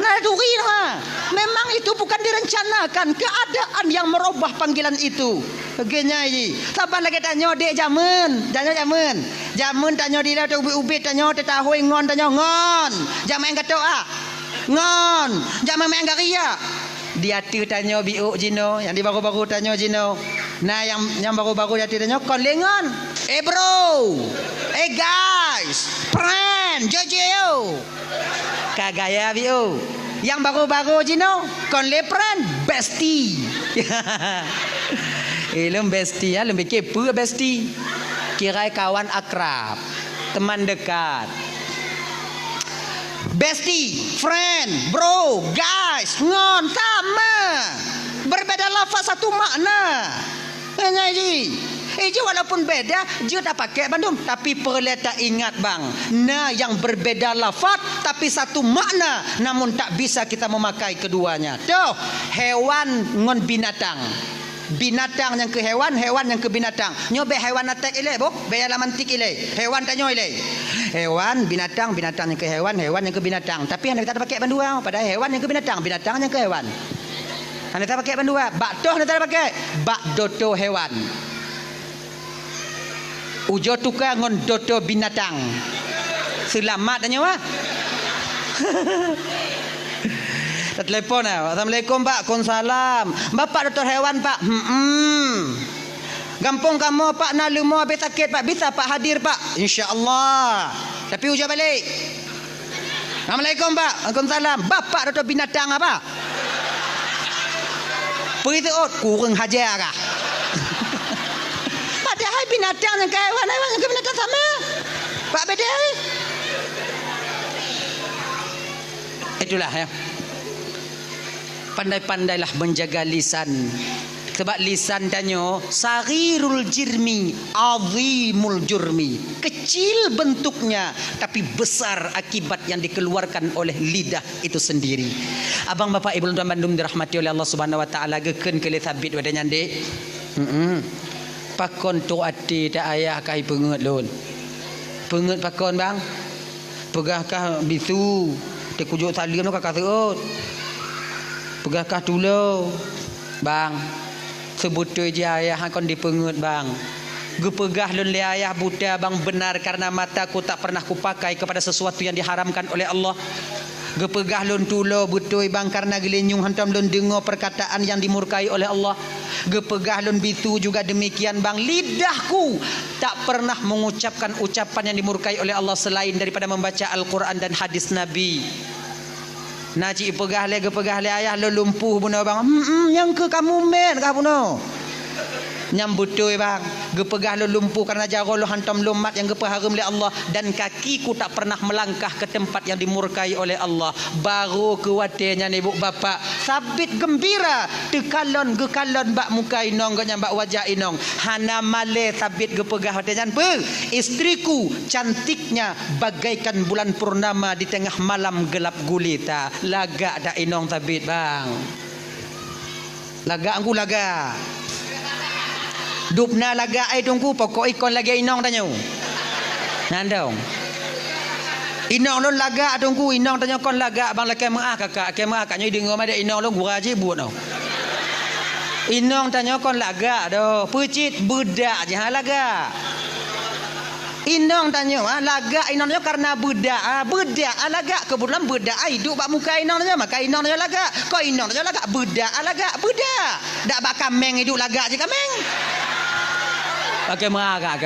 Nah duri ha. Memang itu bukan direncanakan, keadaan yang merubah panggilan itu. Begini ji. Sabar lagi tanya dek jamun, jamun. Jamun tanya dile tu ubi tanya tahu ngon tanya ngon. Jamun kata ngon. Jamun main garia. Dia tu tanya biuk Jino, yang di baru-baru tanya Jino. Nah yang baru-baru dia tanya kon lengon. Bro. Guys, friend, Jojo. Kagaya biuk. Yang baru-baru Jino, kon le friend, bestie. Lem bestie ya, lebih kepo bestie. Kira kawan akrab, teman dekat. Bestie, friend, bro, guys, ngon sama. Berbeda lafaz satu makna. Hanya ji. Je walaupun beda, je tak pakai bandum. Tapi perlu tak ingat bang, nah yang berbeda lafaz tapi satu makna, namun tak bisa kita memakai keduanya. Tuh, hewan ngon binatang. Binatang yang ke hewan, hewan yang ke binatang. Nyobe hewan atek ile, bo, be alaman tik ile. Hewan tanyo ile. Hewan, binatang, binatang yang ke hewan, hewan yang ke binatang. Tapi anda tak pakai bandua, pada hewan yang ke binatang, binatang yang ke hewan. Anda tak pakai bandua, bak doh anda tak pakai. Bak doto hewan. Ujo tukar ngon doto binatang. Selamat tanyo ah. Telepon Assalamualaikum Pak. Waalaikumsalam. Bapak doktor hewan Pak. Gampung kamu Pak nak lumo habis sakit Pak. Bisa Pak hadir Pak. InsyaAllah. Tapi ujar balik. Assalamualaikum Pak. Waalaikumsalam. Bapak doktor binatang apa? Pergi tu kurang hajar kah? Padahal binatang dengan hewan, hewan dengan binatang sama. Pak beda. Itulah ya. Pandai-pandailah menjaga lisan. Sebab lisan danyo sarirul jirmi, azimul jurmi. Kecil bentuknya tapi besar akibat yang dikeluarkan oleh lidah itu sendiri. Abang bapak ibu tuan bandum dirahmati oleh Allah Subhanahu wa taala, geken kele sabit wadanya dek. Pakon tu ati tak ayah kai pengut lon. Pengut pakon bang. Pegahkah bisu. Te kujuk salim tu kakak seut. Pegahkah tulau bang, sebutul je ayah kon dipengut bang. Gepegah lun le ayah buta bang benar karena mataku tak pernah kupakai kepada sesuatu yang diharamkan oleh Allah. Gepegah lun tulau betul bang karena gelenyung hantam lun dengar perkataan yang dimurkai oleh Allah. Gepegah lun bitu juga demikian bang. Lidahku tak pernah mengucapkan ucapan yang dimurkai oleh Allah selain daripada membaca Al-Quran dan hadis Nabi. Naci pegah le ayah lo lumpuh buno bang. Yang ke kamu men kah buno. Nyambutoi bang. Gepegah lo lumpuh karena jaro lo hantam lomat yang gepaharum le Allah, dan kakiku tak pernah melangkah ke tempat yang dimurkai oleh Allah. Baru kuatnya ni ibu bapa sabit gembira tekalon gekalon bak muka inong gak nyambak wajah inong. Hana male sabit gepegah hatian pe. Istriku cantiknya bagaikan bulan purnama di tengah malam gelap gulita. Lagak dak inong sabit bang. Lagak aku lagak. Dupna laga ai tungku pokok ikon lagi inong tanyo. Nandong. Inong lon laga tungku inong tanyo kon laga bang laki maah kakak ke maah kaknya dengar ada inong lon gura je buat no. Inong tanyo kon laga do, pecit budak je ha laga. Inong tanyo laga inong tanyo karena budak budak laga kebetulan budak ai duk bak muka inong tanyo maka inong tanyo laga. Ko inong tanyo laga budak laga budak. Dak bak kameng hidup laga je kameng. Pakai marah.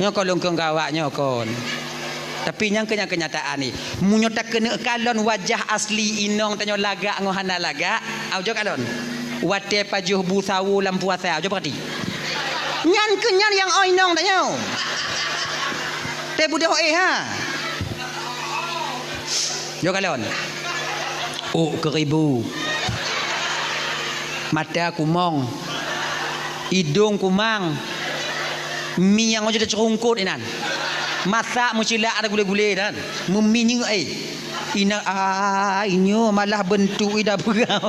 Nyokon lungkung kawak nyokon. Tapi yang kenyataan ni, munyo tak kena kalon wajah asli inong tanyo laga ngohana laga. Aujo kalon. Wate pajuh busawu lam puasa. Aujo perhati. Nyan kenyan yang inong tanyo. Te budak ha. Jo kalon. Oh keribu. Mata kumong. Hidung kumang. Mi yang aja cerungkut inan. Masak mucila ada gule-gule dan. Meminyung ina inyo malah bentuk ida pegau.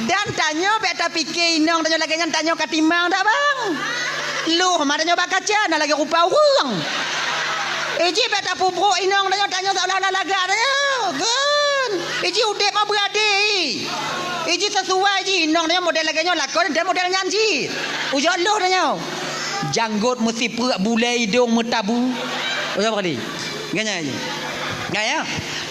Dan tanya beta fikir inong tanya lagi ngan tanya katimang dak bang. Lu madanya bak kaca nak lagi rupa urang. Eji beta pubruk inong tanya seolah-olah laga tanya. Kan. Eji udep mah berade. Iji sesuai ji inong tanya model laganya lakon dan model nyanji. Ujar lu tanya. Janggut mesti perak bulai hidung metabu. Ujar kali. Ganya aja. Gaya.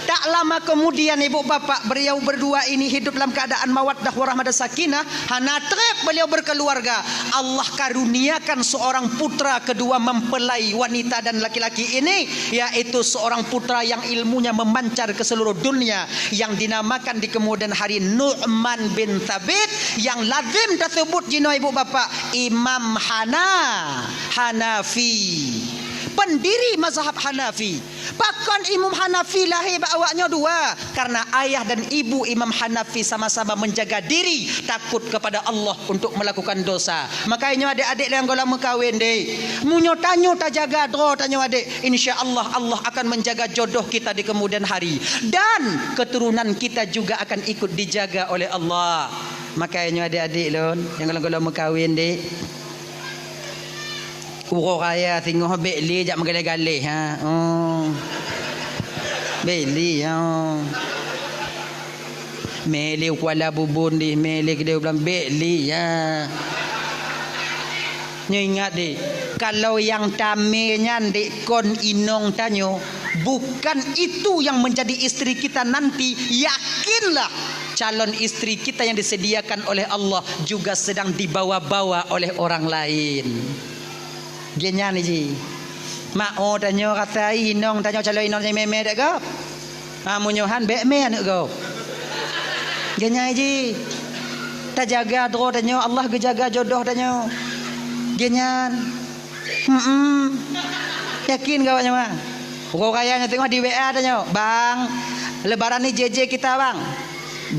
Tak lama kemudian ibu bapak beliau berdua ini hidup dalam keadaan mawaddah warahmah dan sakinah. Hana trep beliau berkeluarga. Allah karuniakan seorang putra kedua mempelai wanita dan laki-laki ini, yaitu seorang putra yang ilmunya memancar ke seluruh dunia, yang dinamakan di kemudian hari Nu'man bin Thabit, yang lazim tersebut jino ibu bapak Imam Hanafi, pendiri mazhab Hanafi. Pakon Imam Hanafi lahir awaknya dua. Karena ayah dan ibu Imam Hanafi sama-sama menjaga diri takut kepada Allah untuk melakukan dosa. Makanya adik-adik yang lama kahwin deh, munyo tanyo tak jaga dro tanyo adik, insya-Allah Allah akan menjaga jodoh kita di kemudian hari dan keturunan kita juga akan ikut dijaga oleh Allah. Makanya adik-adik lon yang lama kahwin deh, urang raya tengok bekli jak mengalih-galih ha. Beli Meli Kuala Bubun di Meli dia bilang beli ya. Nyo ingat deh, kalau yang tamenya dek kon inong tanyo bukan itu yang menjadi istri kita nanti, yakinlah calon istri kita yang disediakan oleh Allah juga sedang dibawa-bawa oleh orang lain. Genya ni ji. Mak tanyo kata inong tanyo calon inong saya meme dek kau. Munyohan bek me anak kau. Genya ji. Tak jaga dro tanyo Allah gejaga jodoh tanyo. Genyan. Yakin kau mah. Kau kayaknya tengok di WA tanyo, "Bang, lebaran ni JJ kita, Bang."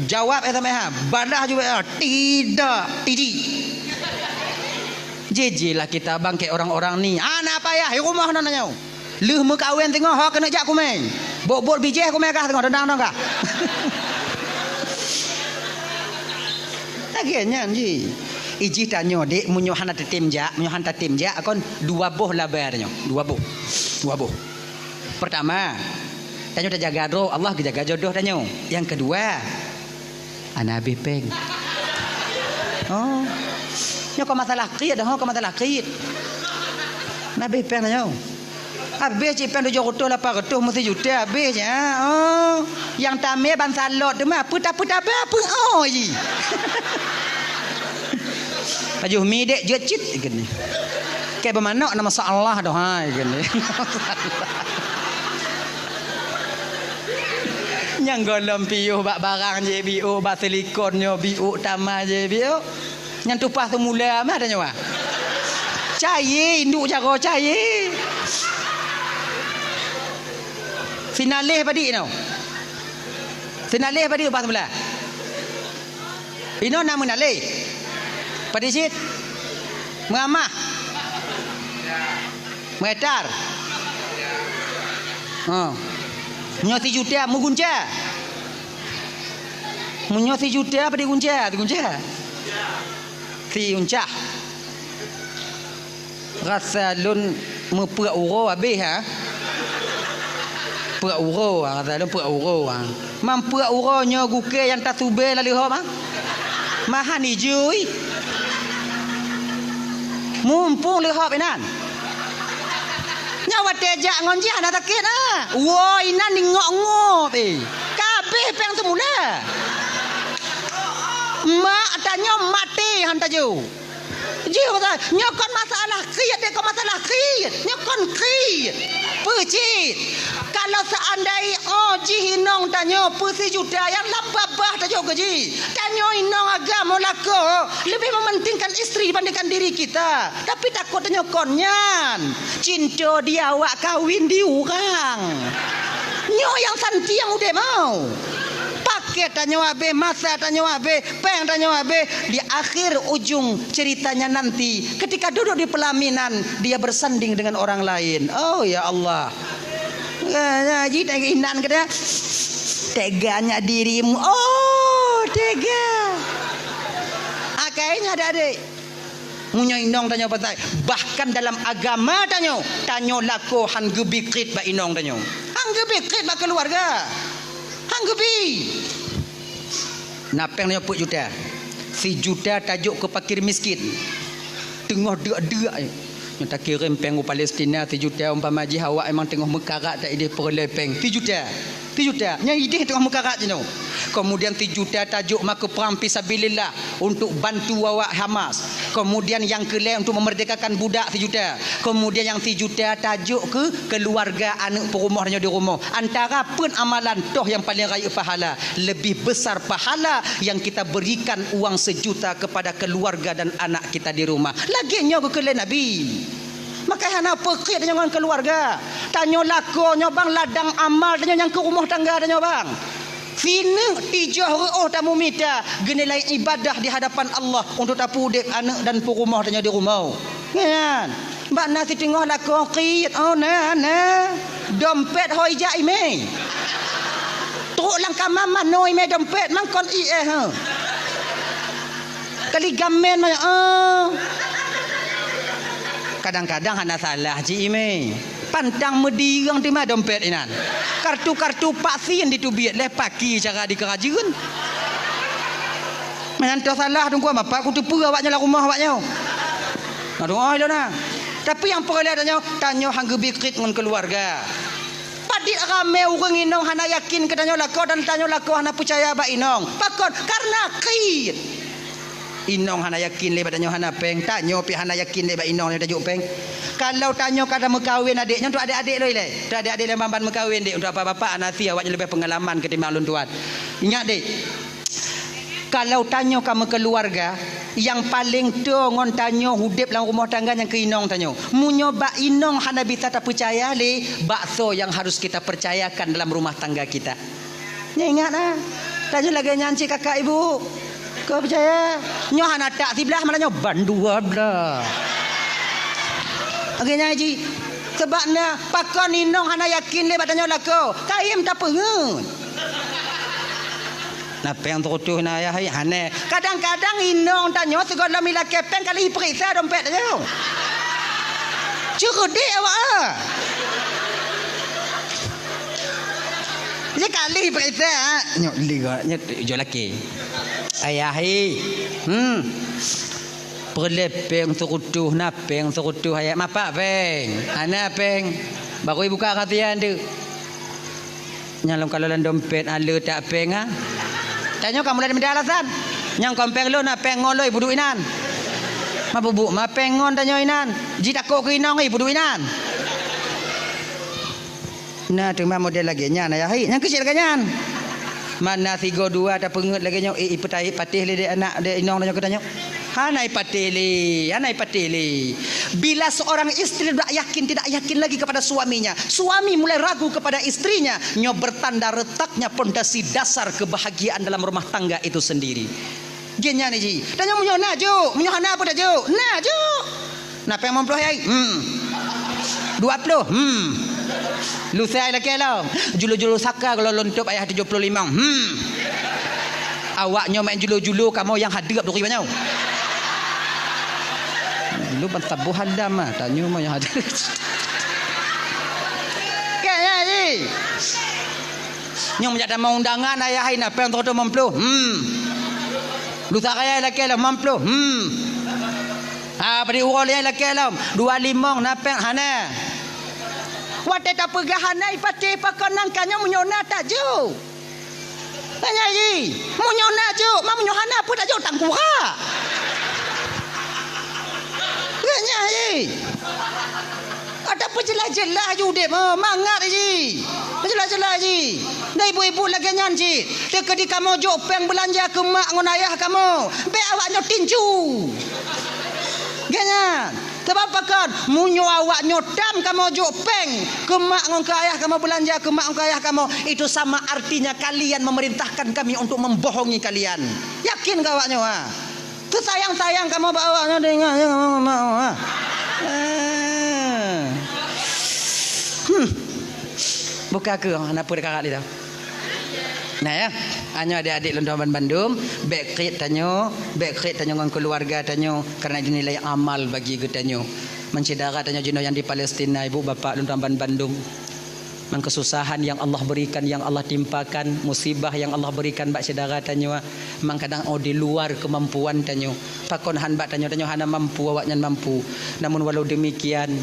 Jawab eta meh, badah juga tidak, tidak. JJ lah kita bang kayak orang-orang ni. Anak apa ya? Rumah nanya. Leh mu kahwin tengok ha kena jak kumeng. Bok-bok biji aku mereka tengok dendang kah? Akhirnya ji. Iji tanyo dek munyo hana tetim jak, munyo hana tetim jak akon dua boh labarnya, dua boh. Pertama, tanyo tak jaga doh, Allah jaga jodoh tanyo. Yang kedua, anak bepeng. Oh. Nyo kau masalah qid dah, kau masalah qid. Nabi peng nyo. Habis cik peng 700 800 mesti juta habisnya. Oh, yang tamir ban salot tu mah apa oh ji. Baju mi dek jecit gini. Kayak bermakna nama masalah dah hai gini. Yang golom piuh bak barang je biu bak silikonnya biu tamah je biu. Yang tupas semula mah ada nyawa. Cair induk jago cair. Finalih padi no. Finalih padi pas semula. Ino nama nalih. Padi sit. Mengamah. Mengetar. Menyoti juta mugunca. Menyoti juta padi gunca, Si uncah. Rasa lun mepuk uro habis ha. Puk uro rasa lun puk uro ha. Mampu uronyo guke yang tak sube lalu ho mah. Mahan ijui. Mumpung le ho benan. Nyawa tejak ngonji ana takit ah. Wo inan ni ngok-ngok kabeh peng semula. Mak tanya mati hantar ju. Ji kata nyokon masalah kriyat dia kau masalah kriyat. Nyokon kriyat. Pecit. Kalau seandainya ji hinong tanya pesi juta yang lampabah tajuk ke ji. Tanya hinong agama lako lebih mementingkan istri dibandingkan diri kita. Tapi takut tanya konyan. Cinta dia awak kawin di orang. Nyo yang santi yang udah mau. Paket tanya wabe, masa tanya wabe, peng tanya wabe. Di akhir ujung ceritanya nanti, ketika duduk di pelaminan, dia bersanding dengan orang lain. Oh ya Allah. Jadi tega inan kata, teganya dirimu. Oh tega. Kayaknya ada adik. Munyo inong tanya patai. Bahkan dalam agama tanya lako han gebikrit ba inong tanya. Han gebikrit ba keluarga. Hanggebi. Napeng nyo put juta. Si juta tajuk ke fakir miskin. Tengah deak-deak. Yang tak kirim peng ke Palestina 3 juta umpama haji awak memang tengah mekarat tak ide perlepeng 3 juta. 3 juta. Yang ide tengah mekarat je no. Kemudian 3 juta tajuk maka perang fisabilillah untuk bantu awak Hamas. Kemudian yang kelima untuk memerdekakan budak 3 juta. Kemudian yang 3 juta tajuk ke keluarga anak perumahnya di rumah. Antara pun amalan toh yang paling raya pahala. Lebih besar pahala yang kita berikan uang 1 juta kepada keluarga dan anak kita di rumah. Laginya ke kelai Nabi. Maka hana pekit dengan keluarga. Tanyo lako nyo bang ladang amal tanyo yang ke rumah tangga tanyo bang. Sini tijah ruh tamu mita genilai ibadah di hadapan Allah untuk tapu dek anak dan pu rumah tanyo di rumah. Kan? Mbak nasi tengah lako qit. Oh na. Dompet hoi jai me. Teruk langkah mama noi me dompet mangkon ha. Kali gamen mah kadang-kadang hana salah ji ime. Pantang medirang di mah dompet inan. Kartu-kartu vaksin ditubiat leh pagi cara di kerajaan. Menantu salah tunggu apa aku tu awaknya lah rumah awaknya. Aduh ai lona. Tapi yang perlu tanya hang gebikrit dengan keluarga. Padik rame urang inong hana yakin ke tanya lako dan tanya lako hana percaya ba inong. Pakon karena kit. Inong hana yakin lebat tanya hana peng, tanya pi hana yakin lebat inong tajuk peng. Kalau tanya kada mekawin adiknya untuk adik-adik loi le. Untuk adik-adik lemban mekawin dik untuk apa-apa anasi awaknya lebih pengalaman ketimbang lun tuan. Ingat dik. Kalau tanya kamu keluarga yang paling tu ngon tanya hudip dalam rumah tangga yang ke inong tanya. Munyo ba inong hana bisa tak percaya le bakso yang harus kita percayakan dalam rumah tangga kita. Nya ingatlah. Tanya lagi nyanci kakak ibu. Kau percaya? Nyo hana tak sebelah malah nyo bandua belah. Okey nyaji. Sebabnya pakon inong hana yakin le batanya lako. Kaim tak pengen. Napa yang terutuh na ya hane. Kadang-kadang inong tanya segala mila kepeng kali periksa dompet tanya. Cerdik awak ah. Dia kali periksa nyok liga nyok jo laki. Ayah perlepeng terutuh napeng terutuh ayat mapak peng. Ana peng. Baru buka kasihan tu. Nyalong kalau dompet ala tak peng ah. Tanya kamu ada alasan. Yang kompeng lo nak pengoloi budu inan. Ma bubuk ma pengon tanya inan. Ji takok ke inang budu inan. Nah tu model lagi nya na yahi. Yang kecil kanyan. Mana 3 2 tak pengut lagi nya petai patih le anak de inang tanya katanya. Hanai patili. Bila seorang istri tidak yakin lagi kepada suaminya, suami mulai ragu kepada istrinya, nyo bertanda retaknya pondasi dasar kebahagiaan dalam rumah tangga itu sendiri. Genya ni ji. Tanya munyo najo, munyo hana apa dajo? Najo. Napa yang memploh ai? 20. Lu saya lagi lah. Julu-julu saka kalau lontok ayah 75. Awaknya main julu-julu kamu yang hadir duk banyak. Lu bantabuh hadam ah tanya mau yang ada. Kaya ni. Nyong menjadi mau undangan ayah hai napa untuk tu memplu. Lu tak kaya laki lah memplu. Beri urol yang laki lah 25 napa hana. Wate tak pegahanai pati pakanang kanya munyona tajo. Tanya ji, munyona jo, ma munyohana pun tajo tangkura. Tanya ji. Ada penjelas-jelas judip mangat ji. Penjelas-jelas ji. Dah ibu-ibu lagi nyanci. Dekedi kamu jok peng belanja ke mak ngon ayah kamu. Be awaknya tinju. Ganyan. Sebab pakan munyo awak nyotam kamu jok peng ke mak ngon ke ayah kamu belanja ke mak ngon ke ayah kamu. Itu sama artinya kalian memerintahkan kami untuk membohongi kalian. Yakin ke awaknya ha? Tu sayang-sayang kamu bawa dengan mau. Buka ke anak pun dekat dia. Nah ya, hanya adik-adik Londoman Bandung, backrit tanya dengan keluarga tanya karena dinilai amal bagi kita tanya. Mencedara tanya jino yang di Palestina ibu bapa Londoman Bandung. Kesusahan yang Allah berikan, yang Allah timpakan, musibah yang Allah berikan bak saudara tanya, memang kadang di luar kemampuan tanya. Pakon han bak tanya hana mampu awaknya mampu. Namun walau demikian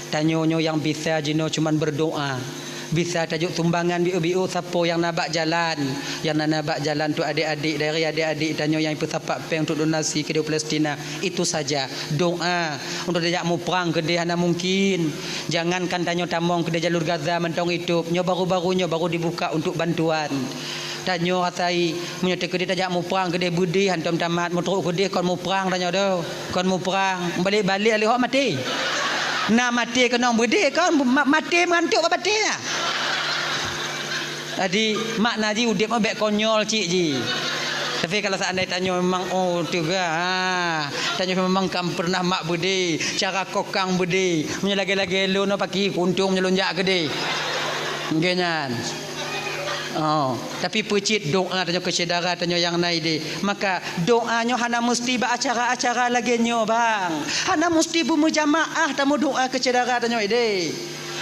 tanyo yang bisa jino cuman berdoa. Bisa tajuk tumbangan biu-biu siapa yang nak jalan, yang nak jalan tu adik-adik dari adik-adik tanyo yang pesapak peng untuk donasi ke Palestina. Itu saja doa untuk dia mau perang ke dia hana mungkin. Jangankan tanyo tamong ke jalur Gaza mentong hidup nyo baru-barunya baru dibuka untuk bantuan. Tanyo rasai menyata ke dia tajak mau perang ke dia budi hantam tamat mau teruk ke dia kon mau perang tanyo dah. Kon mau perang balik-balik alih hok mati. Nak mati kena berde kan mati mengantuk apa matinya. Jadi makna ji udip mah bek konyol cik ji. Tapi kalau seandainya tanya memang oh juga tanya memang kam pernah mak berde cara kokang berde menyelagi-lagi lu no pagi kuntung menyelunjak gede. Genyan. Oh, tapi pecit doa tanya ke saudara tanya yang naik deh. Maka doanya hana mesti ba acara-acara lagi nyo bang. Hana mesti berjamaah tamu doa ke saudara tanya deh.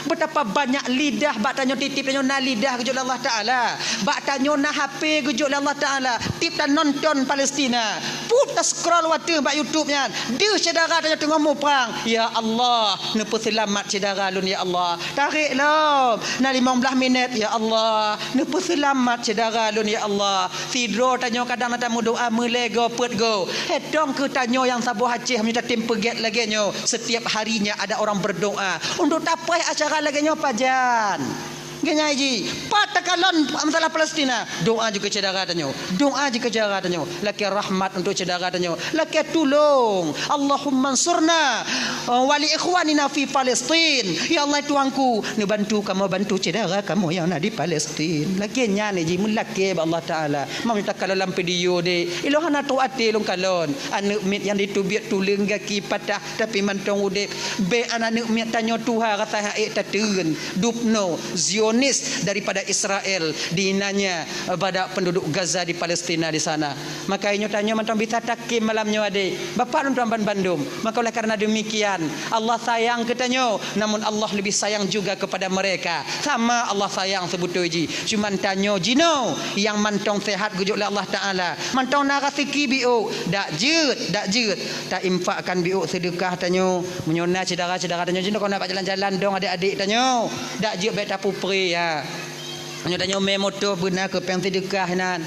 Betapa banyak lidah bak tanyo titip tanyo na lidah ke Allah Taala. Bak tanyo na HP ke Allah Taala. Tip dan nonton Palestina. Putar scroll water bak YouTube nya. Dia saudara tanyo tengah mu perang. Ya Allah, nepo selamat saudara lun ya Allah. Tarik lo. Na 15 minit ya Allah. Nepo selamat saudara lun ya Allah. Tidro tanyo kadang tamu doa melego put go. Hedong ke tanyo yang Sabu Aceh minta tim peget lagi nyo. Setiap harinya ada orang berdoa untuk tapai acara lagi nyo pajan. Genya ji, patakalon masalah Palestina. Doa juga saudara tanyo. Doa juga saudara tanyo. Laki rahmat untuk saudara tanyo. Laki tolong. Allahumma ansurna wali ikhwanina fi Palestin. Ya Allah Tuhanku, ni bantu kamu bantu saudara kamu yang ada di Palestin. Laki nyane ji mulaki Allah Taala. Mau minta kalau dalam video de. Ilohana tu ate long kalon. Anu mit yang ditubiat tuling gaki patah tapi mantong ude. Be anak mit tanyo Tuhan kata haik tatun. Dupno Zionis daripada Israel dinanya pada penduduk Gaza di Palestina di sana. Maka inyo tanya mantong bisa takim malamnya ade. Bapak dan tuan Bandung. Maka oleh karena demikian Allah sayang ketanyo, namun Allah lebih sayang juga kepada mereka. Sama Allah sayang sebutu ji. Cuman tanyo jino yang mantong sehat gujuk oleh Allah Taala. Mantong narasiki biu dak jeut tak infakkan biu sedekah tanyo menyona saudara-saudara tanyo jino kau nak jalan-jalan dong adik-adik tanyo. Dak jeut bet tapu pri ya. Hanya tanya memoto benar ke peng sedekah nan.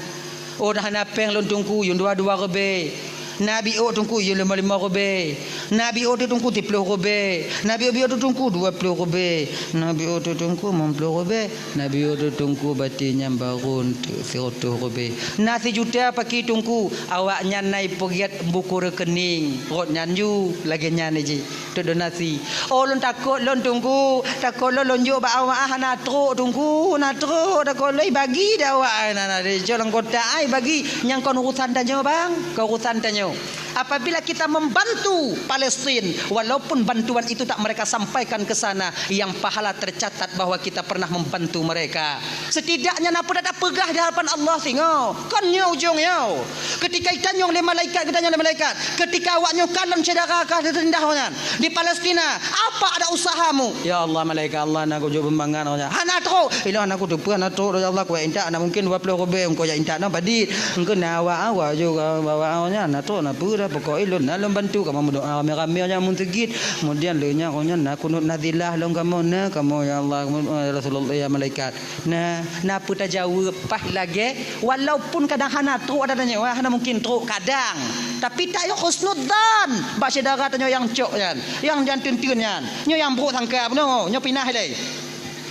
Oh dah na peng lon tungku yung 22 rebe. Nabi o tungku yung 55 rebe. Nabi o tungku 30 rebe. Nabi o tungku 20 rebe. Nabi o tungku 50 rebe. Nabi o tungku batinya barun 100 rebe. Nasi juta pakai tungku awaknya naik pegiat buku rekening. Rot nyanju lagi nyan ji. Tu donasi. Oh lon takut lon tungku, takut lon jo ba awak na tro tungku, na tro takut loi bagi dah awak na de jalan kota ai bagi yang kon urusan tanyo bang, kau urusan tanyo. Apabila kita membantu Palestin, walaupun bantuan itu tak mereka sampaikan ke sana, yang pahala tercatat bahwa kita pernah membantu mereka. Setidaknya napa dak pegah di hadapan Allah singo. Kan nyo ujung yo. Ketika itanyo oleh malaikat, ketanyo oleh malaikat. Ketika awaknya kalon saudara kah rendahnya di Palestina, apa ada usahamu? Ya Allah malaikat Allah nak ujo pembangan nya. Hana tro, ilo anak ku depan anak tro ya Allah ku inta ana mungkin 20 rebe engko ya inta na badit. Engko na awak juga bawa awaknya na tro na pura pokok ilun na lom bantu kamu doa rame-rame nya mun tegit. Kemudian le nya konya na kunut nadilah long kamu na kamu ya Allah Rasulullah ya malaikat. Nah, napa tak jawab pas lagi walaupun kadang hana tro ada tanya wah hana mungkin tro kadang. Tapi tak yo husnudzan. Bak saudara tanya yang cok yan, yang jantun-tun yan. Nyo yang buruk sangka no, nyo pinah dai.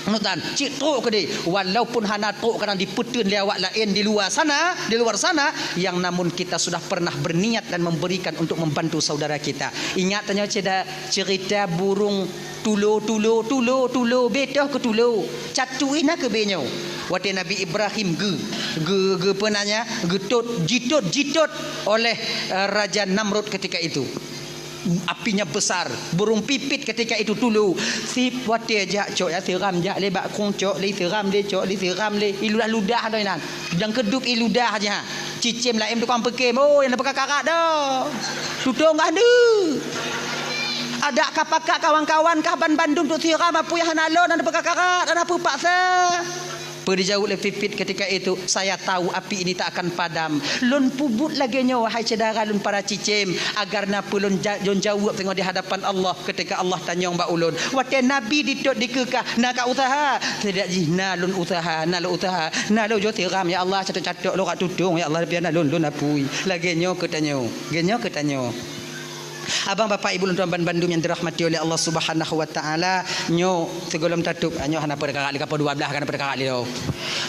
Nutan, cik truk ke dia. Walaupun hana truk kadang diputun lewat lain di luar sana, yang namun kita sudah pernah berniat dan memberikan untuk membantu saudara kita. Ingat tanya cerita burung tulo betoh ke tulo. Catuina ke benyo. Waktu Nabi Ibrahim ge penanya, jitot oleh Raja Namrud ketika itu. Apinya besar, burung pipit ketika itu dulu. Si wate aja cok ya siram ja le bak kong cok le siram le cok le siram le iludah dah nan. Yang keduk iludah aja. Cicim lah em tukang pekim. Oh yang dapat kakak dah. Tutung ada. Ada kapakak kawan-kawan kaban Bandung tu siram apa yang hanalon dan dapat kakak dan apa paksa. Dijauh oleh pipit ketika itu, saya tahu api ini tak akan padam. Lun pubut lagi nya wahai saudara lun para cicim agar napa lun jawab tengok di hadapan Allah ketika Allah tanya mbak ulun. Waktu Nabi ditot dikekah nak usaha. Tidak jina lun usaha, nak usaha. Nak lo jo tiram ya Allah catok-catok lo kat tudung ya Allah biar nak lun apui. Lagi nya ketanyo. Genyo ketanyo. Abang bapak ibu tuan Bandung yang dirahmati oleh Allah Subhanahu wa taala, nyo segolom tatuk nyo hana pada kakak dekat 12 kan pada kakak dia.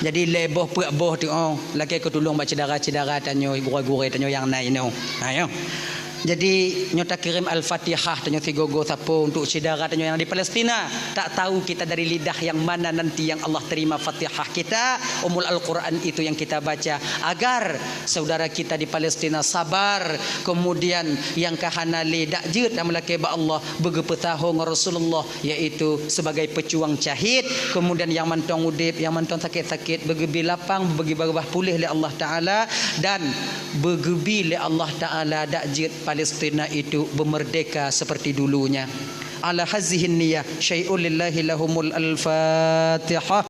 Jadi leboh puak boh tu laki ko tulung baca dara tanyo ibu gure tanyo yang naik no. Ayo. Jadi nyota kirim Al-Fatihah tanya si gogo sapo untuk saudara tanya yang di Palestina. Tak tahu kita dari lidah yang mana nanti yang Allah terima Fatihah kita, Al-Quran itu yang kita baca, agar saudara kita di Palestina sabar. Kemudian yang kahanali dak jeut amalake ba Allah begepetahong Rasulullah, yaitu sebagai pejuang syahid. Kemudian yang mantong udip, yang mantong sakit-sakit begebi lapang, bagi bagah pulih oleh Allah Taala, dan begebi oleh Allah Taala dak jeut Palestina itu bermerdeka seperti dulunya. Ala hazihin niyah syai'ul lillahi lahumul al-fatihah.